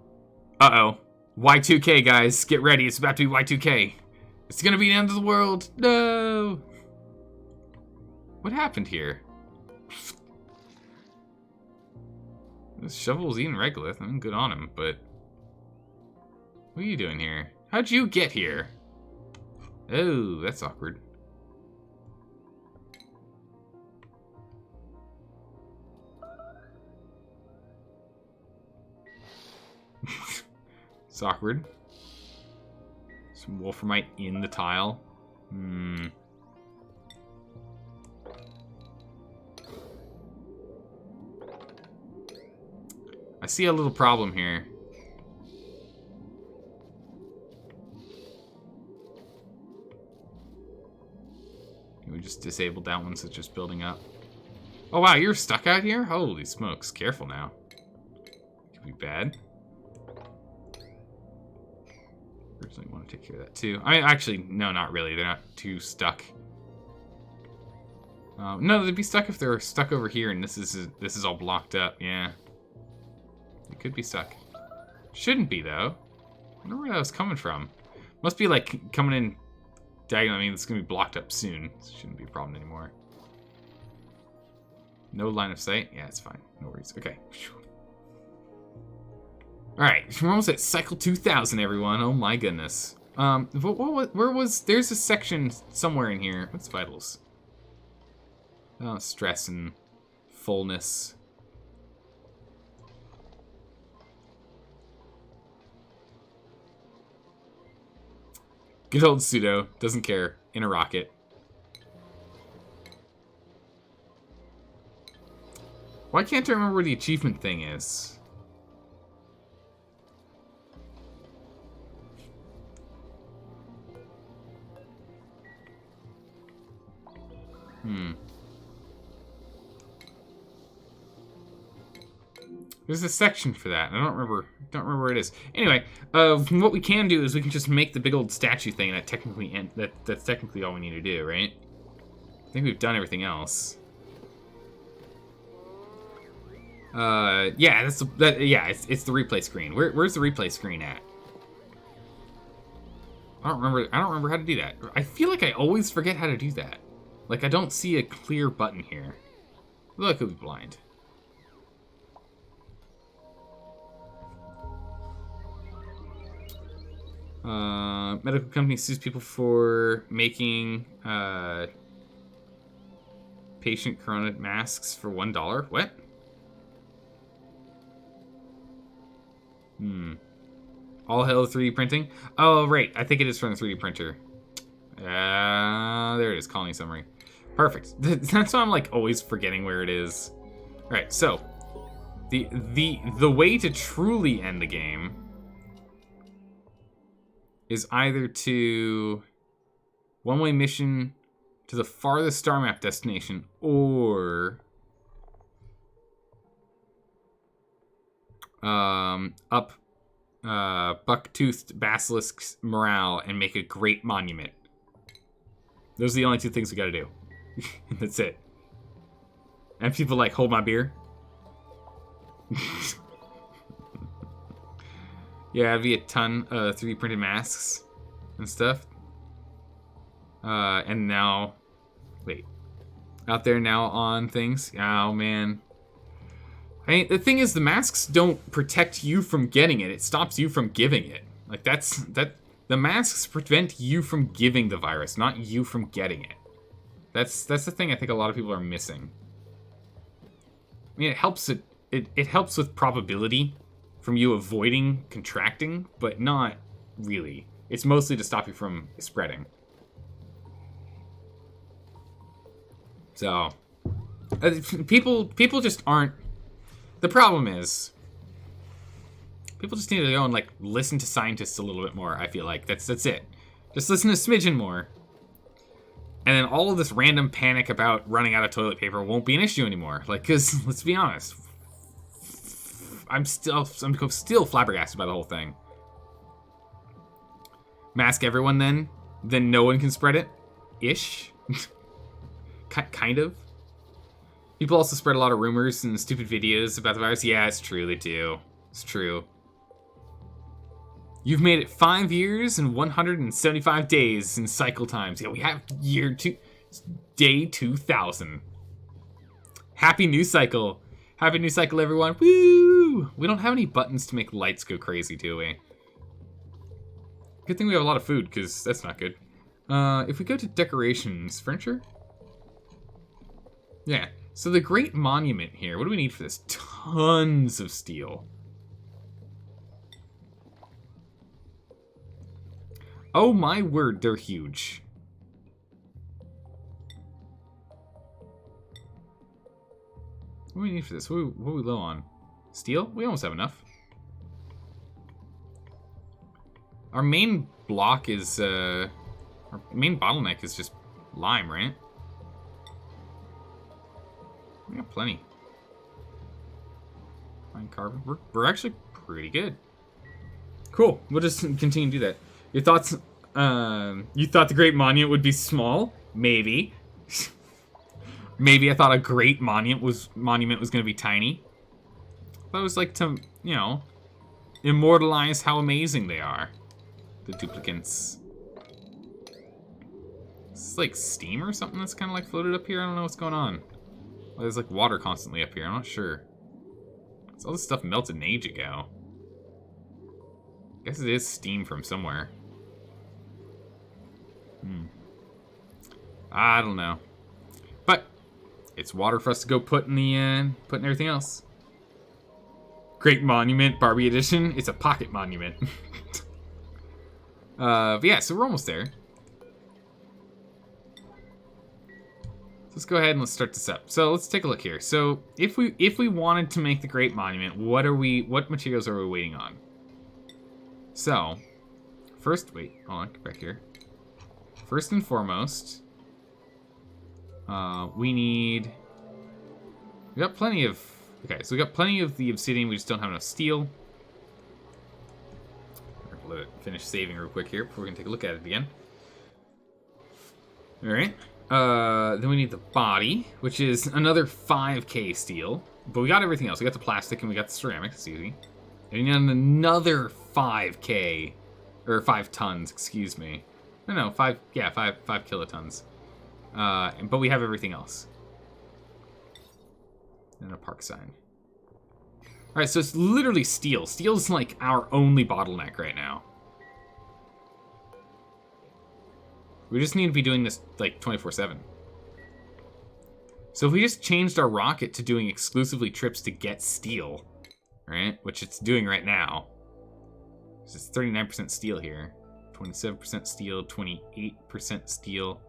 Y2K, guys. Get ready. It's about to be Y2K. It's gonna be the end of the world. No! What happened here? This shovel's eating regolith. I mean, good on him, but... What are you doing here? How'd you get here? Oh, that's awkward. It's awkward. Some wolframite in the tile. I see a little problem here. We just disabled that one, so it's just building up. Oh wow, you're stuck out here? Holy smokes, careful now. Could be bad. Originally want to take care of that too. I mean, actually, no, not really. They're not too stuck. No, they'd be stuck if they were stuck over here, and this is all blocked up. Yeah, they could be stuck. Shouldn't be though. I wonder where that was coming from. Must be like coming in diagonal. I mean, it's gonna be blocked up soon. This shouldn't be a problem anymore. No line of sight. Yeah, it's fine. No worries. Okay. All right, we're almost at cycle 2000, everyone. Oh my goodness. Where was? There's a section somewhere in here. What's vitals? Oh, stress and fullness. Good old pseudo, doesn't care, in a rocket. Why can't I remember where the achievement thing is? There's a section for that. I don't remember where it is. Anyway, what we can do is we can just make the big old statue thing, and that's technically all we need to do, right? I think we've done everything else. Yeah, it's the replay screen. Where's the replay screen at? I don't remember how to do that. I feel like I always forget how to do that. Like, I don't see a clear button here. Look, I could be blind. Medical company sues people for making patient corona masks for $1. What? All hell 3D printing? Oh, right. I think it is from the 3D printer. There it is. Colony summary. Perfect. That's why I'm like always forgetting where it is. All right. So the way to truly end the game is either to one-way mission to the farthest star map destination, or up buck-toothed basilisk's morale and make a great monument. Those are the only two things we gotta do. That's it. And people like, hold my beer. Yeah, it'd be a ton of 3D printed masks and stuff. And now, wait, out there now on things. Oh man. I mean, the thing is, the masks don't protect you from getting it. It stops you from giving it. Like the masks prevent you from giving the virus, not you from getting it. That's the thing I think a lot of people are missing. I mean, it helps with probability from you avoiding contracting, but not really. It's mostly to stop you from spreading. So, people just aren't The problem is, people just need to go and like listen to scientists a little bit more. I feel like that's it. Just listen to smidgen more, and then all of this random panic about running out of toilet paper won't be an issue anymore. Like, cause let's be honest, I'm still flabbergasted by the whole thing. Mask everyone, then no one can spread it, ish. Kind of. People also spread a lot of rumors and stupid videos about the virus. Yeah, it's true, they do. It's true. You've made it 5 years and 175 days in cycle times. Yeah, we have day 2000. Happy new cycle. Happy new cycle, everyone. Woo! We don't have any buttons to make lights go crazy, do we? Good thing we have a lot of food, because that's not good. If we go to decorations, furniture? Yeah. So the Great Monument here, what do we need for this? Tons of steel. Oh my word, they're huge. What do we need for this? What are we low on? Steel? We almost have enough. Our main block is, our main bottleneck is just lime, right? We got plenty. Fine carbon. We're actually pretty good. Cool. We'll just continue to do that. Your thoughts? You thought the Great Monument would be small? Maybe. Maybe I thought a Great Monument was going to be tiny. But it was like to, you know, immortalize how amazing they are. The duplicants. This is like steam or something that's kind of like floated up here. I don't know what's going on. Well, there's like water constantly up here. I'm not sure. So all this stuff melted an age ago. I guess it is steam from somewhere. I don't know. But it's water for us to go put in the put in everything else. Great Monument Barbie Edition. It's a pocket monument. But yeah, so we're almost there. Let's go ahead and let's start this up. So let's take a look here. So if we wanted to make the Great Monument, what materials are we waiting on? So first, wait, hold on, get back here. First and foremost, we got plenty of, okay, so we got plenty of the obsidian, we just don't have enough steel. Let it finish saving real quick here before we can take a look at it again. Alright. Then we need the body, which is another 5k steel. But we got everything else. We got the plastic and we got the ceramic. It's easy. And we need another 5k. Or 5 tons, excuse me. No, 5 kilotons. But we have everything else. And a park sign. Alright, so it's literally steel. Steel's like our only bottleneck right now. We just need to be doing this like 24/7. So if we just changed our rocket to doing exclusively trips to get steel, right? Which it's doing right now. It's 39% steel here. 27% steel, 28% steel.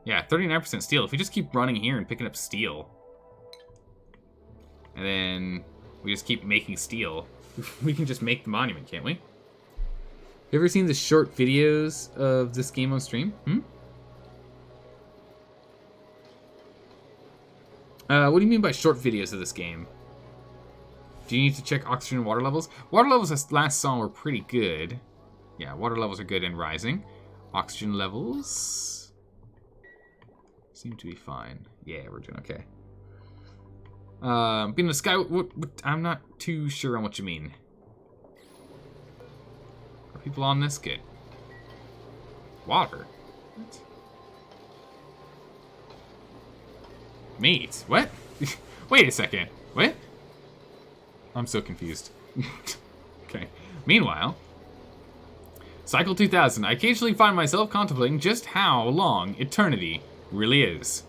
Yeah, 39% steel. If we just keep running here and picking up steel, and then we just keep making steel, we can just make the monument, can't we? You ever seen the short videos of this game on stream? What do you mean by short videos of this game? Do you need to check oxygen and water levels? Water levels as last saw were pretty good. Yeah, water levels are good and rising. Oxygen levels seem to be fine. Yeah, we're doing okay. Being in the sky, I'm not too sure on what you mean. Are people on this? Good. Water? What? Meat? What? Wait a second. What? I'm so confused. Okay. Meanwhile, Cycle 2000. I occasionally find myself contemplating just how long eternity really is.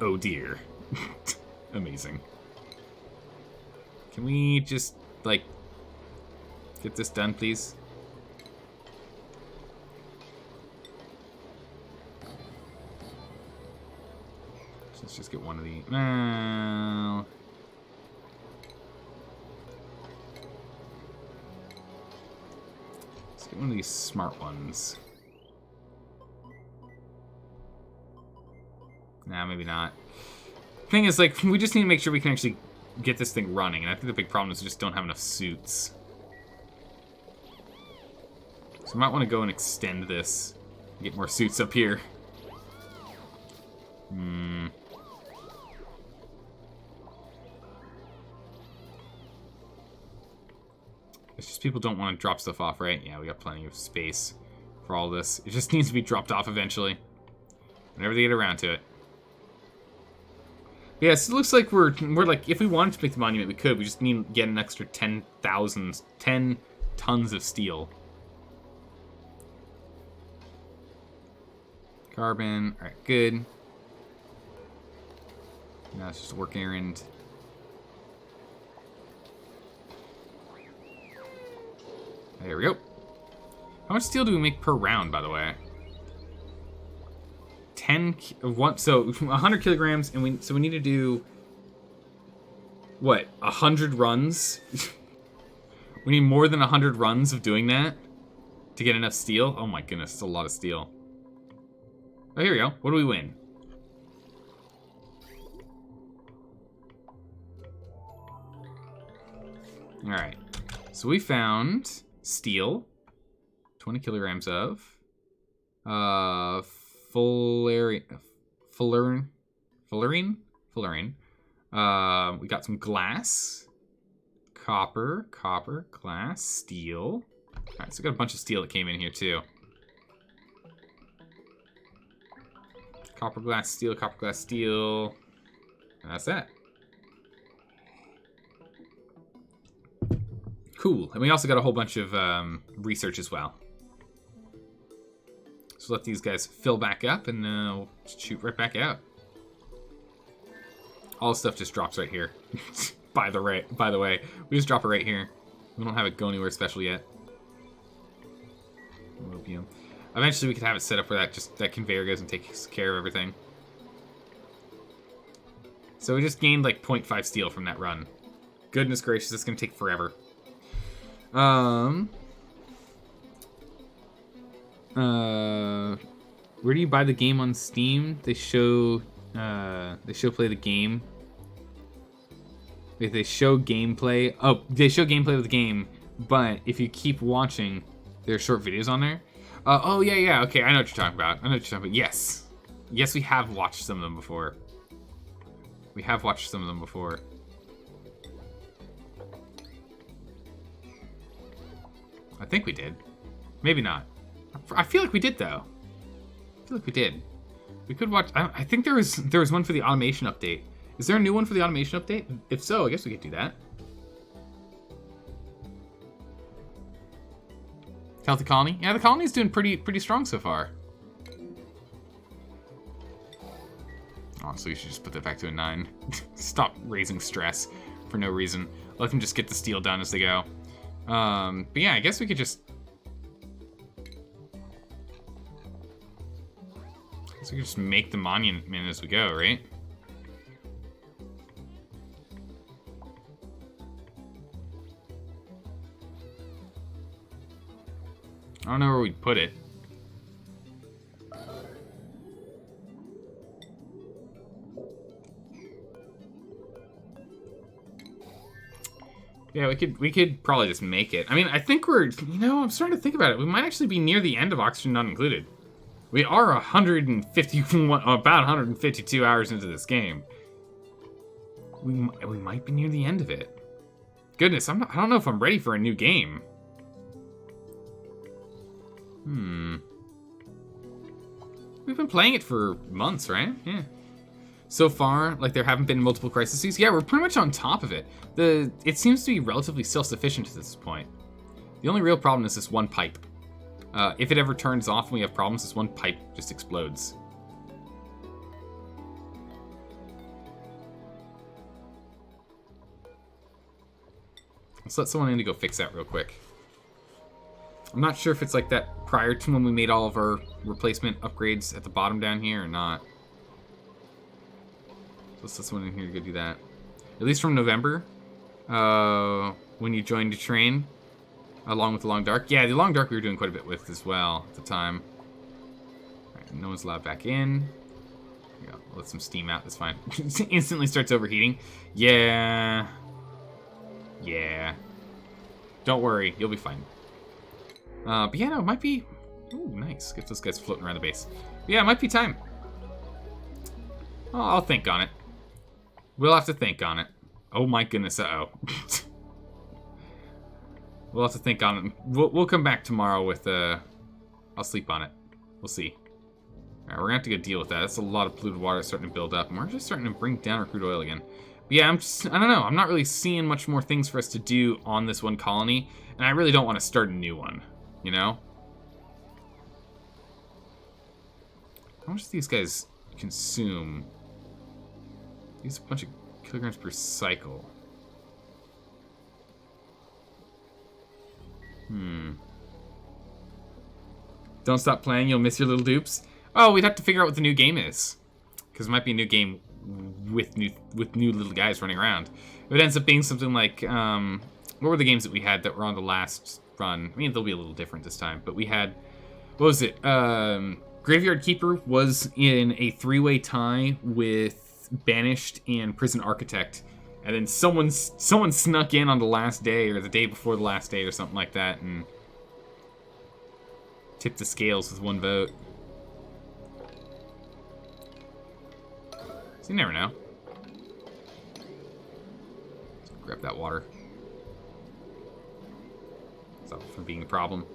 Oh dear. Amazing. Can we just, like, get this done, please? Let's just get one of the... Get one of these smart ones. Nah, maybe not. Thing is, like, we just need to make sure we can actually get this thing running, and I think the big problem is we just don't have enough suits. So we might want to go and extend this. Get more suits up here. It's just people don't want to drop stuff off, right? Yeah, we got plenty of space for all this. It just needs to be dropped off eventually. Whenever they get around to it. Yeah, so it looks like we're like, if we wanted to make the monument, we could. We just need to get an extra 10 tons of steel. Carbon, alright, good. Now it's just a work errand. There we go. How much steel do we make per round, by the way? 100 kilograms, and we need to do what, 100 runs? We need more than 100 runs of doing that to get enough steel. Oh my goodness, it's a lot of steel. Oh, here we go. What do we win? All right, so we found steel, 20 kilograms of fullerene. We got some glass, copper, glass, steel. All right, so we got a bunch of steel that came in here too. Copper, glass, steel, and that's that. Cool, and we also got a whole bunch of research as well. So let these guys fill back up, and we'll shoot right back out. All the stuff just drops right here. By the way, we just drop it right here. We don't have it go anywhere special yet. Eventually, we could have it set up where that conveyor goes and takes care of everything. So we just gained like 0.5 steel from that run. Goodness gracious, it's gonna take forever. Where do you buy the game on Steam? They show play the game. They show gameplay. Oh, they show gameplay of the game, but if you keep watching, there are short videos on there. Oh yeah. Okay, I know what you're talking about. Yes, we have watched some of them before. I think we did. Maybe not. I feel like we did, though. We could watch... I think there was one for the automation update. Is there a new one for the automation update? If so, I guess we could do that. Healthy colony? Yeah, the colony's doing pretty strong so far. Honestly, we should just put that back to a 9. Stop raising stress for no reason. Let them just get the steel done as they go. But yeah, I guess we could just... make the monument as we go, right? I don't know where we'd put it. Yeah, we could probably just make it. I mean, I think we're, I'm starting to think about it. We might actually be near the end of Oxygen Not Included. We are 151, about 152 hours into this game. We might be near the end of it. Goodness, I don't know if I'm ready for a new game. We've been playing it for months, right? Yeah. So far, like, there haven't been multiple crises. Yeah, we're pretty much on top of it. It seems to be relatively self-sufficient at this point. The only real problem is this one pipe. If it ever turns off and we have problems, this one pipe just explodes. Let's let someone in to go fix that real quick. I'm not sure if it's like that prior to when we made all of our replacement upgrades at the bottom down here or not. So let's let someone in here to go do that. At least from November, when you joined to train. Along with the long dark. Yeah, the long dark we were doing quite a bit with as well at the time. Alright, no one's allowed back in. Yeah, let some steam out, that's fine. Instantly starts overheating. Yeah. Yeah. Don't worry, you'll be fine. But yeah, no, it might be... Ooh, nice. Get those guys floating around the base. But yeah, it might be time. Oh, I'll think on it. We'll have to think on it. Oh my goodness, uh-oh. We'll have to think on it. We'll come back tomorrow with, I'll sleep on it. We'll see. Alright, we're gonna have to go deal with that. That's a lot of polluted water starting to build up, and we're just starting to bring down our crude oil again. But yeah, I don't know. I'm not really seeing much more things for us to do on this one colony, and I really don't want to start a new one, you know? How much do these guys consume? Use a bunch of kilograms per cycle. Don't stop playing, you'll miss your little dupes. Oh, we'd have to figure out what the new game is. Because it might be a new game with new little guys running around. If it ends up being something like, what were the games that we had that were on the last run? I mean, they'll be a little different this time, but we had, what was it? Graveyard Keeper was in a 3-way tie with Banished and Prison Architect. And then someone snuck in on the last day or the day before the last day or something like that and tipped the scales with 1 vote. So you never know. Grab that water. Stop it from being a problem.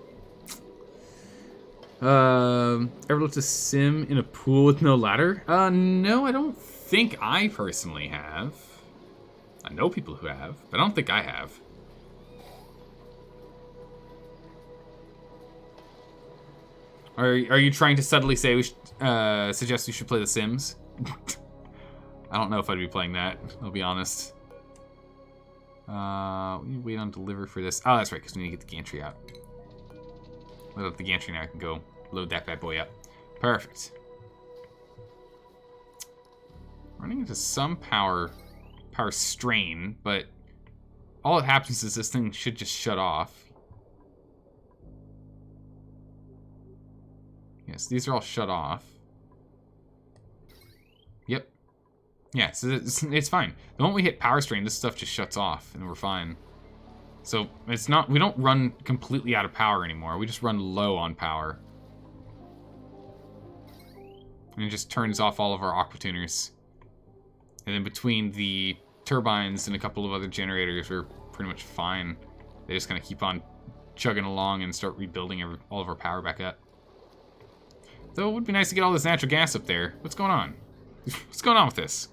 Ever looked to sim in a pool with no ladder? No, I don't think I personally have. I know people who have, but I don't think I have. Are you trying to subtly say we should, suggest we should play The Sims? I don't know if I'd be playing that, I'll be honest. We need to wait on delivery for this. Oh, that's right, because we need to get the gantry out. Load up the gantry now, I can go load that bad boy up. Perfect. Running into some power strain, but all that happens is this thing should just shut off. Yes, these are all shut off. Yep. Yeah, so it's fine. The moment we hit power strain, this stuff just shuts off, and we're fine. So it's not, we don't run completely out of power anymore. We just run low on power. And it just turns off all of our aquatuners. And then between the turbines and a couple of other generators, we're pretty much fine. They just kind of keep on chugging along and start rebuilding all of our power back up. Though it would be nice to get all this natural gas up there. What's going on? What's going on with this?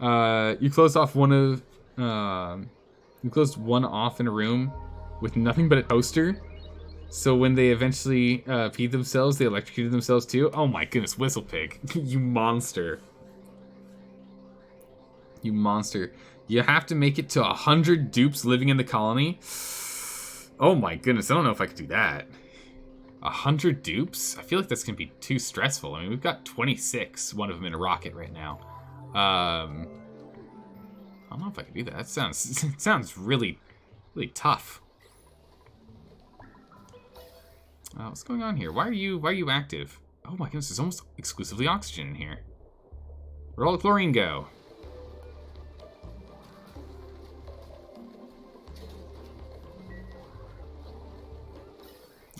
You closed off you closed one off in a room with nothing but a toaster. So when they eventually feed themselves, they electrocuted themselves too. Oh my goodness, Whistle Pig. You monster. You monster. You have to make it to 100 dupes living in the colony? Oh my goodness, I don't know if I could do that. 100 dupes? I feel like that's going to be too stressful. I mean, we've got 26, one of them in a rocket right now. I don't know if I could do that. That sounds really, really tough. What's going on here? Why are you active? Oh my goodness, there's almost exclusively oxygen in here. Where'd all the chlorine go?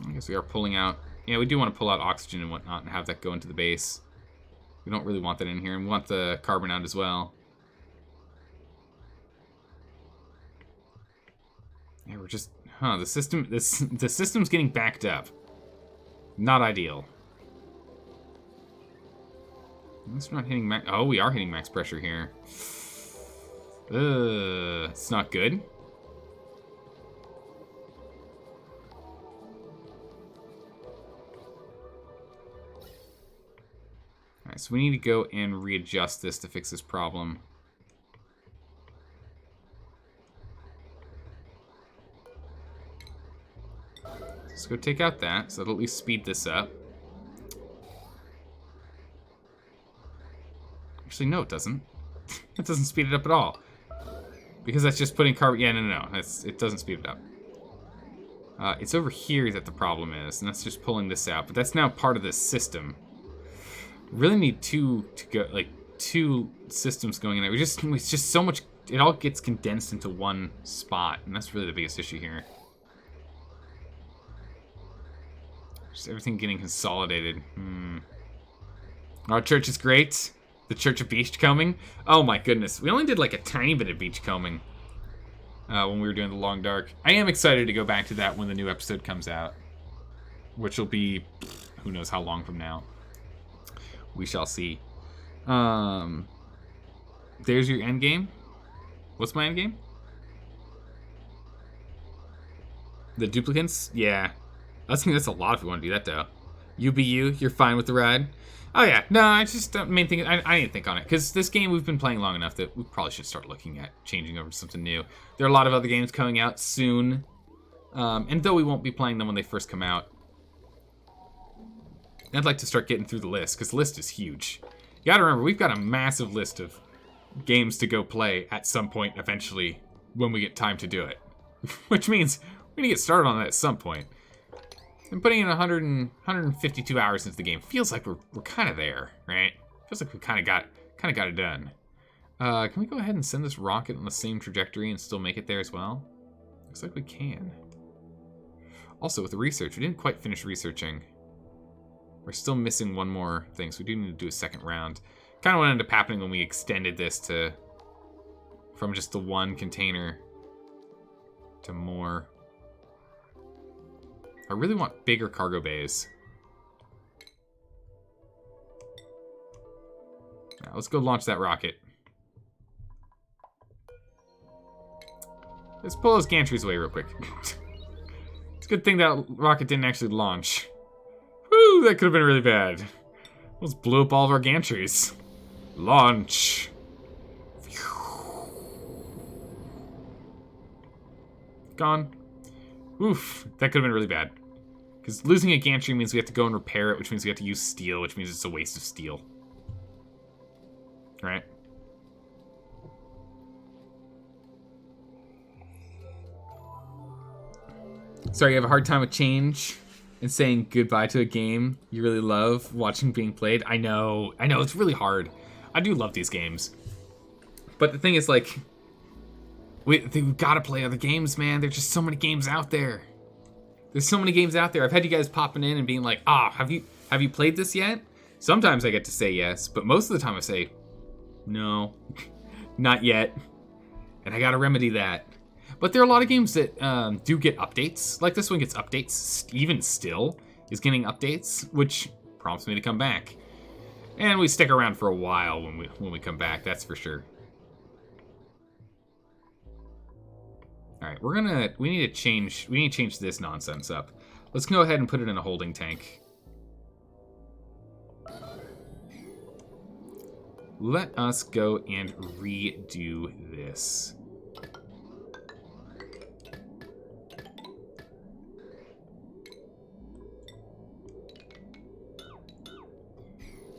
I guess we are pulling out. Yeah, we do want to pull out oxygen and whatnot and have that go into the base. We don't really want that in here, and we want the carbon out as well. Yeah, we're just, the system's getting backed up. Not ideal. Unless we're not hitting max. Oh, we are hitting max pressure here. It's not good. Alright, so we need to go and readjust this to fix this problem. Let's go take out that, so that'll at least speed this up. Actually, no, it doesn't. It doesn't speed it up at all. Because that's just putting carbon... Yeah, no. It doesn't speed it up. It's over here that the problem is, and that's just pulling this out. But that's now part of this system. Really need two to go, like, two systems going in there. It's just so much... It all gets condensed into one spot, and that's really the biggest issue here. Just everything getting consolidated. Our church is great. The Church of Beachcombing. Oh my goodness. We only did like a tiny bit of beachcombing when we were doing the Long Dark. I am excited to go back to that when the new episode comes out. Which will be who knows how long from now. We shall see. There's your end game. What's my end game? The duplicants? Yeah. I think that's a lot if we want to do that, though. You be you. You're fine with the ride. Oh, yeah. No, I just main thing. I didn't think on it. Because this game we've been playing long enough that we probably should start looking at changing over to something new. There are a lot of other games coming out soon. And though we won't be playing them when they first come out, I'd like to start getting through the list. Because the list is huge. You gotta remember, we've got a massive list of games to go play at some point eventually when we get time to do it. Which means we're gonna get started on that at some point. And putting in 152 hours into the game feels like we're kind of there, right? Feels like we kind of got it done. Can we go ahead and send this rocket on the same trajectory and still make it there as well? Looks like we can. Also, with the research, we didn't quite finish researching. We're still missing one more thing, so we do need to do a second round. Kind of what ended up happening when we extended this from just the one container to more. I really want bigger cargo bays. Now, let's go launch that rocket. Let's pull those gantries away real quick. It's a good thing that rocket didn't actually launch. Woo, that could have been really bad. Almost blew up all of our gantries. Launch. Gone. Oof, that could have been really bad. Because losing a gantry means we have to go and repair it, which means we have to use steel, which means it's a waste of steel. Right? Sorry, you have a hard time with change and saying goodbye to a game you really love, watching being played. I know, it's really hard. I do love these games. But the thing is, like, we've got to play other games, man. There's just so many games out there. There's so many games out there. I've had you guys popping in and being like, have you played this yet? Sometimes I get to say yes, but most of the time I say, no, not yet. And I got to remedy that. But there are a lot of games that do get updates. Like this one gets updates, even still is getting updates, which prompts me to come back. And we stick around for a while when we come back, that's for sure. All right, we need to change this nonsense up. Let's go ahead and put it in a holding tank. Let us go and redo this.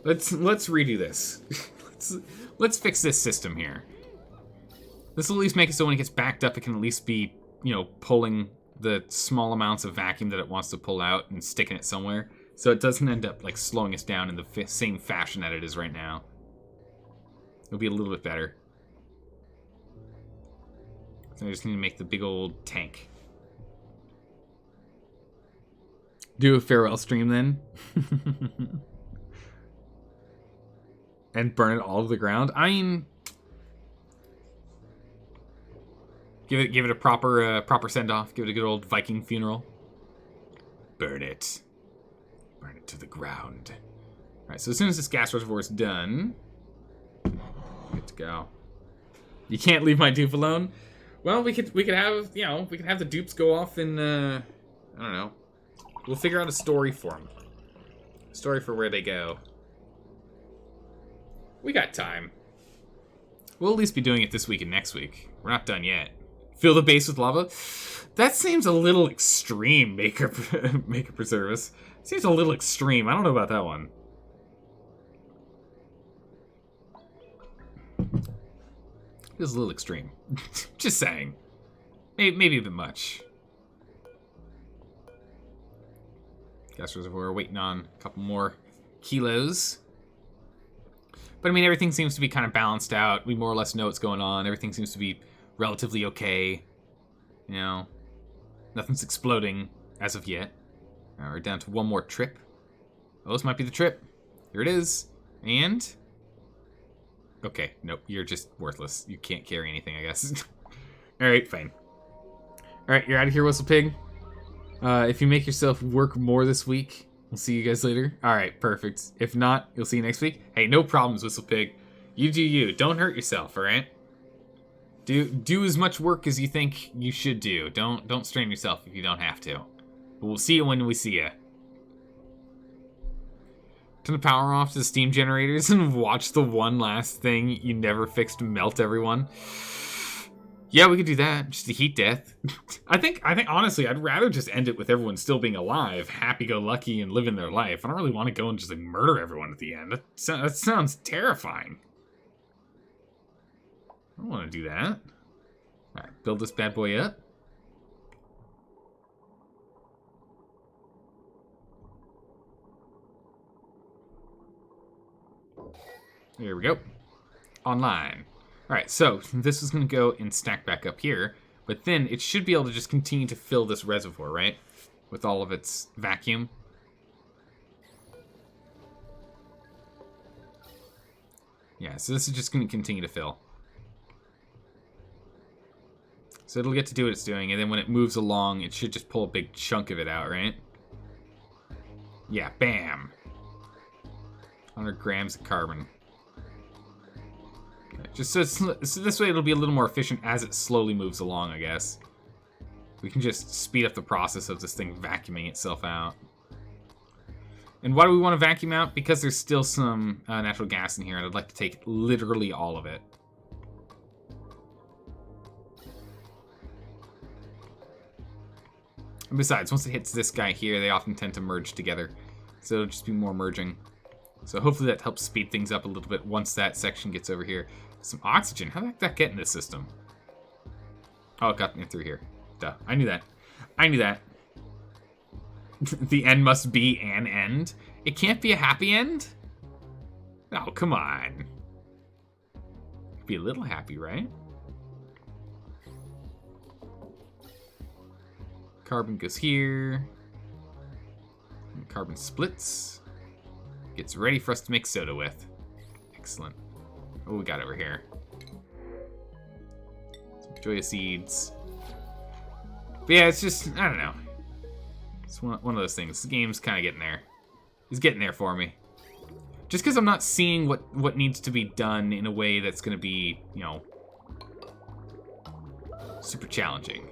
Let's redo this. let's fix this system here. This will at least make it so when it gets backed up, it can at least be, pulling the small amounts of vacuum that it wants to pull out and sticking it somewhere. So it doesn't end up, like, slowing us down in the same fashion that it is right now. It'll be a little bit better. So I just need to make the big old tank. Do a farewell stream then. And burn it all to the ground. I mean, give it a proper send off. Give it a good old Viking funeral. Burn it to the ground. All right. So as soon as this gas reservoir is done, good to go. You can't leave my dupe alone. Well, we could have the dupes go off and I don't know. We'll figure out a story for them. A story for where they go. We got time. We'll at least be doing it this week and next week. We're not done yet. Fill the base with lava? That seems a little extreme, Maker Preservus. Seems a little extreme. I don't know about that one. Feels a little extreme. Just saying. Maybe a bit much. Gas reservoir waiting on a couple more kilos. But I mean, everything seems to be kind of balanced out. We more or less know what's going on. Everything seems to be relatively okay. You know, nothing's exploding as of yet. All right, we're down to one more trip. Oh, this might be the trip. Here it is. And... okay, nope, you're just worthless. You can't carry anything, I guess. Alright, fine. Alright, you're out of here, Whistle Pig. If you make yourself work more this week, we'll see you guys later. Alright, perfect. If not, you'll see you next week. Hey, no problems, Whistle Pig. You do you. Don't hurt yourself, alright? Do as much work as you think you should do. Don't strain yourself if you don't have to. But we'll see you when we see you. Turn the power off to the steam generators and watch the one last thing you never fixed melt everyone. Yeah, we could do that. Just a heat death. I think honestly, I'd rather just end it with everyone still being alive, happy-go-lucky, and living their life. I don't really want to go and just like murder everyone at the end. That sounds terrifying. I don't want to do that. Alright, build this bad boy up. There we go. Online. Alright, so this is going to go and stack back up here, but then it should be able to just continue to fill this reservoir, right? With all of its vacuum. Yeah, so this is just going to continue to fill. So it'll get to do what it's doing, and then when it moves along, it should just pull a big chunk of it out, right? Yeah, bam! 100 grams of carbon. Just so this way it'll be a little more efficient as it slowly moves along, I guess. We can just speed up the process of this thing vacuuming itself out. And why do we want to vacuum out? Because there's still some natural gas in here, and I'd like to take literally all of it. And besides, once it hits this guy here, they often tend to merge together. So it'll just be more merging. So hopefully that helps speed things up a little bit once that section gets over here. Some oxygen. How the heck did that get in this system? Oh, it got me through here. Duh. I knew that. I knew that. The end must be an end. It can't be a happy end? Oh, come on. Be a little happy, right? Carbon goes here. And carbon splits. Gets ready for us to make soda with. Excellent. What we got over here? Some Joya seeds. But yeah, it's just, I don't know. It's one of those things. The game's kind of getting there. It's getting there for me. Just because I'm not seeing what needs to be done in a way that's going to be, you know, super challenging.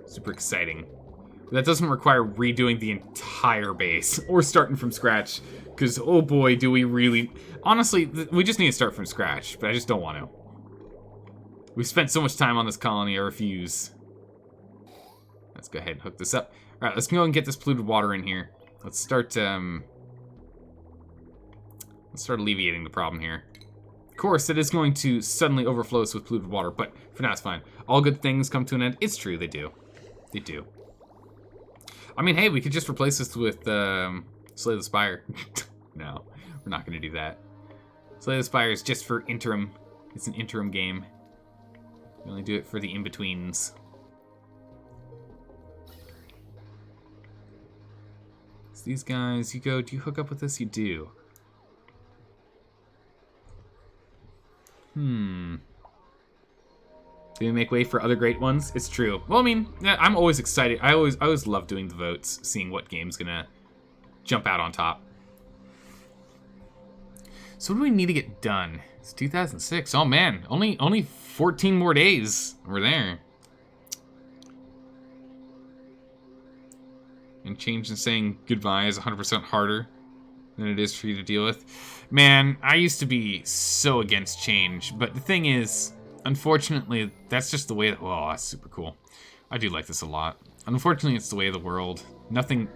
Super exciting. But that doesn't require redoing the entire base or starting from scratch. Because, oh boy, do we really... Honestly, we just need to start from scratch, but I just don't want to. We've spent so much time on this colony, I refuse. Let's go ahead and hook this up. Alright, let's go and get this polluted water in here. Let's start alleviating the problem here. Of course, it is going to suddenly overflow us with polluted water, but for now it's fine. All good things come to an end. It's true, they do. They do. I mean, hey, we could just replace this with Slay the Spire. No, we're not going to do that. Slay the Spire is just for interim. It's an interim game. We only do it for the in-betweens. So these guys, you go, do you hook up with this? You do. Do we make way for other great ones? It's true. Well, I mean, yeah, I'm always excited. I always love doing the votes, seeing what game's gonna jump out on top. So what do we need to get done? It's 2006. Oh man, only 14 more days. We're there. And change in saying goodbye is 100% harder than it is for you to deal with. Man, I used to be so against change, but the thing is, unfortunately, that's just the way that... Oh, that's super cool. I do like this a lot. Unfortunately, it's the way of the world. Nothing...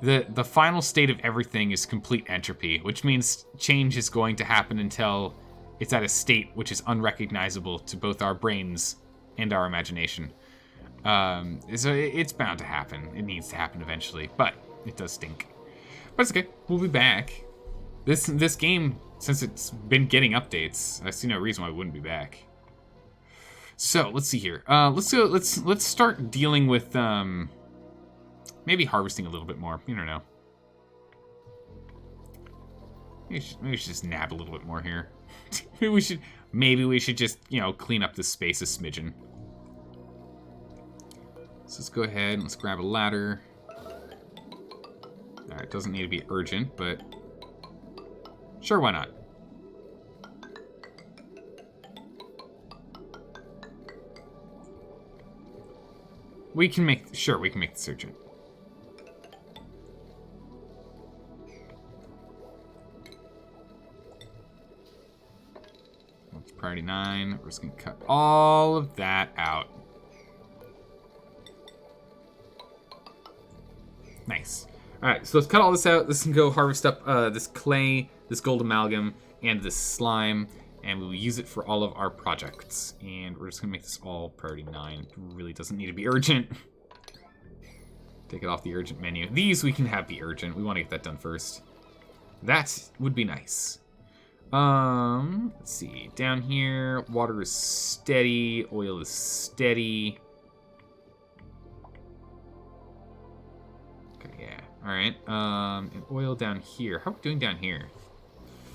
The final state of everything is complete entropy, which means change is going to happen until it's at a state which is unrecognizable to both our brains and our imagination. So it's bound to happen. It needs to happen eventually, but it does stink. But it's okay. We'll be back. This game, since it's been getting updates, I see no reason why it wouldn't be back. So let's see here. Let's start dealing with maybe harvesting a little bit more. You don't know. Maybe we should just nab a little bit more here. maybe we should just, you know, clean up this space a smidgen. So let's go ahead and let's grab a ladder. Alright, it doesn't need to be urgent, but sure, why not? We can make this urgent. That's priority 9. We're just gonna cut all of that out. Nice. Alright, so let's cut all this out. This can go harvest up this clay, this gold amalgam, and this slime, and we will use it for all of our projects. And we're just going to make this all priority 9. It really doesn't need to be urgent. Take it off the urgent menu. These we can have be urgent. We want to get that done first. That would be nice. Let's see. Down here, water is steady, oil is steady. Alright, and oil down here. How are we doing down here?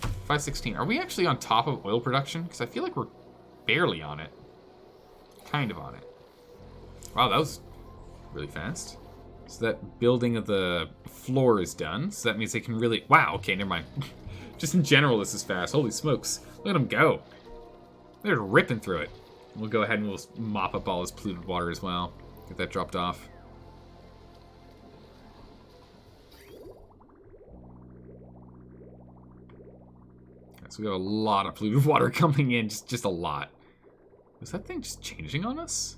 516. Are we actually on top of oil production? Because I feel like we're barely on it. Kind of on it. Wow, that was really fast. So that building of the floor is done. So that means they can really... Wow, okay, never mind. Just in general, this is fast. Holy smokes. Look at them go. They're ripping through it. We'll go ahead and we'll mop up all this polluted water as well. Get that dropped off. So we have a lot of polluted water coming in, just a lot. Was that thing just changing on us?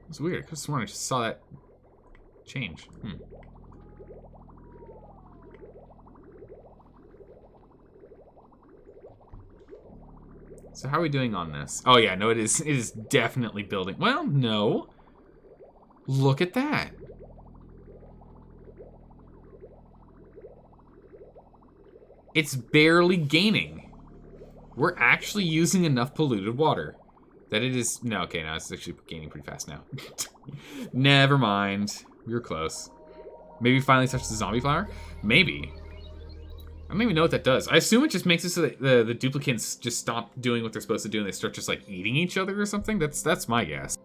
It's weird. I could have sworn I just saw that change. So how are we doing on this? Oh yeah, no, it is definitely building. Well, no. Look at that. It's barely gaining. We're actually using enough polluted water that it is... No, okay, no, it's actually gaining pretty fast now. Never mind. We were close. Maybe finally touch the zombie flower? Maybe. I don't even know what that does. I assume it just makes it so that the duplicates just stop doing what they're supposed to do and they start just, like, eating each other or something. That's my guess.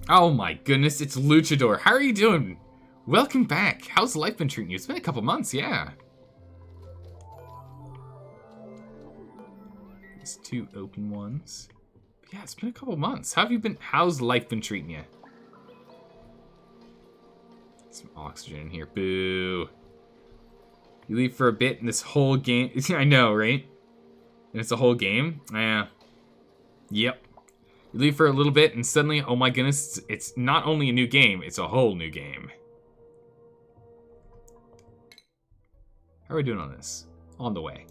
Oh my goodness, it's Luchador. How are you doing? Welcome back. How's life been treating you? It's been a couple months, yeah. There's 2 open ones. Yeah, it's been a couple months. How have you been? How's life been treating you? Some oxygen in here. Boo. You leave for a bit and this whole game... I know, right? And it's a whole game? Yeah. Yep. You leave for a little bit, and suddenly, oh my goodness, it's not only a new game, it's a whole new game. How are we doing on this? On the way.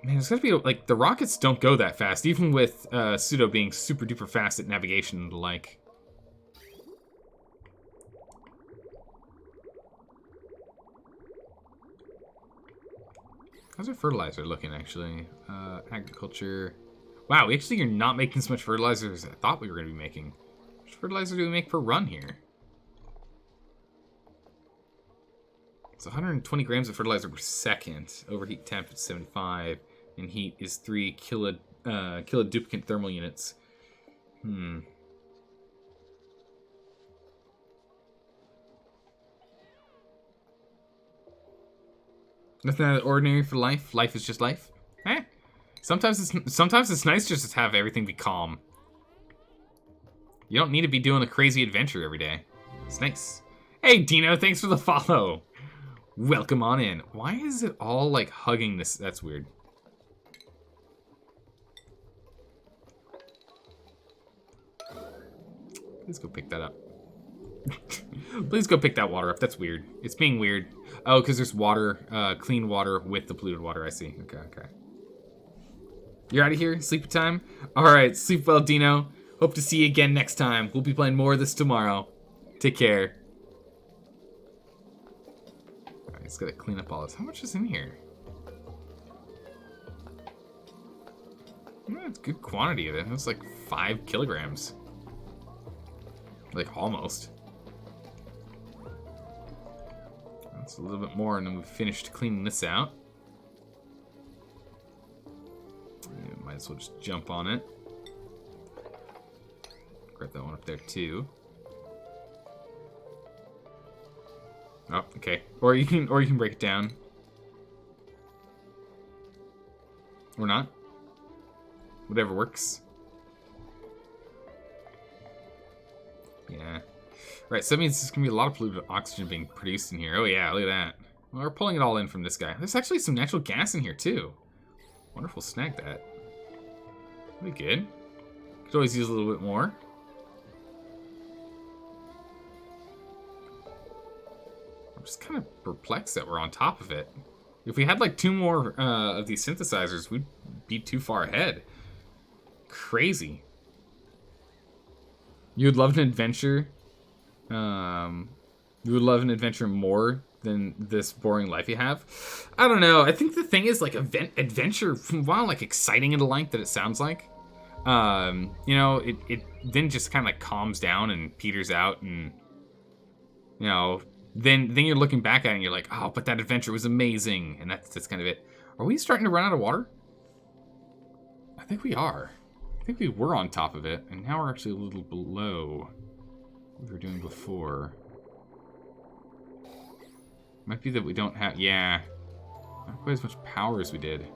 Man, it's gotta be, like, the rockets don't go that fast, even with Pseudo being super duper fast at navigation and the like. How's our fertilizer looking, actually? Agriculture. Wow, we actually are not making as much fertilizer as I thought we were going to be making. How much fertilizer do we make per run here? It's 120 grams of fertilizer per second. Overheat temp is 75. And heat is 3 kiloduplicate thermal units. Nothing out of the ordinary for life. Life is just life. Eh. Sometimes it's nice just to have everything be calm. You don't need to be doing a crazy adventure every day. It's nice. Hey, Dino, thanks for the follow. Welcome on in. Why is it all like hugging this? That's weird. Please go pick that up. Please go pick that water up. That's weird. It's being weird. Oh, because there's water, clean water with the polluted water. I see. Okay, okay. You're out of here? Sleepy time? Alright, sleep well, Dino. Hope to see you again next time. We'll be playing more of this tomorrow. Take care. Alright, just gotta clean up all this. How much is in here? It's a good quantity of it. It's like 5 kilograms. Like, almost. That's a little bit more, and then we've finished cleaning this out. Yeah, might as well just jump on it. Grab that one up there, too. Oh, okay. Or you can break it down. Or not. Whatever works. Yeah. Right, so that means there's gonna be a lot of polluted oxygen being produced in here. Oh yeah, look at that. Well, we're pulling it all in from this guy. There's actually some natural gas in here too. Wonderful, snag that. Pretty good. Could always use a little bit more. I'm just kind of perplexed that we're on top of it. If we had like 2 more of these synthesizers, we'd be too far ahead. Crazy. You would love an adventure. You would love an adventure more than this boring life you have. I don't know. I think the thing is like adventure, while like exciting and the like that it sounds like, you know, it then just kind of like calms down and peters out, and you know, then you're looking back at it and you're like, oh, but that adventure was amazing, and that's kind of it. Are we starting to run out of water? I think we are. I think we were on top of it, and now we're actually a little below what we were doing before. Might be that we don't have, yeah, not quite as much power as we did.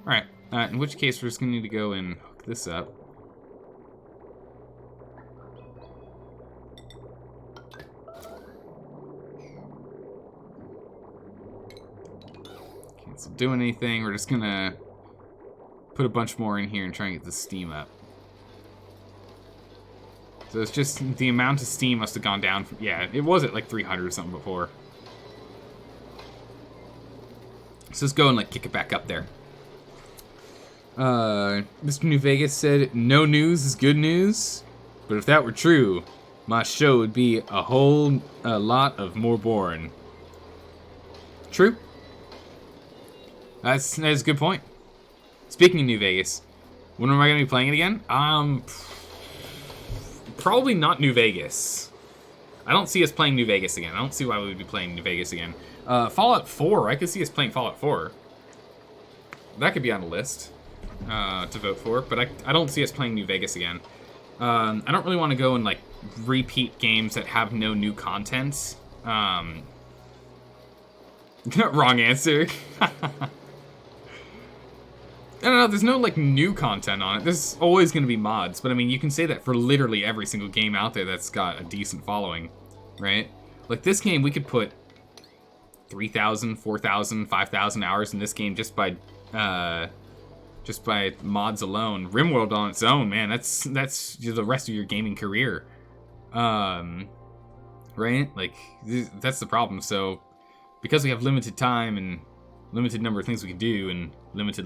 Alright, in which case we're just gonna need to go and hook this up. Can't still do anything, we're just gonna put a bunch more in here and try and get the steam up. So it's just the amount of steam must have gone down from, yeah, it was at like 300 or something before. So let's go and like kick it back up there. Mr. New Vegas said, no news is good news, but if that were true, my show would be a lot of more boring. True. That's a good point. Speaking of New Vegas, when am I going to be playing it again? Probably not New Vegas. I don't see us playing New Vegas again. I don't see why we would be playing New Vegas again. Fallout 4, I could see us playing Fallout 4. That could be on the list to vote for, but I don't see us playing New Vegas again. I don't really want to go and like repeat games that have no new content. Wrong answer. I don't know, there's no like new content on it. There's always going to be mods, but I mean, you can say that for literally every single game out there that's got a decent following, right? Like this game, we could put 3,000, 4,000, 5,000 hours in this game just by mods alone. RimWorld on its own, man, that's the rest of your gaming career, right? Like that's the problem. So because we have limited time and limited number of things we can do, and limited.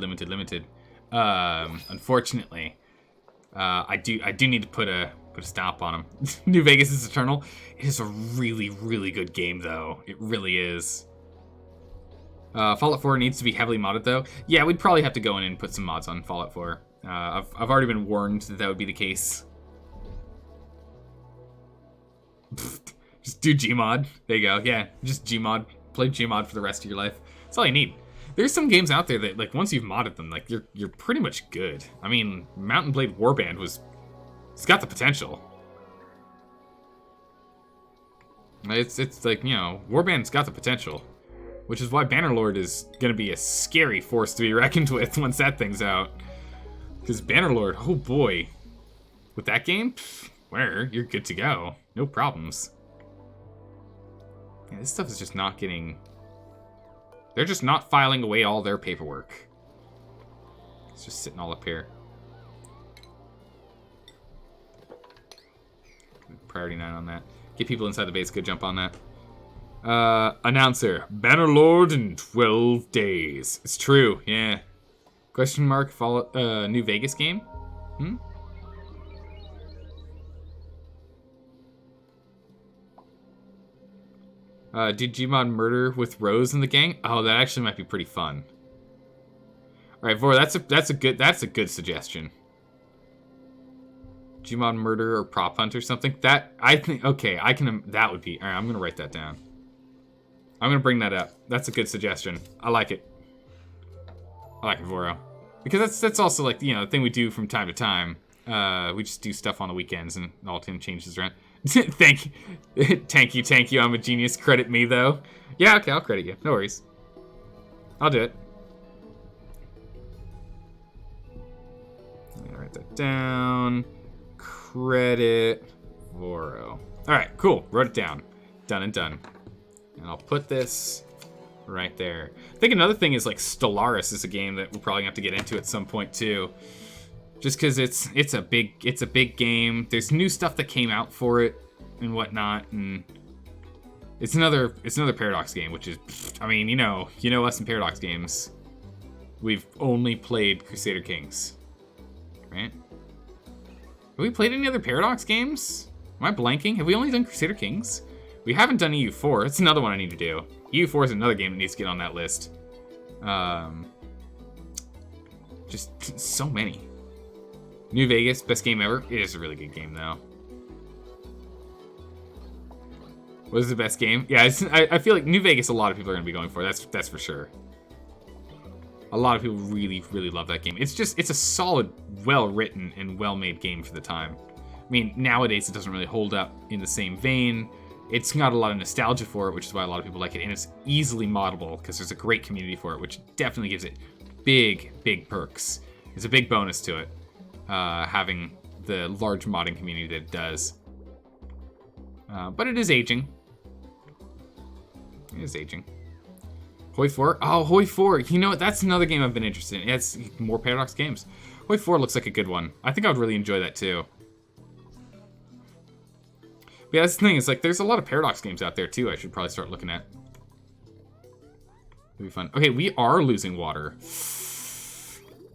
Unfortunately, I do need to put a stop on them. New Vegas is Eternal. It is a really, really good game, though. It really is. Fallout 4 needs to be heavily modded, though. Yeah, we'd probably have to go in and put some mods on Fallout 4. I've already been warned that would be the case. Just do Gmod. There you go. Yeah, just Gmod. Play Gmod for the rest of your life. That's all you need. There's some games out there that, like, once you've modded them, like, you're pretty much good. I mean, Mountain Blade Warband it's got the potential. It's like, you know, Warband's got the potential, which is why Bannerlord is gonna be a scary force to be reckoned with once that thing's out. Because Bannerlord, oh boy, with that game, where you're good to go, no problems. Yeah, this stuff is just not getting. They're just not filing away all their paperwork. It's just sitting all up here. priority 9 on that. Get people inside the base, go jump on that. Announcer, Bannerlord in 12 days. It's true, yeah. Question mark, follow, New Vegas game? Hmm? Did Gmod murder with Rose in the gang? Oh, that actually might be pretty fun. All right, Vor, that's a good suggestion. Gmod murder or prop hunt or something. That I think okay, I can that would be. All right, I'm gonna write that down. I'm gonna bring that up. That's a good suggestion. I like it. I like it, Voro, because that's also like the thing we do from time to time. We just do stuff on the weekends and all team changes around. Thank you. I'm a genius. Credit me though. Yeah, okay, I'll credit you. No worries. I'll do it. Write that down. Credit Voro. All right, cool. Wrote it down. Done and done. And I'll put this right there. I think another thing is like Stellaris is a game that we'll probably have to get into at some point too. Just because it's a big game. There's new stuff that came out for it and whatnot, and it's another Paradox game, which is, I mean, you know us in Paradox games. We've only played Crusader Kings, right? Have we played any other Paradox games? Am I blanking? Have we only done Crusader Kings? We haven't done EU4. It's another one I need to do. EU4 is another game that needs to get on that list. Just so many. New Vegas, best game ever. It is a really good game, though. What is the best game? Yeah, I feel like New Vegas, a lot of people are going to be going for. That's for sure. A lot of people really, really love that game. It's a solid, well-written, and well-made game for the time. I mean, nowadays it doesn't really hold up in the same vein. It's got a lot of nostalgia for it, which is why a lot of people like it, and it's easily moddable because there's a great community for it, which definitely gives it big, big perks. It's a big bonus to it. Having the large modding community that it does. But it is aging. It is aging. Hoi 4? Oh, Hoi 4. You know what? That's another game I've been interested in. It's more Paradox games. Hoi 4 looks like a good one. I think I would really enjoy that too. But yeah, that's the thing. It's like there's a lot of Paradox games out there too I should probably start looking at. It'll be fun. Okay, we are losing water.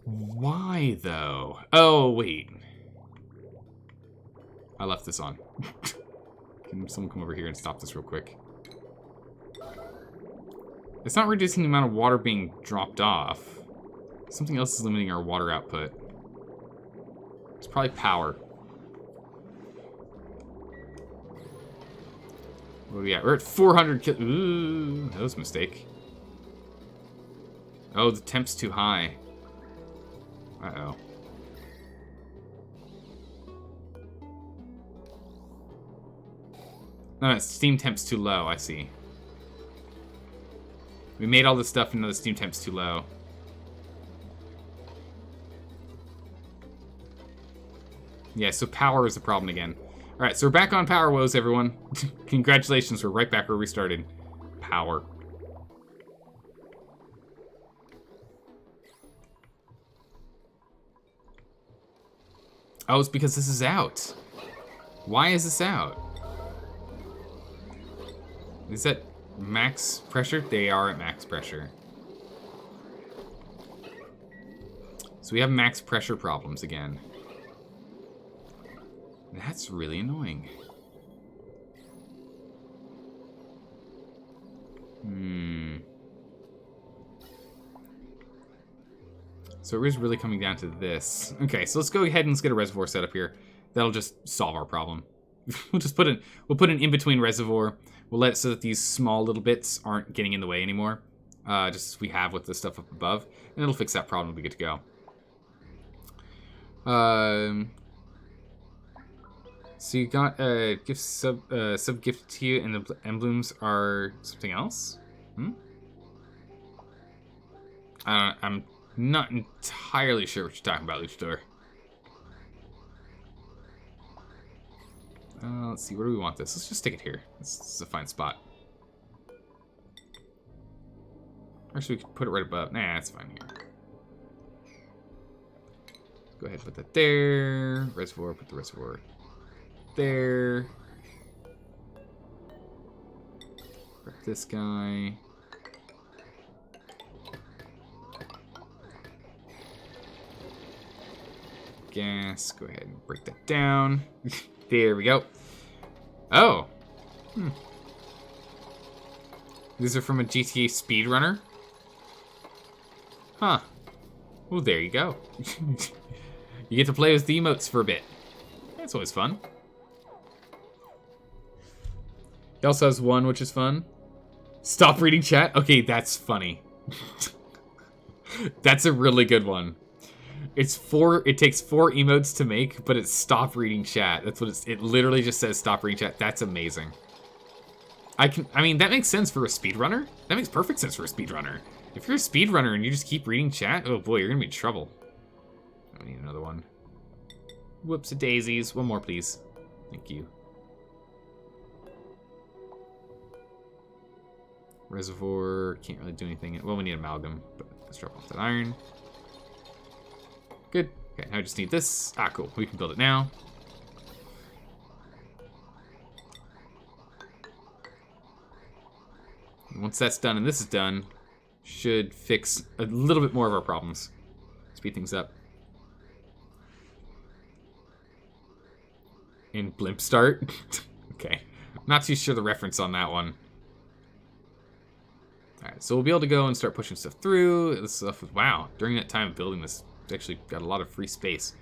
Why, though? Oh, wait. I left this on. Can someone come over here and stop this real quick? It's not reducing the amount of water being dropped off. Something else is limiting our water output. It's probably power. What are we at? We're at 400 kil- Ooh, that was a mistake. Oh, the temp's too high. Uh-oh. No, steam temp's too low, I see. We made all this stuff and now the steam temp's too low. Yeah, so power is the problem again. Alright, so we're back on power woes, everyone. Congratulations, we're right back where we started. Power. Oh, it's because this is out. Why is this out? Is that max pressure? They are at max pressure. So we have max pressure problems again. That's really annoying. So it is really coming down to this. Okay, so let's go ahead and let's get a reservoir set up here. That'll just solve our problem. We'll put an in-between reservoir. We'll let it so that these small little bits aren't getting in the way anymore. Just as we have with the stuff up above. And it'll fix that problem. We'll be good to go. So you got a gift sub gift to you, and the emblems are something else? I'm not entirely sure what you're talking about, Luchador. Let's see, where do we want this? Let's just stick it here. This is a fine spot. Actually, we could put it right above. Nah, it's fine here. Go ahead and put that there. Reservoir, put the reservoir there. Grab this guy. Gas. Go ahead and break that down. There we go. Oh. These are from a GTA speedrunner? Huh. Well, there you go. You get to play with the emotes for a bit. That's always fun. He also has one, which is fun. Stop reading chat? Okay, that's funny. That's a really good one. It takes 4 emotes to make, but it's stop reading chat. That's what it literally just says stop reading chat. That's amazing. I mean, that makes sense for a speedrunner. That makes perfect sense for a speedrunner. If you're a speedrunner and you just keep reading chat, oh boy, you're gonna be in trouble. I need another one. Whoops, daisies. One more, please. Thank you. Reservoir, can't really do anything. Well, we need amalgam, but let's drop off that iron. Good. Okay, now I just need this. Ah, cool. We can build it now. And once that's done and this is done, should fix a little bit more of our problems. Speed things up. In blimp start? Okay. I'm not too sure the reference on that one. Alright, so we'll be able to go and start pushing stuff through. This stuff was, wow, during that time of building this, it's actually got a lot of free space.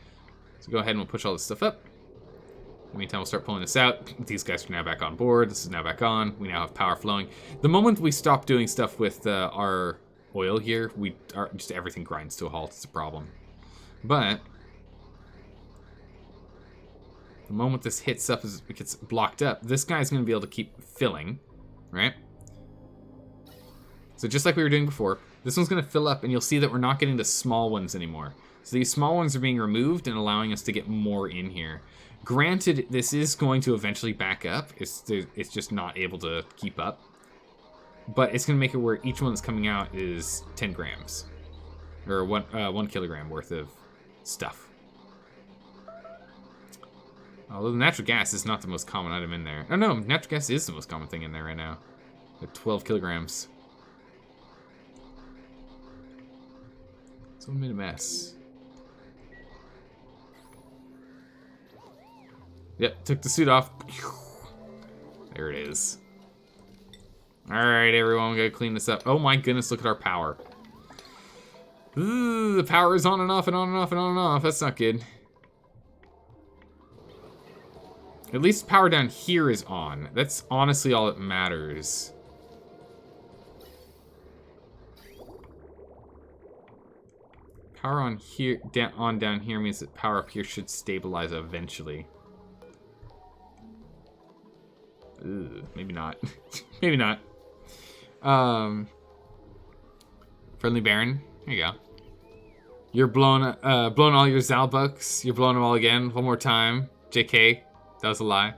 So go ahead and we'll push all this stuff up. In the meantime, we'll start pulling this out. These guys are now back on board. This is now back on. We now have power flowing. The moment we stop doing stuff with our oil here, just everything grinds to a halt. It's a problem. But the moment this hits up, as it gets blocked up, this guy's going to be able to keep filling, right? So just like we were doing before, this one's going to fill up, and you'll see that we're not getting the small ones anymore. So these small ones are being removed and allowing us to get more in here. Granted, this is going to eventually back up. It's just not able to keep up. But it's going to make it where each one that's coming out is 10 grams. Or 1 kilogram worth of stuff. Although the natural gas is not the most common item in there. Oh no, natural gas is the most common thing in there right now. At 12 kilograms. Someone made a mess. Yep, took the suit off. There it is. Alright, everyone, we gotta clean this up. Oh my goodness, look at our power. Ooh, the power is on and off and on and off and on and off. That's not good. At least power down here is on. That's honestly all that matters. Power on here, down here means that power up here should stabilize eventually. Ugh, maybe not. Maybe not. Friendly Baron. There you go. You're blowing all your Zalbucks. You're blowing them all again. One more time. JK. That was a lie.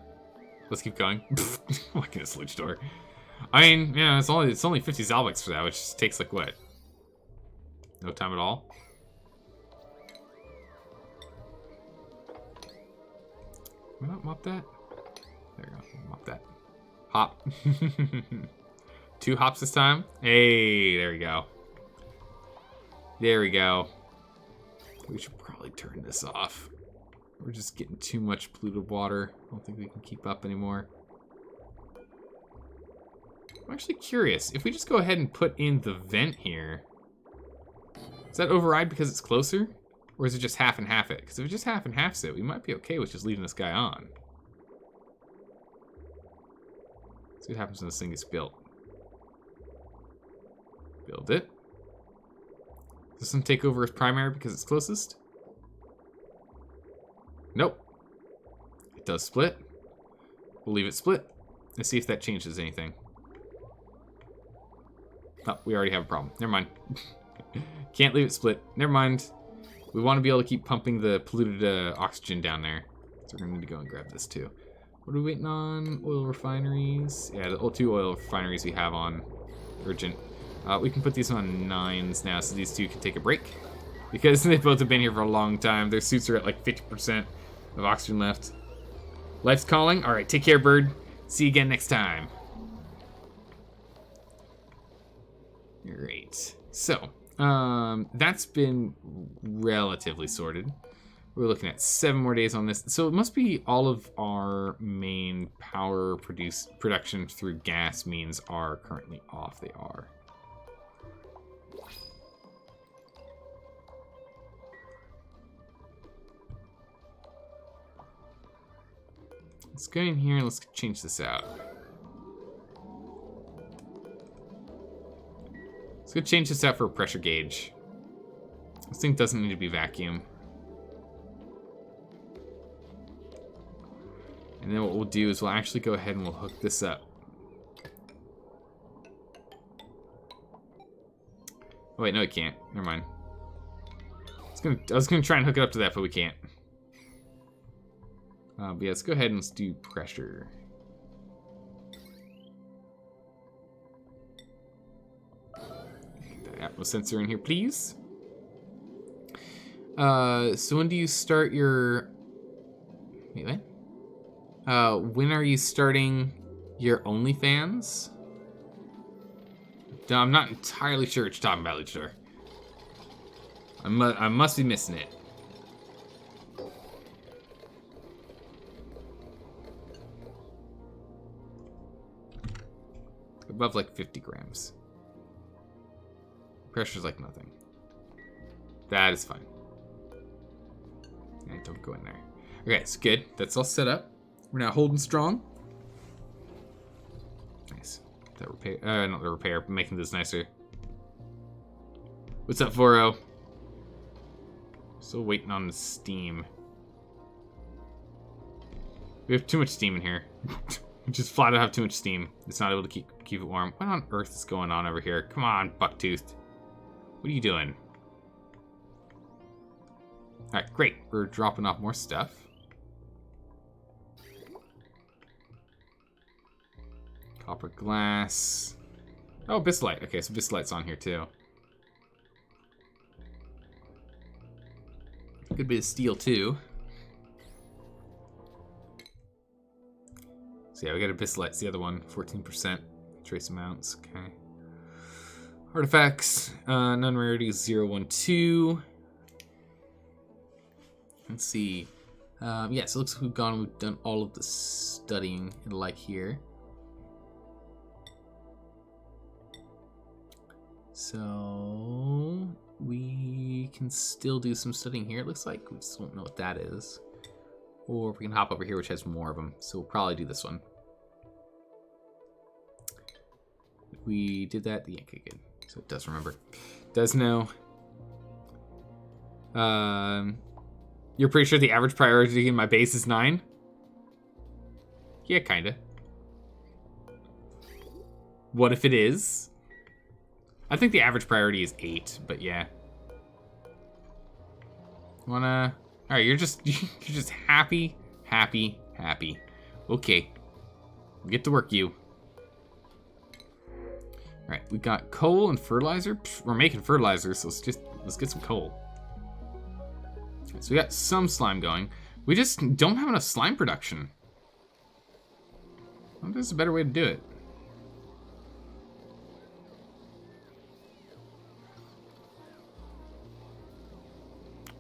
Let's keep going. Look at this luch door. I mean, yeah, it's only 50 Zalbucks for that, which takes like what? No time at all. Can I not mop that? There we go. Mop that. Hop. 2 hops this time. Hey, there we go. There we go. We should probably turn this off. We're just getting too much polluted water. I don't think we can keep up anymore. I'm actually curious. If we just go ahead and put in the vent here, does that override because it's closer? Or is it just half and half it? Because if it just half and halfs it, we might be okay with just leaving this guy on. Let's see what happens when this thing gets built. Build it. Does this one take over as primary because it's closest? Nope. It does split. We'll leave it split. Let's see if that changes anything. Oh, we already have a problem. Never mind. Can't leave it split. Never mind. We want to be able to keep pumping the polluted oxygen down there. So we're going to need to go and grab this too. What are we waiting on? Oil refineries. Yeah, the 2 oil refineries we have on urgent. We can put these on 9s now so these 2 can take a break. Because they both have been here for a long time. Their suits are at like 50% of oxygen left. Life's calling. All right, take care, bird. See you again next time. Great. So, that's been relatively sorted. We're looking at 7 more days on this. So it must be all of our main power production through gas means are currently off. They are. Let's go in here and let's change this out. Let's go change this out for a pressure gauge. This thing doesn't need to be vacuum. And then what we'll do is we'll actually go ahead and we'll hook this up. Oh wait, no, it can't. Never mind. I was gonna try and hook it up to that, but we can't. But yeah, let's go ahead and let's do pressure. Get that atmos sensor in here, please. So when do you start your... Wait, what? When are you starting your OnlyFans? I'm not entirely sure what you're talking about, Luchador. I must be missing it. Above like 50 grams. Pressure's like nothing. That is fine. And don't go in there. Okay, it's good. That's all set up. We're now holding strong. Nice. That repair, not the repair, but making this nicer. What's up, 4-0? Still waiting on the steam. We have too much steam in here. We just flat out have too much steam. It's not able to keep it warm. What on earth is going on over here? Come on, Bucktooth. What are you doing? Alright, great. We're dropping off more stuff. Copper glass. Oh, Bislight. Okay, so Bislight's on here too. Good bit of steel too. So yeah, we got a Bislight's the other one. 14%. Trace amounts. Okay. Artifacts. None rarities 012. Let's see. Yeah, so it looks like we've done all of the studying and like here. So we can still do some studying here, it looks like. We just don't know what that is. Or we can hop over here, which has more of them. So we'll probably do this one. We did that. Yeah, okay, good. So it does remember. It does know. You're pretty sure the average priority in my base is 9? Yeah, kinda. What if it is? I think the average priority is 8, but yeah. Wanna... Alright, you're just happy. Okay. Get to work, you. Alright, we got coal and fertilizer. Pfft, we're making fertilizer, so let's get some coal. Right, so we got some slime going. We just don't have enough slime production. I think there's a better way to do it.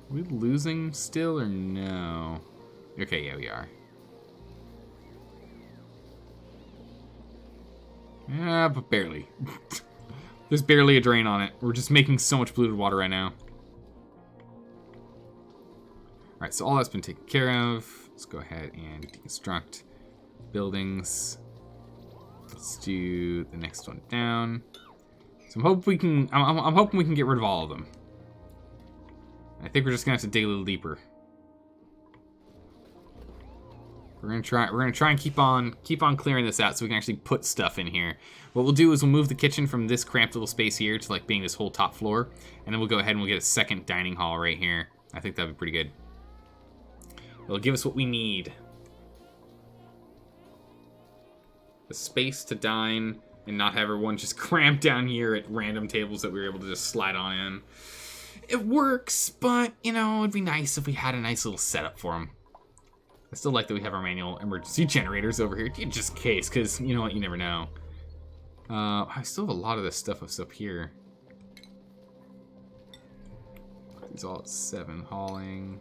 Are we losing still or no? Okay, yeah, we are. Yeah, but barely. There's barely a drain on it. We're just making so much polluted water right now. Alright, so all that's been taken care of. Let's go ahead and deconstruct buildings. Let's do the next one down. So I'm hoping we can get rid of all of them. I think we're just gonna have to dig a little deeper. We're gonna try and keep on clearing this out so we can actually put stuff in here. What we'll do is we'll move the kitchen from this cramped little space here to like being this whole top floor, and then we'll go ahead and we'll get a second dining hall right here. I think that'd be pretty good. It'll give us what we need. The space to dine and not have everyone just cramped down here at random tables that we were able to just slide on in. It works, but, you know, it'd be nice if we had a nice little setup for them. I still like that we have our manual emergency generators over here, just in case, because, you know what, you never know. I still have a lot of this stuff up here. It's all at 7 hauling.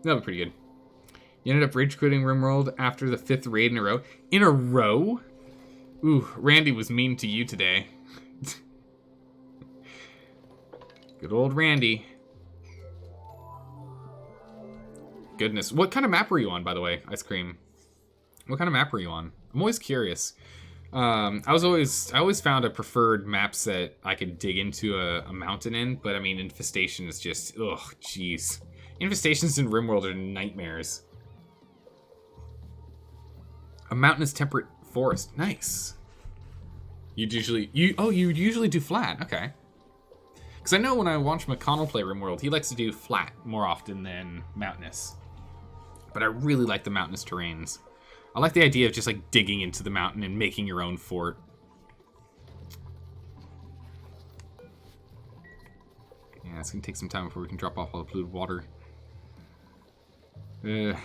That'll be pretty good. You ended up rage quitting RimWorld after the 5th raid in a row. In a row? Ooh, Randy was mean to you today. Good old Randy. Goodness. What kind of map were you on, by the way, Ice Cream? What kind of map were you on? I'm always curious. I always found I preferred maps that I could dig into a mountain in, but I mean, Infestation is just, ugh, jeez. Infestations in RimWorld are nightmares. A mountainous temperate forest. Nice. You usually do flat. Okay. Because I know when I watch McConnell play RimWorld, he likes to do flat more often than mountainous. But I really like the mountainous terrains. I like the idea of just like digging into the mountain and making your own fort. Yeah, it's gonna take some time before we can drop off all the polluted water. It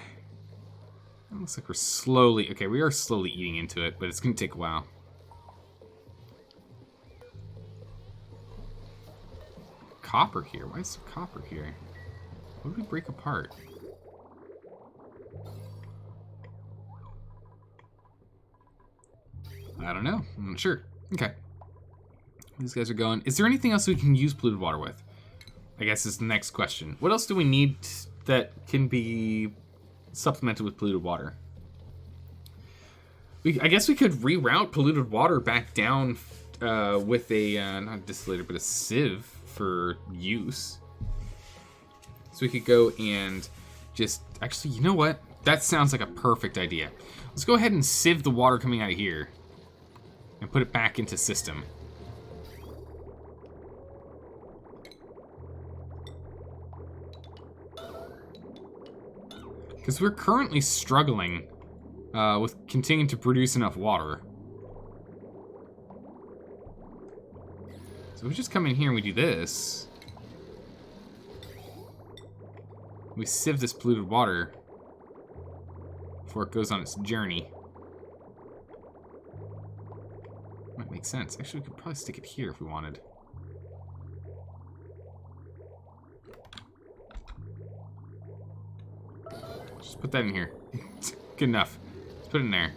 looks like we're slowly... Okay, we are slowly eating into it, but it's gonna take a while. Copper here? Why is there copper here? What did we break apart? I don't know. I'm not sure. Okay. These guys are going. Is there anything else we can use polluted water with? I guess is the next question. What else do we need that can be supplemented with polluted water? I guess we could reroute polluted water back down with a, not a distillator, but a sieve for use. So we could go and just, actually, you know what? That sounds like a perfect idea. Let's go ahead and sieve the water coming out of here and put it back into system. Because we're currently struggling with continuing to produce enough water. So we just come in here and we do this. We sieve this polluted water before it goes on its journey. Might make sense. Actually, we could probably stick it here if we wanted. Just put that in here. Good enough. Let's put it in there.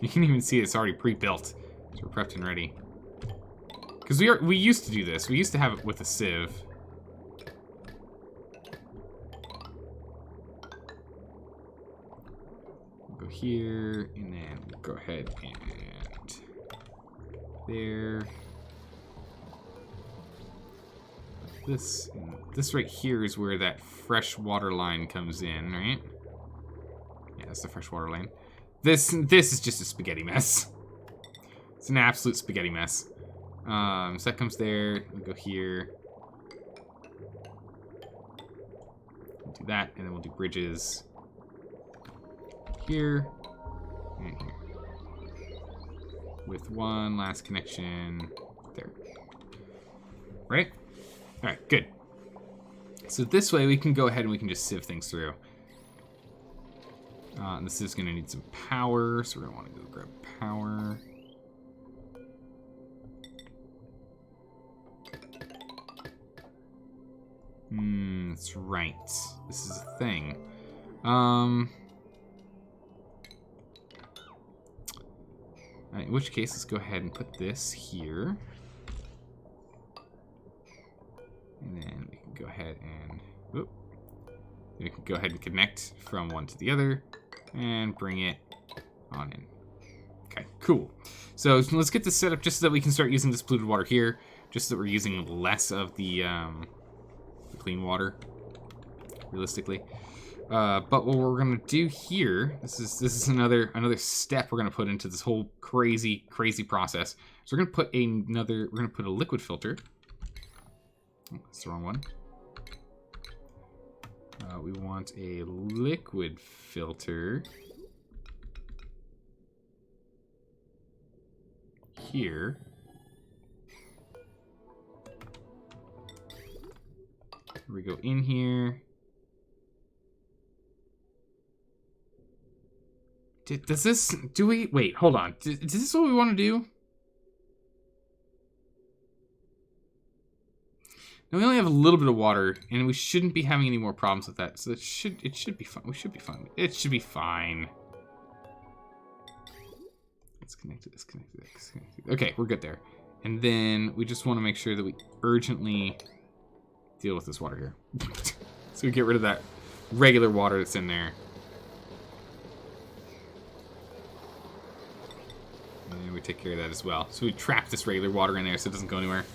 You can even see it's already pre-built. So we're prepped and ready. Because we used to do this. We used to have it with a sieve. We'll go here, and then we'll go ahead and there. This right here is where that fresh water line comes in, right? Yeah, that's the fresh water line. This is just a spaghetti mess. It's an absolute spaghetti mess. So that comes there. We'll go here. We'll do that, and then we'll do bridges here and here. With one last connection there. Right? Alright, good. So this way we can go ahead and we can just sieve things through. And this is going to need some power, so we're going to want to go grab power. That's right. This is a thing. In which case, let's go ahead and put this here. And then we can go ahead and, whoop. Then we can go ahead and connect from one to the other and bring it on in. Okay, cool. So let's get this set up just so that we can start using this polluted water here, just so that we're using less of the clean water, realistically. But what we're gonna do here, this is another step we're gonna put into this whole crazy process. So we're gonna put a liquid filter. Oh, that's the wrong one. We want a liquid filter here. We go in here. Does this... Do we... Wait, hold on. Is this what we want to do? Now, we only have a little bit of water, and we shouldn't be having any more problems with that. So it should be fine. We should be fine. It should be fine. Let's connect to this, connect to this, connect to this. Okay, we're good there. And then we just want to make sure that we urgently deal with this water here. So we get rid of that regular water that's in there. And we take care of that as well. So we trap this regular water in there so it doesn't go anywhere.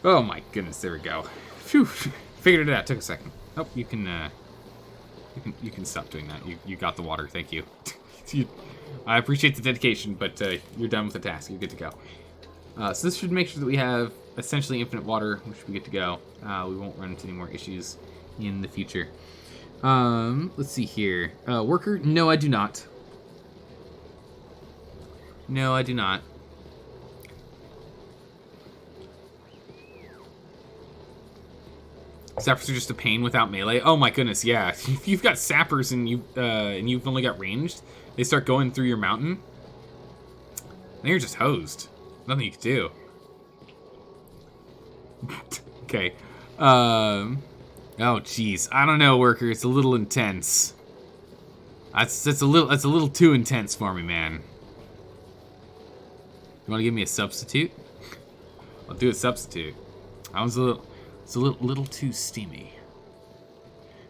Oh my goodness, there we go. Phew, figured it out. Took a second. Oh, you can stop doing that. You got the water. Thank you. I appreciate the dedication, but you're done with the task. You're good to go. So this should make sure that we have essentially infinite water, which should be good to go. We won't run into any more issues in the future. Let's see here. Worker? No, I do not. No, I do not. Sappers are just a pain without melee. Oh my goodness, yeah. If you've got sappers and you've only got ranged, they start going through your mountain. Then you're just hosed. Nothing you can do. Okay. Oh jeez. I don't know, Worker. It's a little intense. That's a little too intense for me, man. You want to give me a substitute? I'll do a substitute. It's a little too steamy.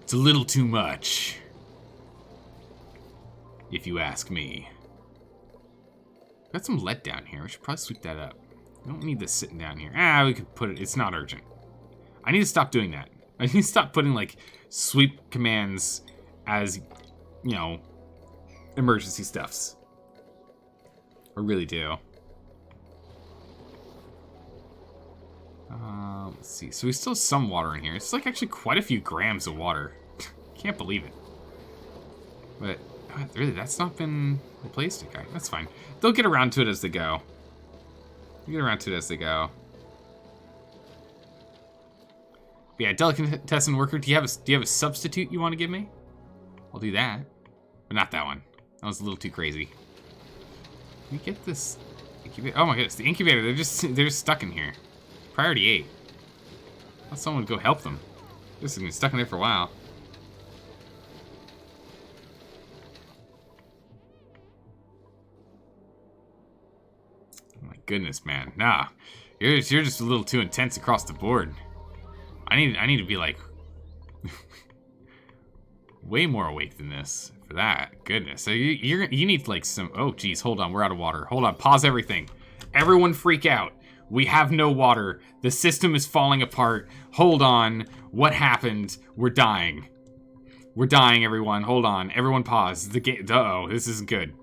It's a little too much, if you ask me. Got some lead down here. We should probably sweep that up. We don't need this sitting down here. We could put it. It's not urgent. I need to stop doing that. I need to stop putting like sweep commands as, you know, emergency stuffs. I really do. Let's see. So we still have some water in here. It's like actually quite a few grams of water. Can't believe it. But really, that's not been replaced. Okay, that's fine. They'll get around to it as they go. They'll get around to it as they go. But yeah, delicatessen worker. Do you have a substitute you want to give me? I'll do that, but not that one. That was a little too crazy. Can we get this incubator? Oh my goodness, the incubator. They're just stuck in here. Priority 8. I thought someone would go help them. This has been stuck in there for a while. Oh my goodness, man. Nah, you're just a little too intense across the board. I need to be like way more awake than this for that. Goodness. So you need like some. Oh geez, hold on. We're out of water. Hold on. Pause everything. Everyone freak out. We have no water. The system is falling apart. Hold on. What happened? We're dying. We're dying, everyone. Hold on. Everyone pause. The game. Uh-oh. This isn't good.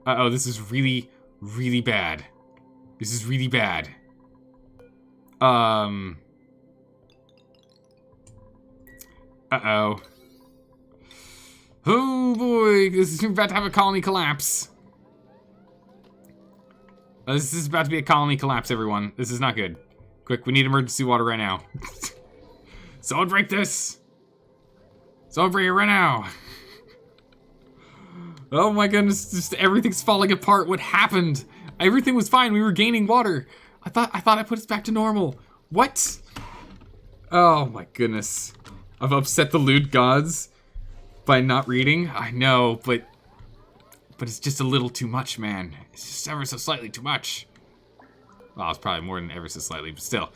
Uh-oh. This is really, really bad. This is really bad. Uh-oh. Oh, boy. This is about to have a colony collapse. This is about to be a colony collapse, everyone. This is not good. Quick, we need emergency water right now. Someone break this! Someone break it right now! Oh my goodness, just everything's falling apart. What happened? Everything was fine. We were gaining water. I thought I put us back to normal. What? Oh my goodness. I've upset the lewd gods by not reading. I know, but it's just a little too much, man. It's just ever so slightly too much. Well, it's probably more than ever so slightly, but still.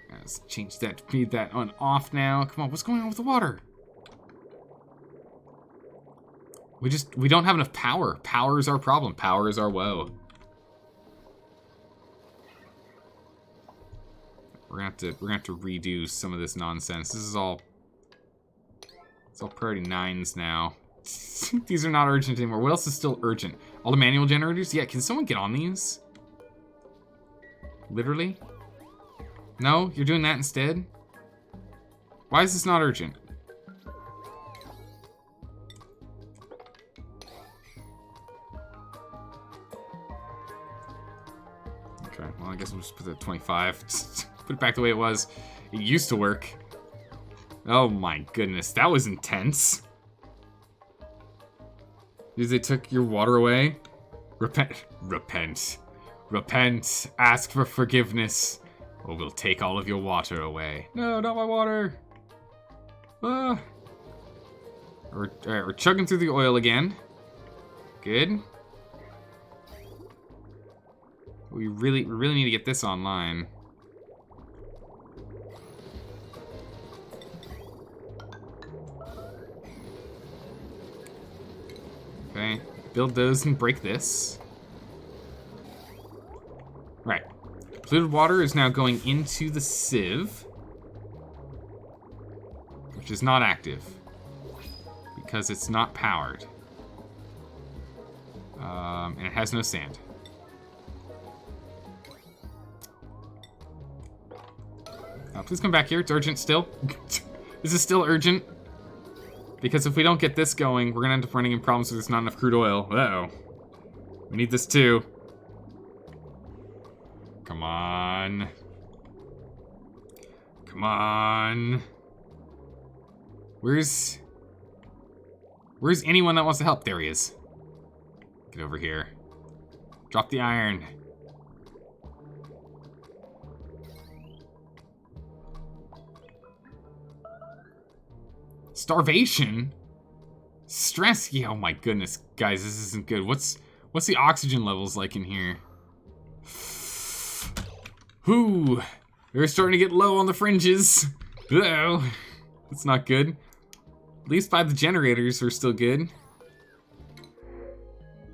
Let's change that, feed that on off now. Come on, what's going on with the water? We don't have enough power. Power is our problem. Power is our woe. We're gonna have to redo some of this nonsense. This is all. It's all priority 9s now. These are not urgent anymore. What else is still urgent? All the manual generators? Yeah, can someone get on these? Literally? No? You're doing that instead? Why is this not urgent? Okay, well, I guess we'll just put it at 25. Put it back the way it was. It used to work. Oh my goodness, that was intense. Because they took your water away? Repent. Repent. Repent. Ask for forgiveness. Or we'll take all of your water away. No, not my water. Ah. Alright, we're chugging through the oil again. Good. We really need to get this online. Okay, build those and break this. Right. Polluted water is now going into the sieve, which is not active because it's not powered. And it has no sand. Please come back here. It's urgent still. This is still urgent. Because if we don't get this going, we're gonna end up running into problems with there's not enough crude oil. Uh-oh. We need this too. Come on. Come on. Where's anyone that wants to help? There he is. Get over here. Drop the iron. Starvation? Stress? Yeah, oh my goodness. Guys, this isn't good. What's the oxygen levels like in here? Whew. We're starting to get low on the fringes. Uh-oh. That's not good. At least by the generators, we're still good.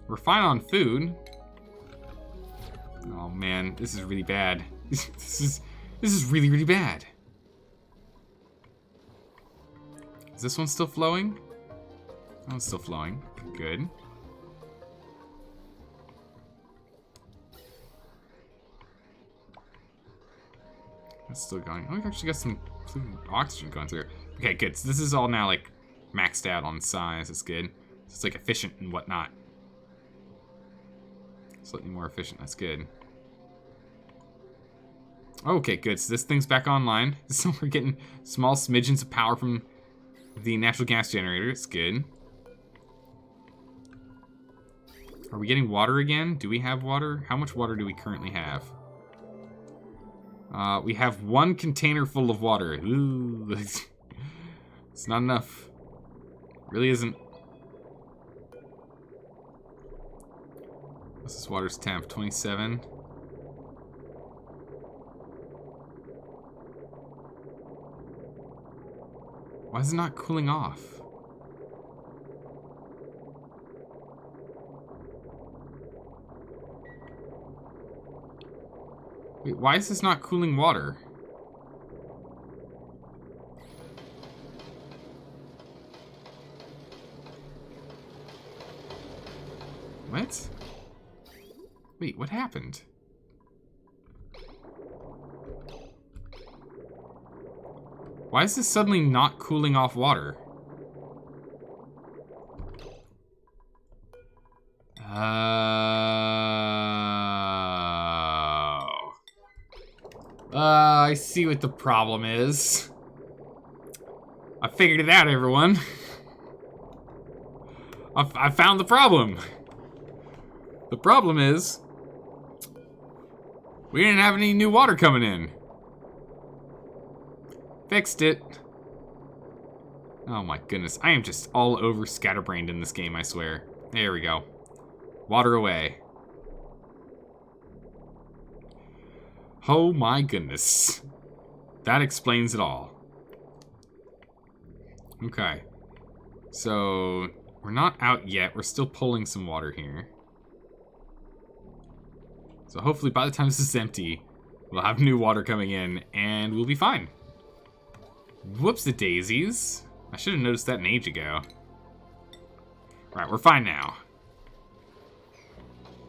We're fine on food. Oh man, this is really bad. This is really, really bad. Is this one still flowing? That one's still flowing. Good. That's still going. Oh, we've actually got some oxygen going through. Okay, good. So this is all now like maxed out on size. That's good. So it's like efficient and whatnot. Slightly more efficient. That's good. Okay, good. So this thing's back online. So we're getting small smidgens of power from the natural gas generator. It's good. Are we getting water again? Do we have water? How much water do we currently have? We have one container full of water. Ooh, it's not enough. Really isn't. What's this water's temp? 27. Why is it not cooling off? Wait, why is this not cooling water? What? Wait, what happened? Why is this suddenly not cooling off water? I see what the problem is. I figured it out, everyone. I found the problem. The problem is we didn't have any new water coming in. Fixed it. Oh my goodness. I am just all over scatterbrained in this game, I swear. There we go. Water away. Oh my goodness. That explains it all. Okay. So, we're not out yet. We're still pulling some water here. So hopefully by the time this is empty, we'll have new water coming in and we'll be fine. Whoops the daisies. I should have noticed that an age ago. Right, we're fine now.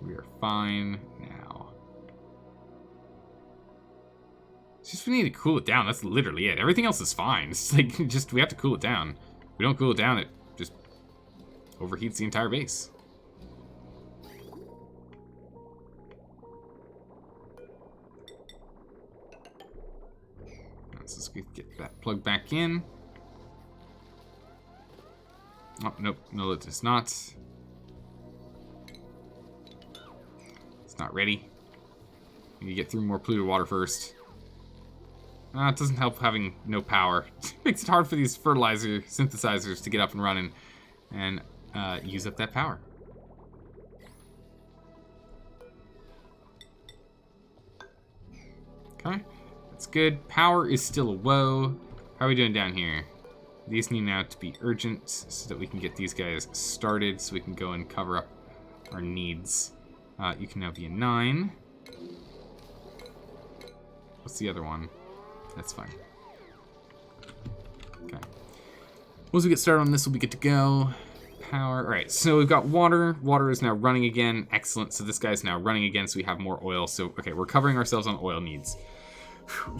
We are fine now. It's just we need to cool it down. That's literally it. Everything else is fine. It's like, just, we have to cool it down. If we don't cool it down, it just overheats the entire base. Let's just get that plugged back in. Oh, nope. No, it is not. not ready. We need to get through more polluted water first. It doesn't help having no power. It makes it hard for these fertilizer synthesizers to get up and running and use up that power. Okay, that's good. Power is still a woe. How are we doing down here? These need now to be urgent so that we can get these guys started so we can go and cover up our needs. You can now be a 9. What's the other one? That's fine. Okay. Once we get started on this, we'll be good to go. Power. All right, so we've got water. Water is now running again. Excellent. So this guy's now running again, so we have more oil. So, okay, we're covering ourselves on oil needs.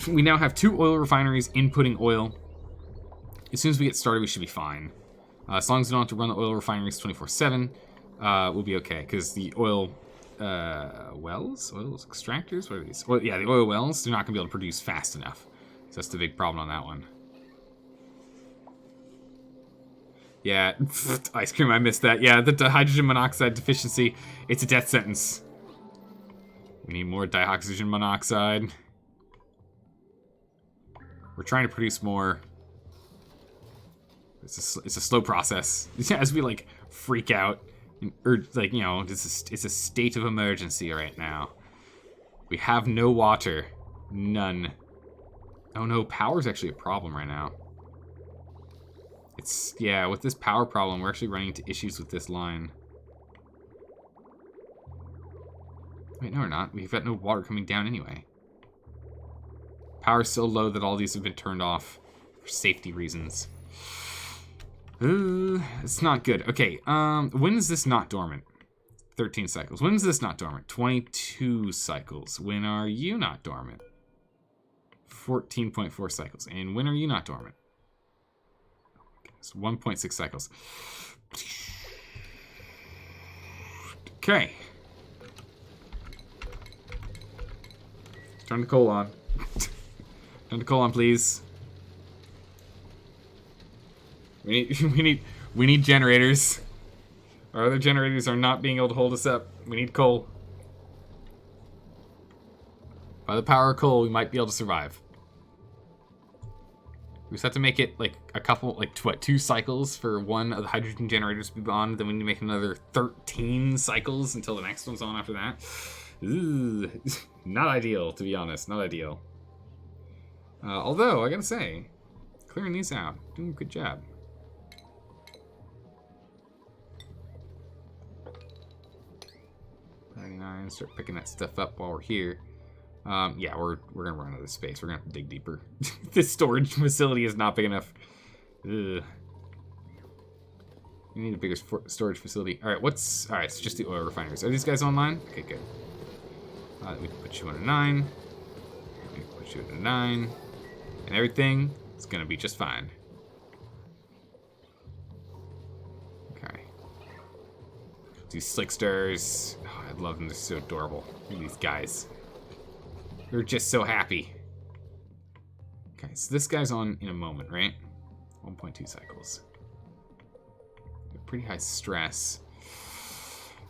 We now have 2 oil refineries inputting oil. As soon as we get started, we should be fine. As long as we don't have to run the oil refineries 24/7, we'll be okay. Because the oil wells, extractors, what are these? Well, yeah, the oil wells, they're not gonna be able to produce fast enough. So that's the big problem on that one. Yeah, ice cream, I missed that. Yeah, the hydrogen monoxide deficiency, it's a death sentence. We need more dioxygen monoxide. We're trying to produce more. It's a slow process. As we like freak out, or like, you know, it's a state of emergency right now. We have no water, none. Oh no, power's actually a problem right now. It's, yeah, with this power problem, we're actually running into issues with this line. Wait, no, we're not. We've got no water coming down anyway. Power's so low that all these have been turned off for safety reasons. It's not good. Okay, when is this not dormant? 13 cycles. When is this not dormant? 22 cycles. When are you not dormant? 14.4 cycles. And when are you not dormant? It's 1.6 cycles. Okay. Turn the coal on. Turn the coal on, please. We need generators. Our other generators are not being able to hold us up. We need coal. By the power of coal, we might be able to survive. We just have to make it like a couple, like what, 2 cycles for one of the hydrogen generators to be on. Then we need to make another 13 cycles until the next one's on after that. Ooh, not ideal, to be honest. Not ideal. Although, I gotta say, clearing these out, doing a good job. Start picking that stuff up while we're here. Yeah, we're gonna run out of space. We're gonna have to dig deeper. This storage facility is not big enough. Ugh. We need a bigger storage facility. All right, so just the oil refineries. Are these guys online? Okay, good. We can put you on a 9. We can put you at a 9, and everything is gonna be just fine. Okay. These slicksters. Oh, I love them. They're so adorable. Look at these guys. They're just so happy. Okay, so this guy's on in a moment, right? 1.2 cycles. Pretty high stress.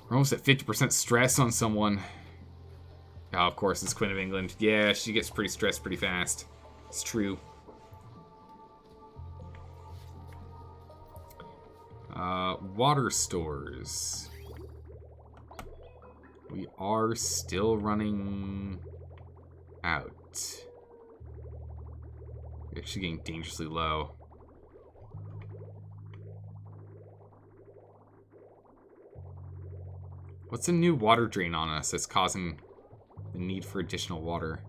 We're almost at 50% stress on someone. Oh, of course, it's Queen of England. Yeah, she gets pretty stressed pretty fast. It's true. Water stores. We are still running out. We're actually getting dangerously low. What's a new water drain on us that's causing the need for additional water?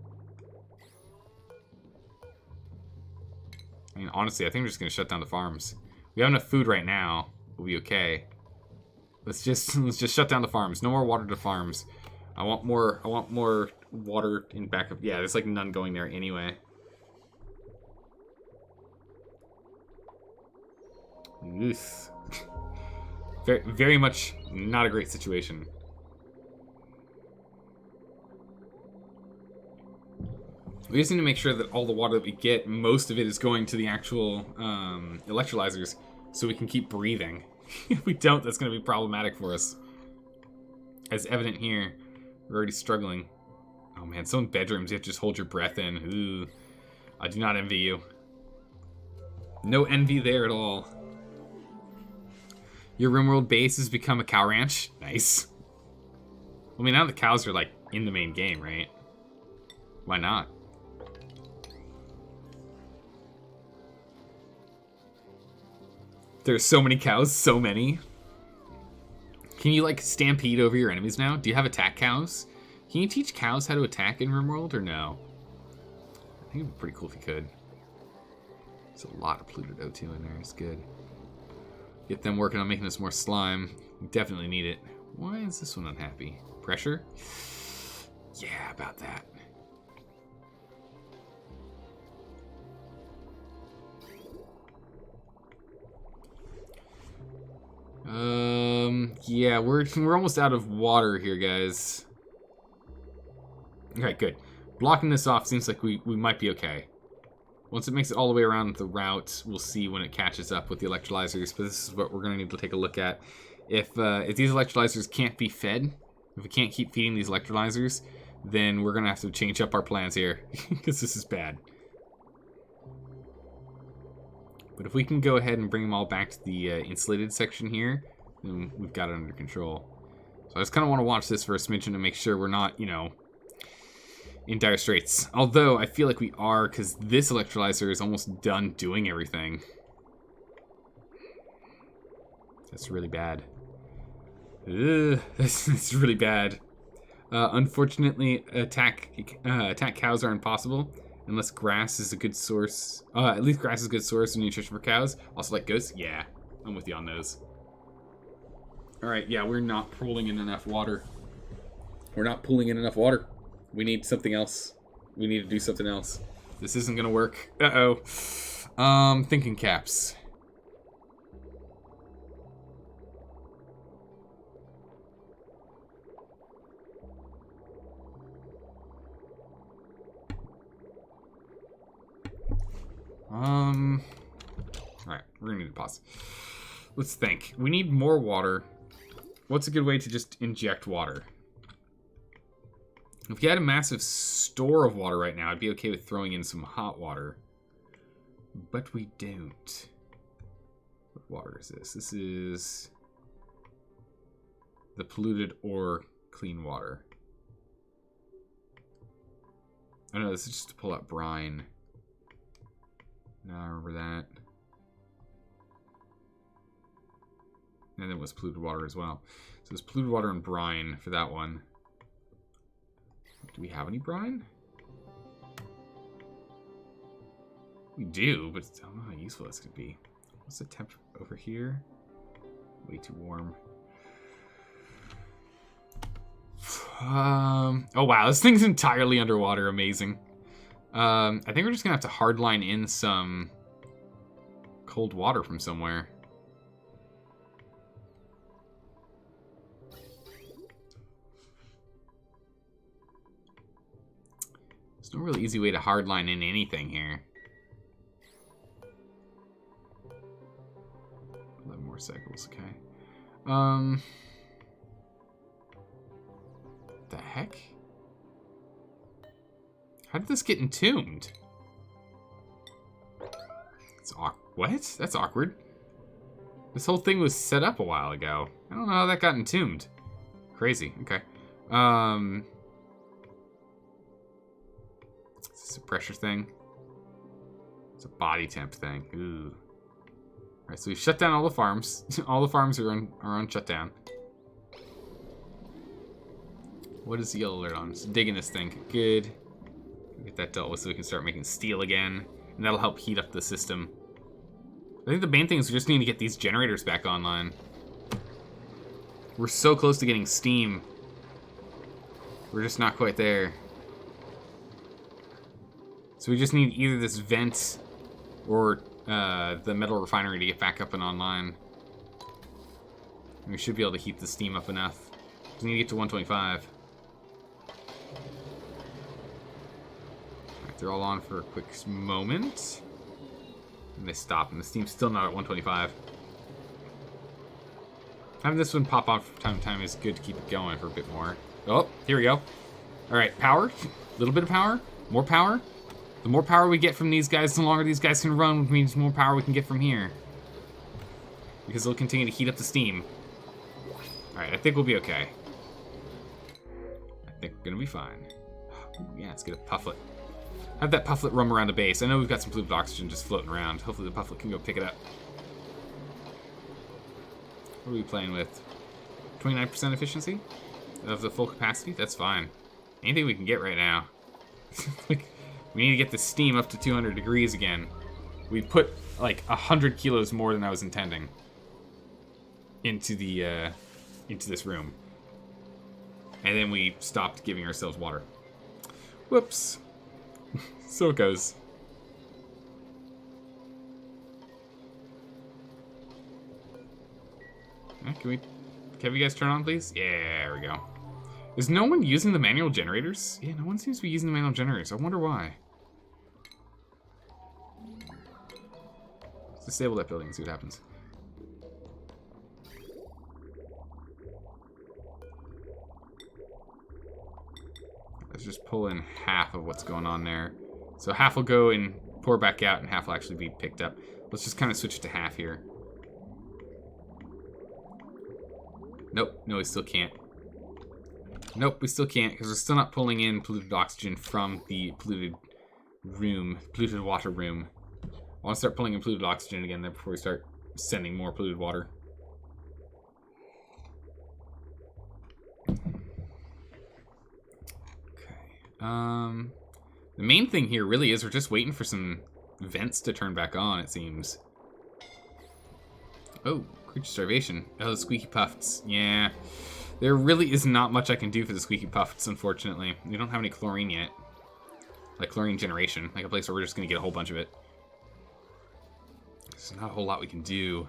I mean, honestly, I think we're just gonna shut down the farms. We have enough food right now. We'll be okay. Let's just shut down the farms. No more water to farms. I want more water in backup. Yeah, there's like none going there anyway. Oof. Very, very much not a great situation. We just need to make sure that all the water that we get, most of it is going to the actual electrolyzers, so we can keep breathing. If we don't, that's going to be problematic for us. As evident here, We're already struggling. Oh man, some bedrooms you have to just hold your breath in. Ooh, I do not envy you. No envy there at all. Your RimWorld base has become a cow ranch. Nice. I mean, now the cows are like in the main game, right? Why not? There's so many cows, so many. Can you like stampede over your enemies now? Do you have attack cows? Can you teach cows how to attack in RimWorld or no? I think it'd be pretty cool if you could. There's a lot of polluted O2 in there. It's good. Get them working on making us more slime. We definitely need it. Why is this one unhappy? Pressure? Yeah, about that. Yeah, we're almost out of water here, guys. Okay, good. Blocking this off seems like we might be okay. Once it makes it all the way around the route, we'll see when it catches up with the electrolyzers, but this is what we're going to need to take a look at. If these electrolyzers can't be fed, if we can't keep feeding these electrolyzers, then we're going to have to change up our plans here, because this is bad. But if we can go ahead and bring them all back to the insulated section here, then we've got it under control. So I just kind of want to watch this for a smidgen to make sure we're not, you know, in dire straits. Although, I feel like we are, because this electrolyzer is almost done doing everything. That's really bad. That's really bad. Unfortunately, attack cows are impossible. Unless grass is a good source. At least grass is a good source of nutrition for cows. Also like goats. Yeah, I'm with you on those. Alright, yeah, we're not pulling in enough water. We're not pulling in enough water. We need something else. We need to do something else. This isn't gonna work. Uh-oh. Thinking caps. Alright, we're gonna need to pause. Let's think. We need more water. What's a good way to just inject water? If you had a massive store of water right now, I'd be okay with throwing in some hot water. But we don't. What water is this? This is the polluted or clean water. Oh no, this is just to pull out brine. No, I remember that. And then it was polluted water as well. So there's polluted water and brine for that one. Do we have any brine? We do, but I don't know how useful this could be. What's the temperature over here? Way too warm. Oh wow, this thing's entirely underwater. Amazing. I think we're just gonna have to hardline in some cold water from somewhere. There's no really easy way to hardline in anything here. 11 more cycles, okay. The heck? How did this get entombed? It's what? That's awkward. This whole thing was set up a while ago. I don't know how that got entombed. Crazy. Okay. Is this a pressure thing? It's a body temp thing. Ooh. Alright, so we've shut down all the farms. All the farms are on shutdown. What is the yellow alert on? It's digging this thing. Good. Get that dealt with so we can start making steel again. And that'll help heat up the system. I think the main thing is we just need to get these generators back online. We're so close to getting steam. We're just not quite there. So we just need either this vent or the metal refinery to get back up and online. And we should be able to heat the steam up enough. We need to get to 125. Alright, they're all on for a quick moment. And they stop, and the steam's still not at 125. Having this one pop off from time to time is good to keep it going for a bit more. Oh, here we go. All right, power. A little bit of power. More power. The more power we get from these guys, the longer these guys can run, which means the more power we can get from here. Because they'll continue to heat up the steam. All right, I think we'll be okay. I think we're gonna be fine. Ooh, yeah, let's get a pufflet. Have that pufflet roam around the base. I know we've got some polluted oxygen just floating around. Hopefully the pufflet can go pick it up. What are we playing with? 29% efficiency of the full capacity? That's fine. Anything we can get right now. Like, we need to get the steam up to 200 degrees again. We put like 100 kilos more than I was intending into this room. And then we stopped giving ourselves water. Whoops. So it goes. Can you guys turn on, please? Yeah, there we go. Is no one using the manual generators? Yeah, no one seems to be using the manual generators. I wonder why. Let's disable that building and see what happens. Let's just pull in half of what's going on there. So half will go and pour back out, and half will actually be picked up. Let's just kind of switch it to half here. Nope, no, we still can't. Nope, we still can't, because we're still not pulling in polluted oxygen from the polluted water room. I want to start pulling in polluted oxygen again there before we start sending more polluted water. Okay. The main thing here really is we're just waiting for some vents to turn back on, it seems. Oh, creature starvation. Oh, the squeaky puffs. Yeah. There really is not much I can do for the squeaky puffs, unfortunately. We don't have any chlorine yet. Like chlorine generation. Like a place where we're just going to get a whole bunch of it. There's not a whole lot we can do.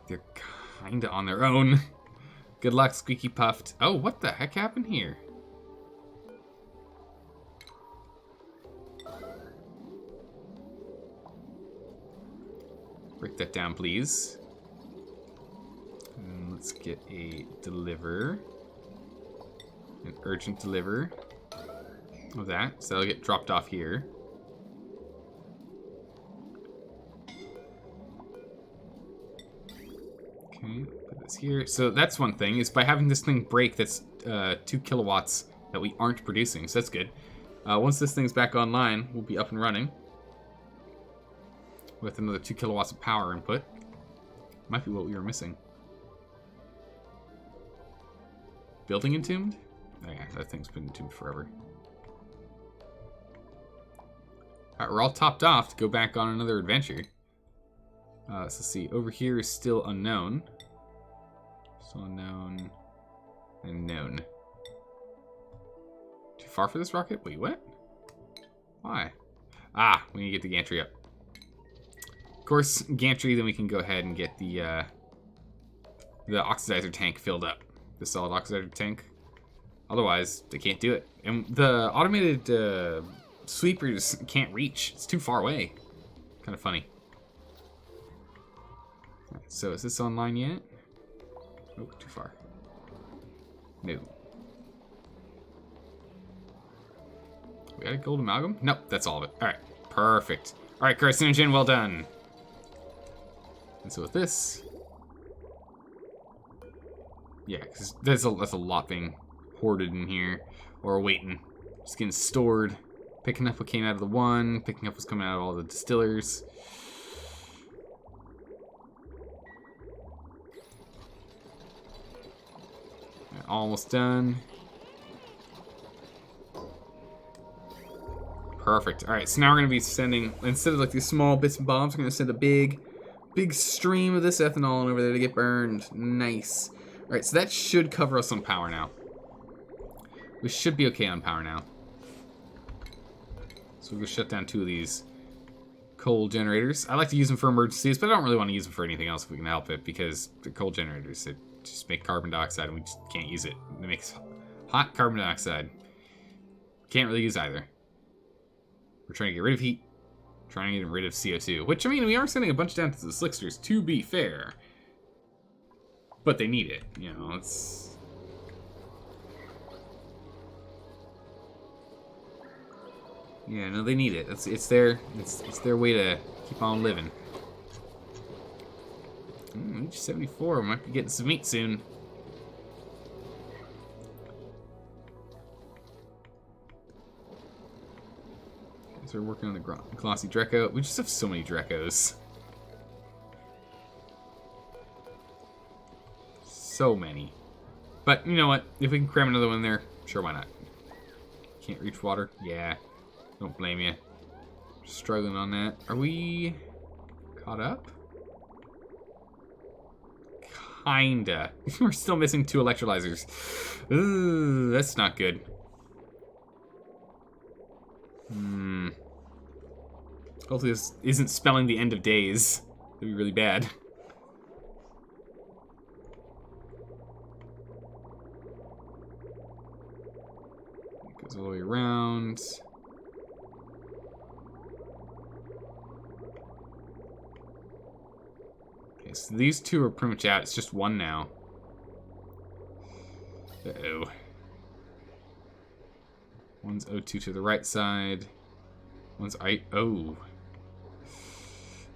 They're kind of on their own. Good luck, squeaky puffed. Oh, what the heck happened here? Break that down, please. And let's get a deliver. An urgent deliver of that. So that'll get dropped off here. Okay, put this here. So that's one thing, is by having this thing break, that's 2 kilowatts that we aren't producing. So that's good. Once this thing's back online, we'll be up and running with another 2 kilowatts of power input. Might be what we were missing. Building entombed? Oh yeah, that thing's been entombed forever. Alright, we're all topped off to go back on another adventure. So let's see, over here is still unknown. Still unknown. And known. Too far for this rocket? Wait, what? Why? Ah, we need to get the gantry up. Of course, gantry, then we can go ahead and get the oxidizer tank filled up. The solid oxidizer tank. Otherwise, they can't do it. And the automated sweepers can't reach. It's too far away. Kind of funny. Right, so is this online yet? Oh, too far. No. We got a gold amalgam? Nope, that's all of it. Alright, perfect. Alright, carcinogen, well done. And so with this... Yeah, because that's a lot being hoarded in here. Or waiting. Just getting stored. Picking up what came out of the one. Picking up what's coming out of all the distillers. Right, almost done. Perfect. Alright, so now we're going to be sending, instead of like these small bits and bobs, we're going to send a big stream of this ethanol over there to get burned. Nice. Alright, so that should cover us on power now. We should be okay on power now. So we'll just shut down 2 of these coal generators. I like to use them for emergencies, but I don't really want to use them for anything else if we can help it, because the coal generators, it just make carbon dioxide and we just can't use it. It makes hot carbon dioxide. Can't really use either. We're trying to get rid of heat. Trying to get rid of CO2. Which, I mean, we are sending a bunch down to the slicksters, to be fair. But they need it, you know, it's... Yeah, no, they need it. It's their way to keep on living. Reach 74. Might be getting some meat soon. So we're working on the glossy Dreco. We just have so many Drecos. So many. But you know what? If we can cram another one in there, sure, why not? Can't reach water? Yeah. Don't blame you. Struggling on that. Are we caught up? Kinda. We're still missing 2 electrolyzers. Ooh, that's not good. Hopefully this isn't spelling the end of days. That'd be really bad. It goes all the way around. Okay, so these 2 are pretty much out. It's just 1 now. Uh-oh. One's O2 to the right side. One's oh.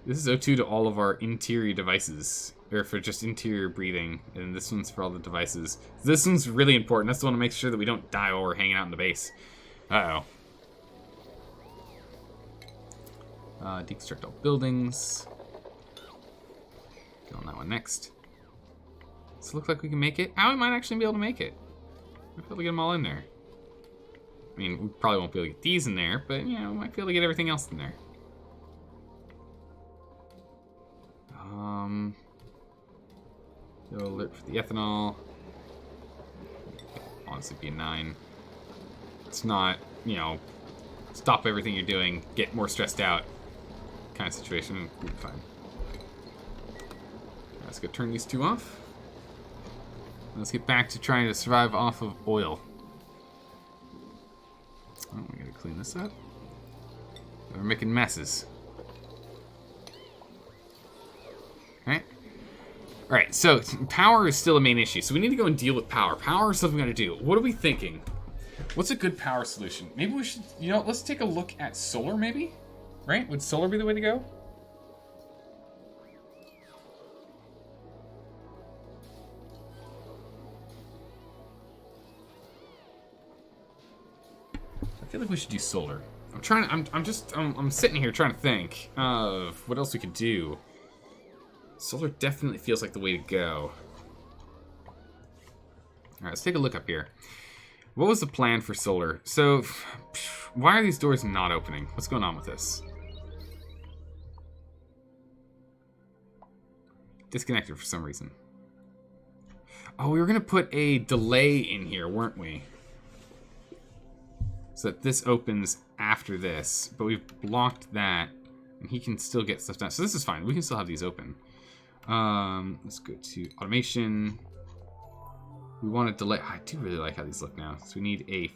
This is O2 to all of our interior devices. Or for just interior breathing. And this one's for all the devices. This one's really important. That's the one to make sure that we don't die while we're hanging out in the base. Uh-oh. Deconstruct all buildings. Get on that one next. Does it look like we can make it? We might actually be able to make it. We'll be able to get them all in there. I mean, we probably won't be able to get these in there, but, you know, we might be able to get everything else in there. Go alert for the ethanol. Honestly, be a 9. It's not, you know, stop everything you're doing, get more stressed out kind of situation. We'll be fine. Let's go turn these 2 off. Let's get back to trying to survive off of oil. Oh, we gotta clean this up. We're making messes. Okay. Alright, so power is still a main issue, so we need to go and deal with power. Power is something we gotta do. What are we thinking? What's a good power solution? Maybe we should, you know, let's take a look at solar, maybe? Right? Would solar be the way to go? I feel like we should do solar. I'm sitting here trying to think of what else we could do. Solar definitely feels like the way to go. Alright, let's take a look up here. What was the plan for solar? So, why are these doors not opening? What's going on with this? Disconnected for some reason. Oh, we were going to put a delay in here, weren't we? So that this opens after this. But we've blocked that. And he can still get stuff done. So this is fine. We can still have these open. Let's go to automation. We want to delay. I do really like how these look now. So we need a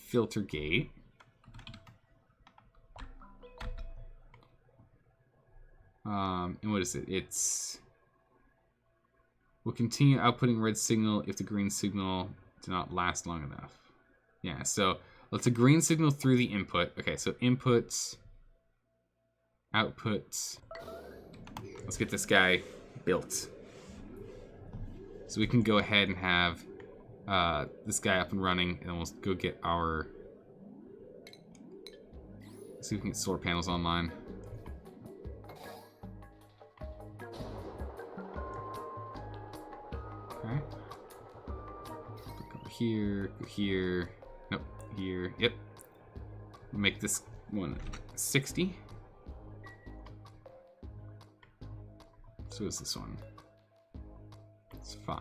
filter gate. And what is it? It's will continue outputting red signal if the green signal did not last long enough. Yeah, so let's a green signal through the input. Okay, so inputs, outputs. Let's get this guy built. So we can go ahead and have this guy up and running, and we'll go get our... Let's see if we can get solar panels online. Okay. Look over here, go here. Nope, here. Yep. We'll make this one 60. So is this one? It's 5.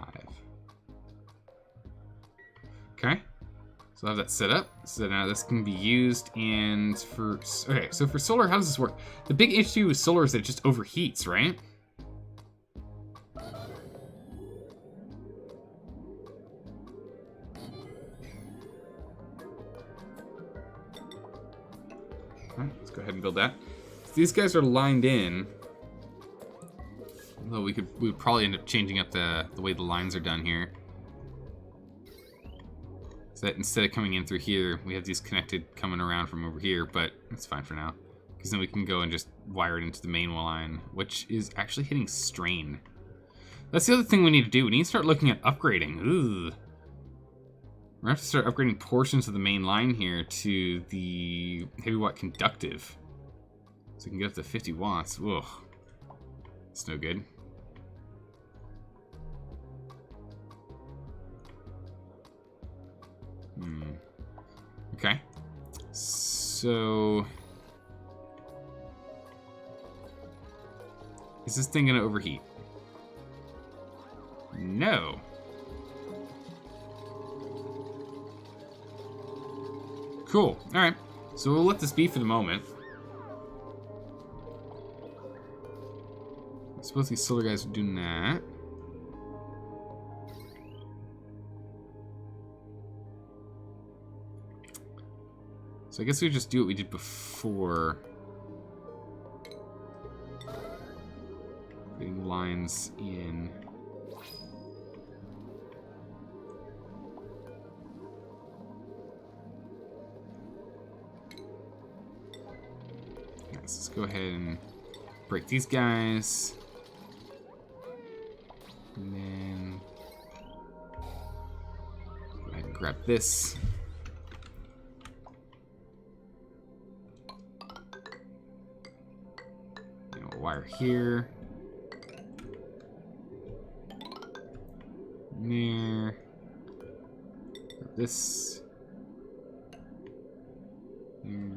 Okay. So I have that set up. So now this can be used and for... Okay, so for solar, how does this work? The big issue with solar is that it just overheats, right? Alright, let's go ahead and build that. So these guys are lined in. Although we would probably end up changing up the way the lines are done here. So that instead of coming in through here, we have these connected coming around from over here, but it's fine for now. Because then we can go and just wire it into the main line, which is actually hitting strain. That's the other thing we need to do. We need to start looking at upgrading. Ugh. We're going to have to start upgrading portions of the main line here to the heavy watt conductive. So we can get up to 50 watts. Ugh. It's no good. Okay. So... is this thing going to overheat? No. Cool. Alright. So we'll let this be for the moment. I suppose these solar guys are doing that. So I guess we just do what we did before. Putting lines in. Let's go ahead and break these guys. And then go ahead and grab this. And we'll wire here. There. Grab this. There.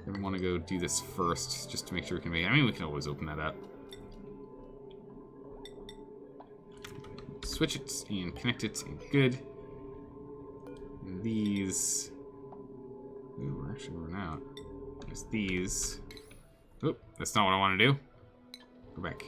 I want to go do this first, just to make sure we can make it. I mean, we can always open that up. Switch it and connect it, and good. And these... ooh, we're actually running out. There's these. Oop, that's not what I want to do. Go back.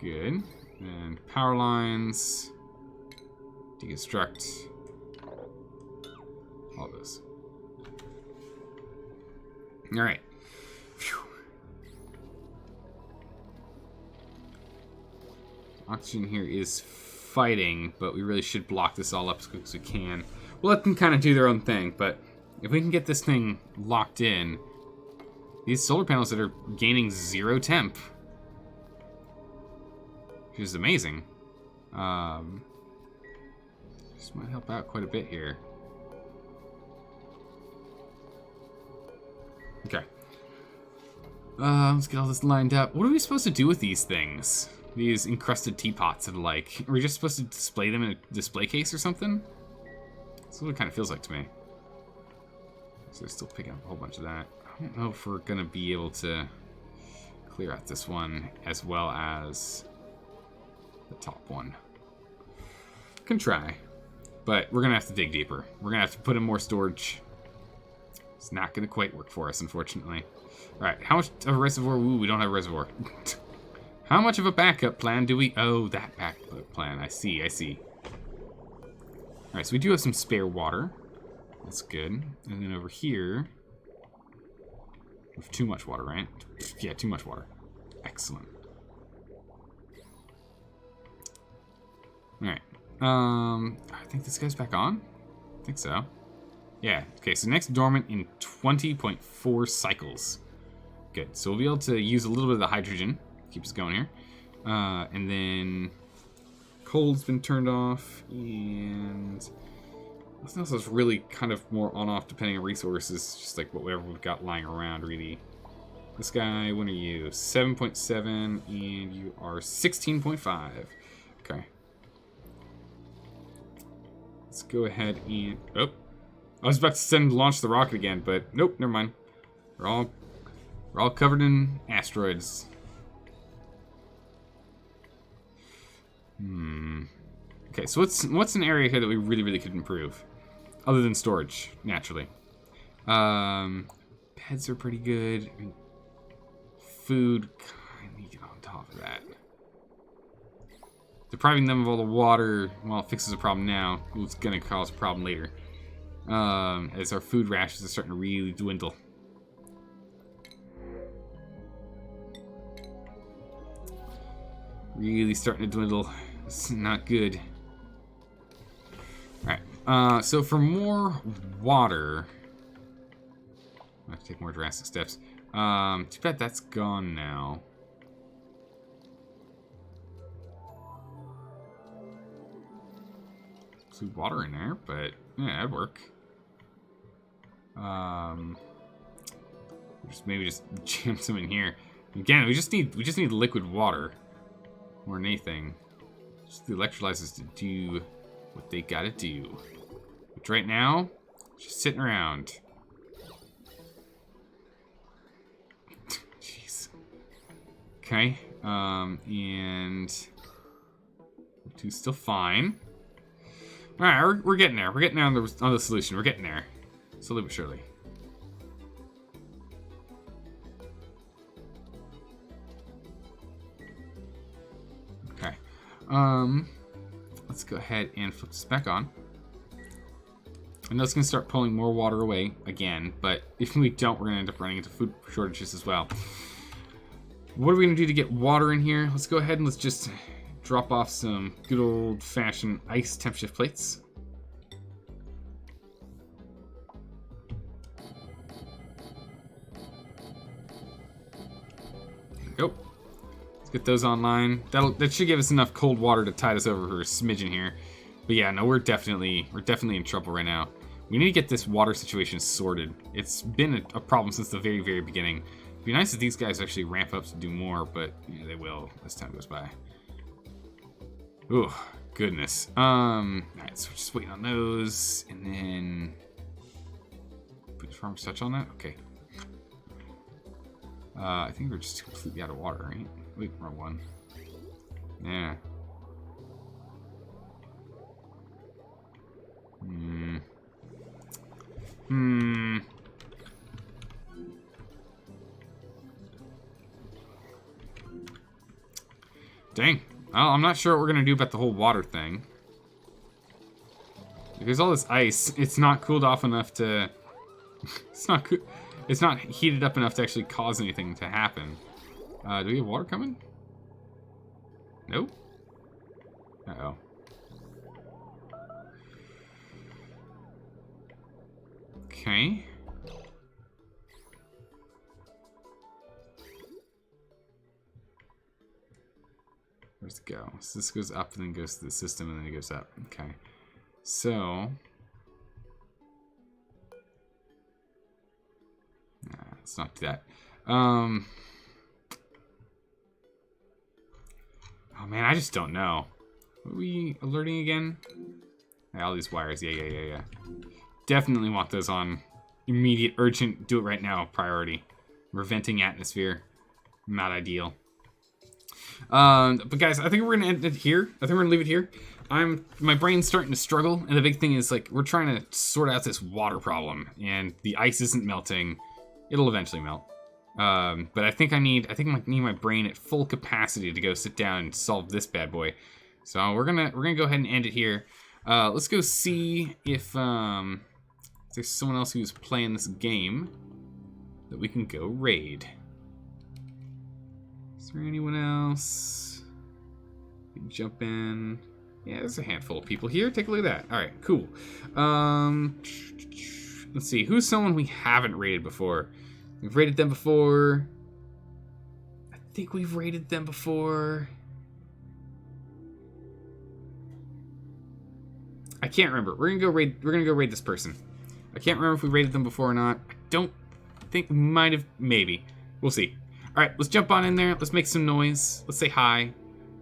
Good. And power lines. Deconstruct. All those. Alright. Oxygen here is fighting, but we really should block this all up as quick as we can. We'll let them kind of do their own thing, but if we can get this thing locked in, these solar panels that are gaining 0 temp, which is amazing. This might help out quite a bit here. Okay. Let's get all this lined up. What are we supposed to do with these things? These encrusted teapots and like. Are we just supposed to display them in a display case or something? That's what it kind of feels like to me. So they're still picking up a whole bunch of that. I don't know if we're going to be able to clear out this one as well as the top one. Can try, but we're gonna have to dig deeper. We're gonna have to put in more storage. It's not gonna quite work for us, unfortunately. All right, how much of a reservoir? Ooh, we don't have a reservoir. How much of a backup plan do we? Oh, that backup plan. I see. I see. All right, so we do have some spare water. That's good. And then over here, we have too much water, right? Yeah, too much water. Excellent. Alright. I think this guy's back on? I think so. Yeah. Okay, so next dormant in 20.4 cycles. Good. So we'll be able to use a little bit of the hydrogen. Keep us going here. And then cold's been turned off. And nothing else is really kind of more on-off depending on resources. Just like whatever we've got lying around, really. This guy, when are you? 7.7, and you are 16.5. Okay. Let's go ahead and... oh. I was about to launch the rocket again, but nope, never mind. We're all covered in asteroids. Okay, so what's an area here that we really could improve? Other than storage, naturally. Beds are pretty good. I mean, food, I need to get on top of that. Depriving them of all the water, well, it fixes a problem now. It's gonna cause a problem later. as our food rations are starting to really dwindle. Really starting to dwindle. It's not good. Alright, so for more water... I have to take more drastic steps. Too bad that's gone now. Some water in there, but yeah, that'd work. Maybe just jam some in here. Again, we just need liquid water more than anything. Just the electrolyzers to do what they gotta do. But right now, just sitting around. Jeez. Okay, and two's still fine. All right, we're getting there. We're getting there on the solution. We're getting there, slowly but surely. Okay, let's go ahead and flip this back on. I know it's gonna start pulling more water away again, but if we don't, we're gonna end up running into food shortages as well. What are we gonna do to get water in here? Let's go ahead and let's just drop off some good old-fashioned ice temp shift plates. There we go. Let's get those online. That should give us enough cold water to tide us over for a smidgen here. But yeah, no, we're definitely in trouble right now. We need to get this water situation sorted. It's been a problem since the very, very beginning. It'd be nice if these guys actually ramp up to do more, but yeah, they will as time goes by. Oh, goodness. Alright, so we're just waiting on those, and then put the farmer's touch on that? Okay. I think we're just completely out of water, right? Wait, wrong one. Yeah. Dang. Well, I'm not sure what we're gonna do about the whole water thing. Because all this ice, it's not cooled off enough to... It's not heated up enough to actually cause anything to happen. Do we have water coming? Nope. Uh-oh. Okay. Where's it go? So this goes up and then goes to the system and then it goes up. Okay. So... let's not do that. Oh man, I just don't know. Are we alerting again? Yeah, all these wires. Yeah. Definitely want those on immediate, urgent, do it right now priority. We're venting atmosphere. Not ideal. But guys, I think we're gonna end it here. I think we're gonna leave it here. My brain's starting to struggle, and the big thing is like we're trying to sort out this water problem, and the ice isn't melting. It'll eventually melt. But I think I need my brain at full capacity to go sit down and solve this bad boy. So we're gonna go ahead and end it here. Let's go see if there's someone else who's playing this game that we can go raid. Is there anyone else? We can jump in. Yeah, there's a handful of people here. Take a look at that. All right, cool. Let's see. Who's someone we haven't raided before? We've raided them before. I think we've raided them before. I can't remember. We're gonna go raid this person. I can't remember if we raided them before or not. I don't think we might have. Maybe. We'll see. All right, let's jump on in there. Let's make some noise. Let's say hi.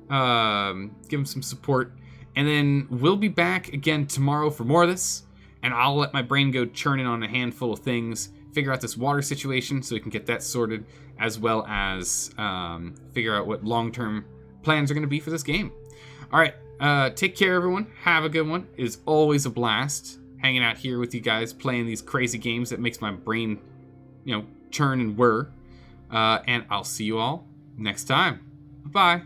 Give them some support. And then we'll be back again tomorrow for more of this. And I'll let my brain go churning on a handful of things. Figure out this water situation so we can get that sorted. As well as figure out what long-term plans are going to be for this game. All right. Take care, everyone. Have a good one. It is always a blast hanging out here with you guys. Playing these crazy games that makes my brain, churn and whir. And I'll see you all next time. Bye-bye.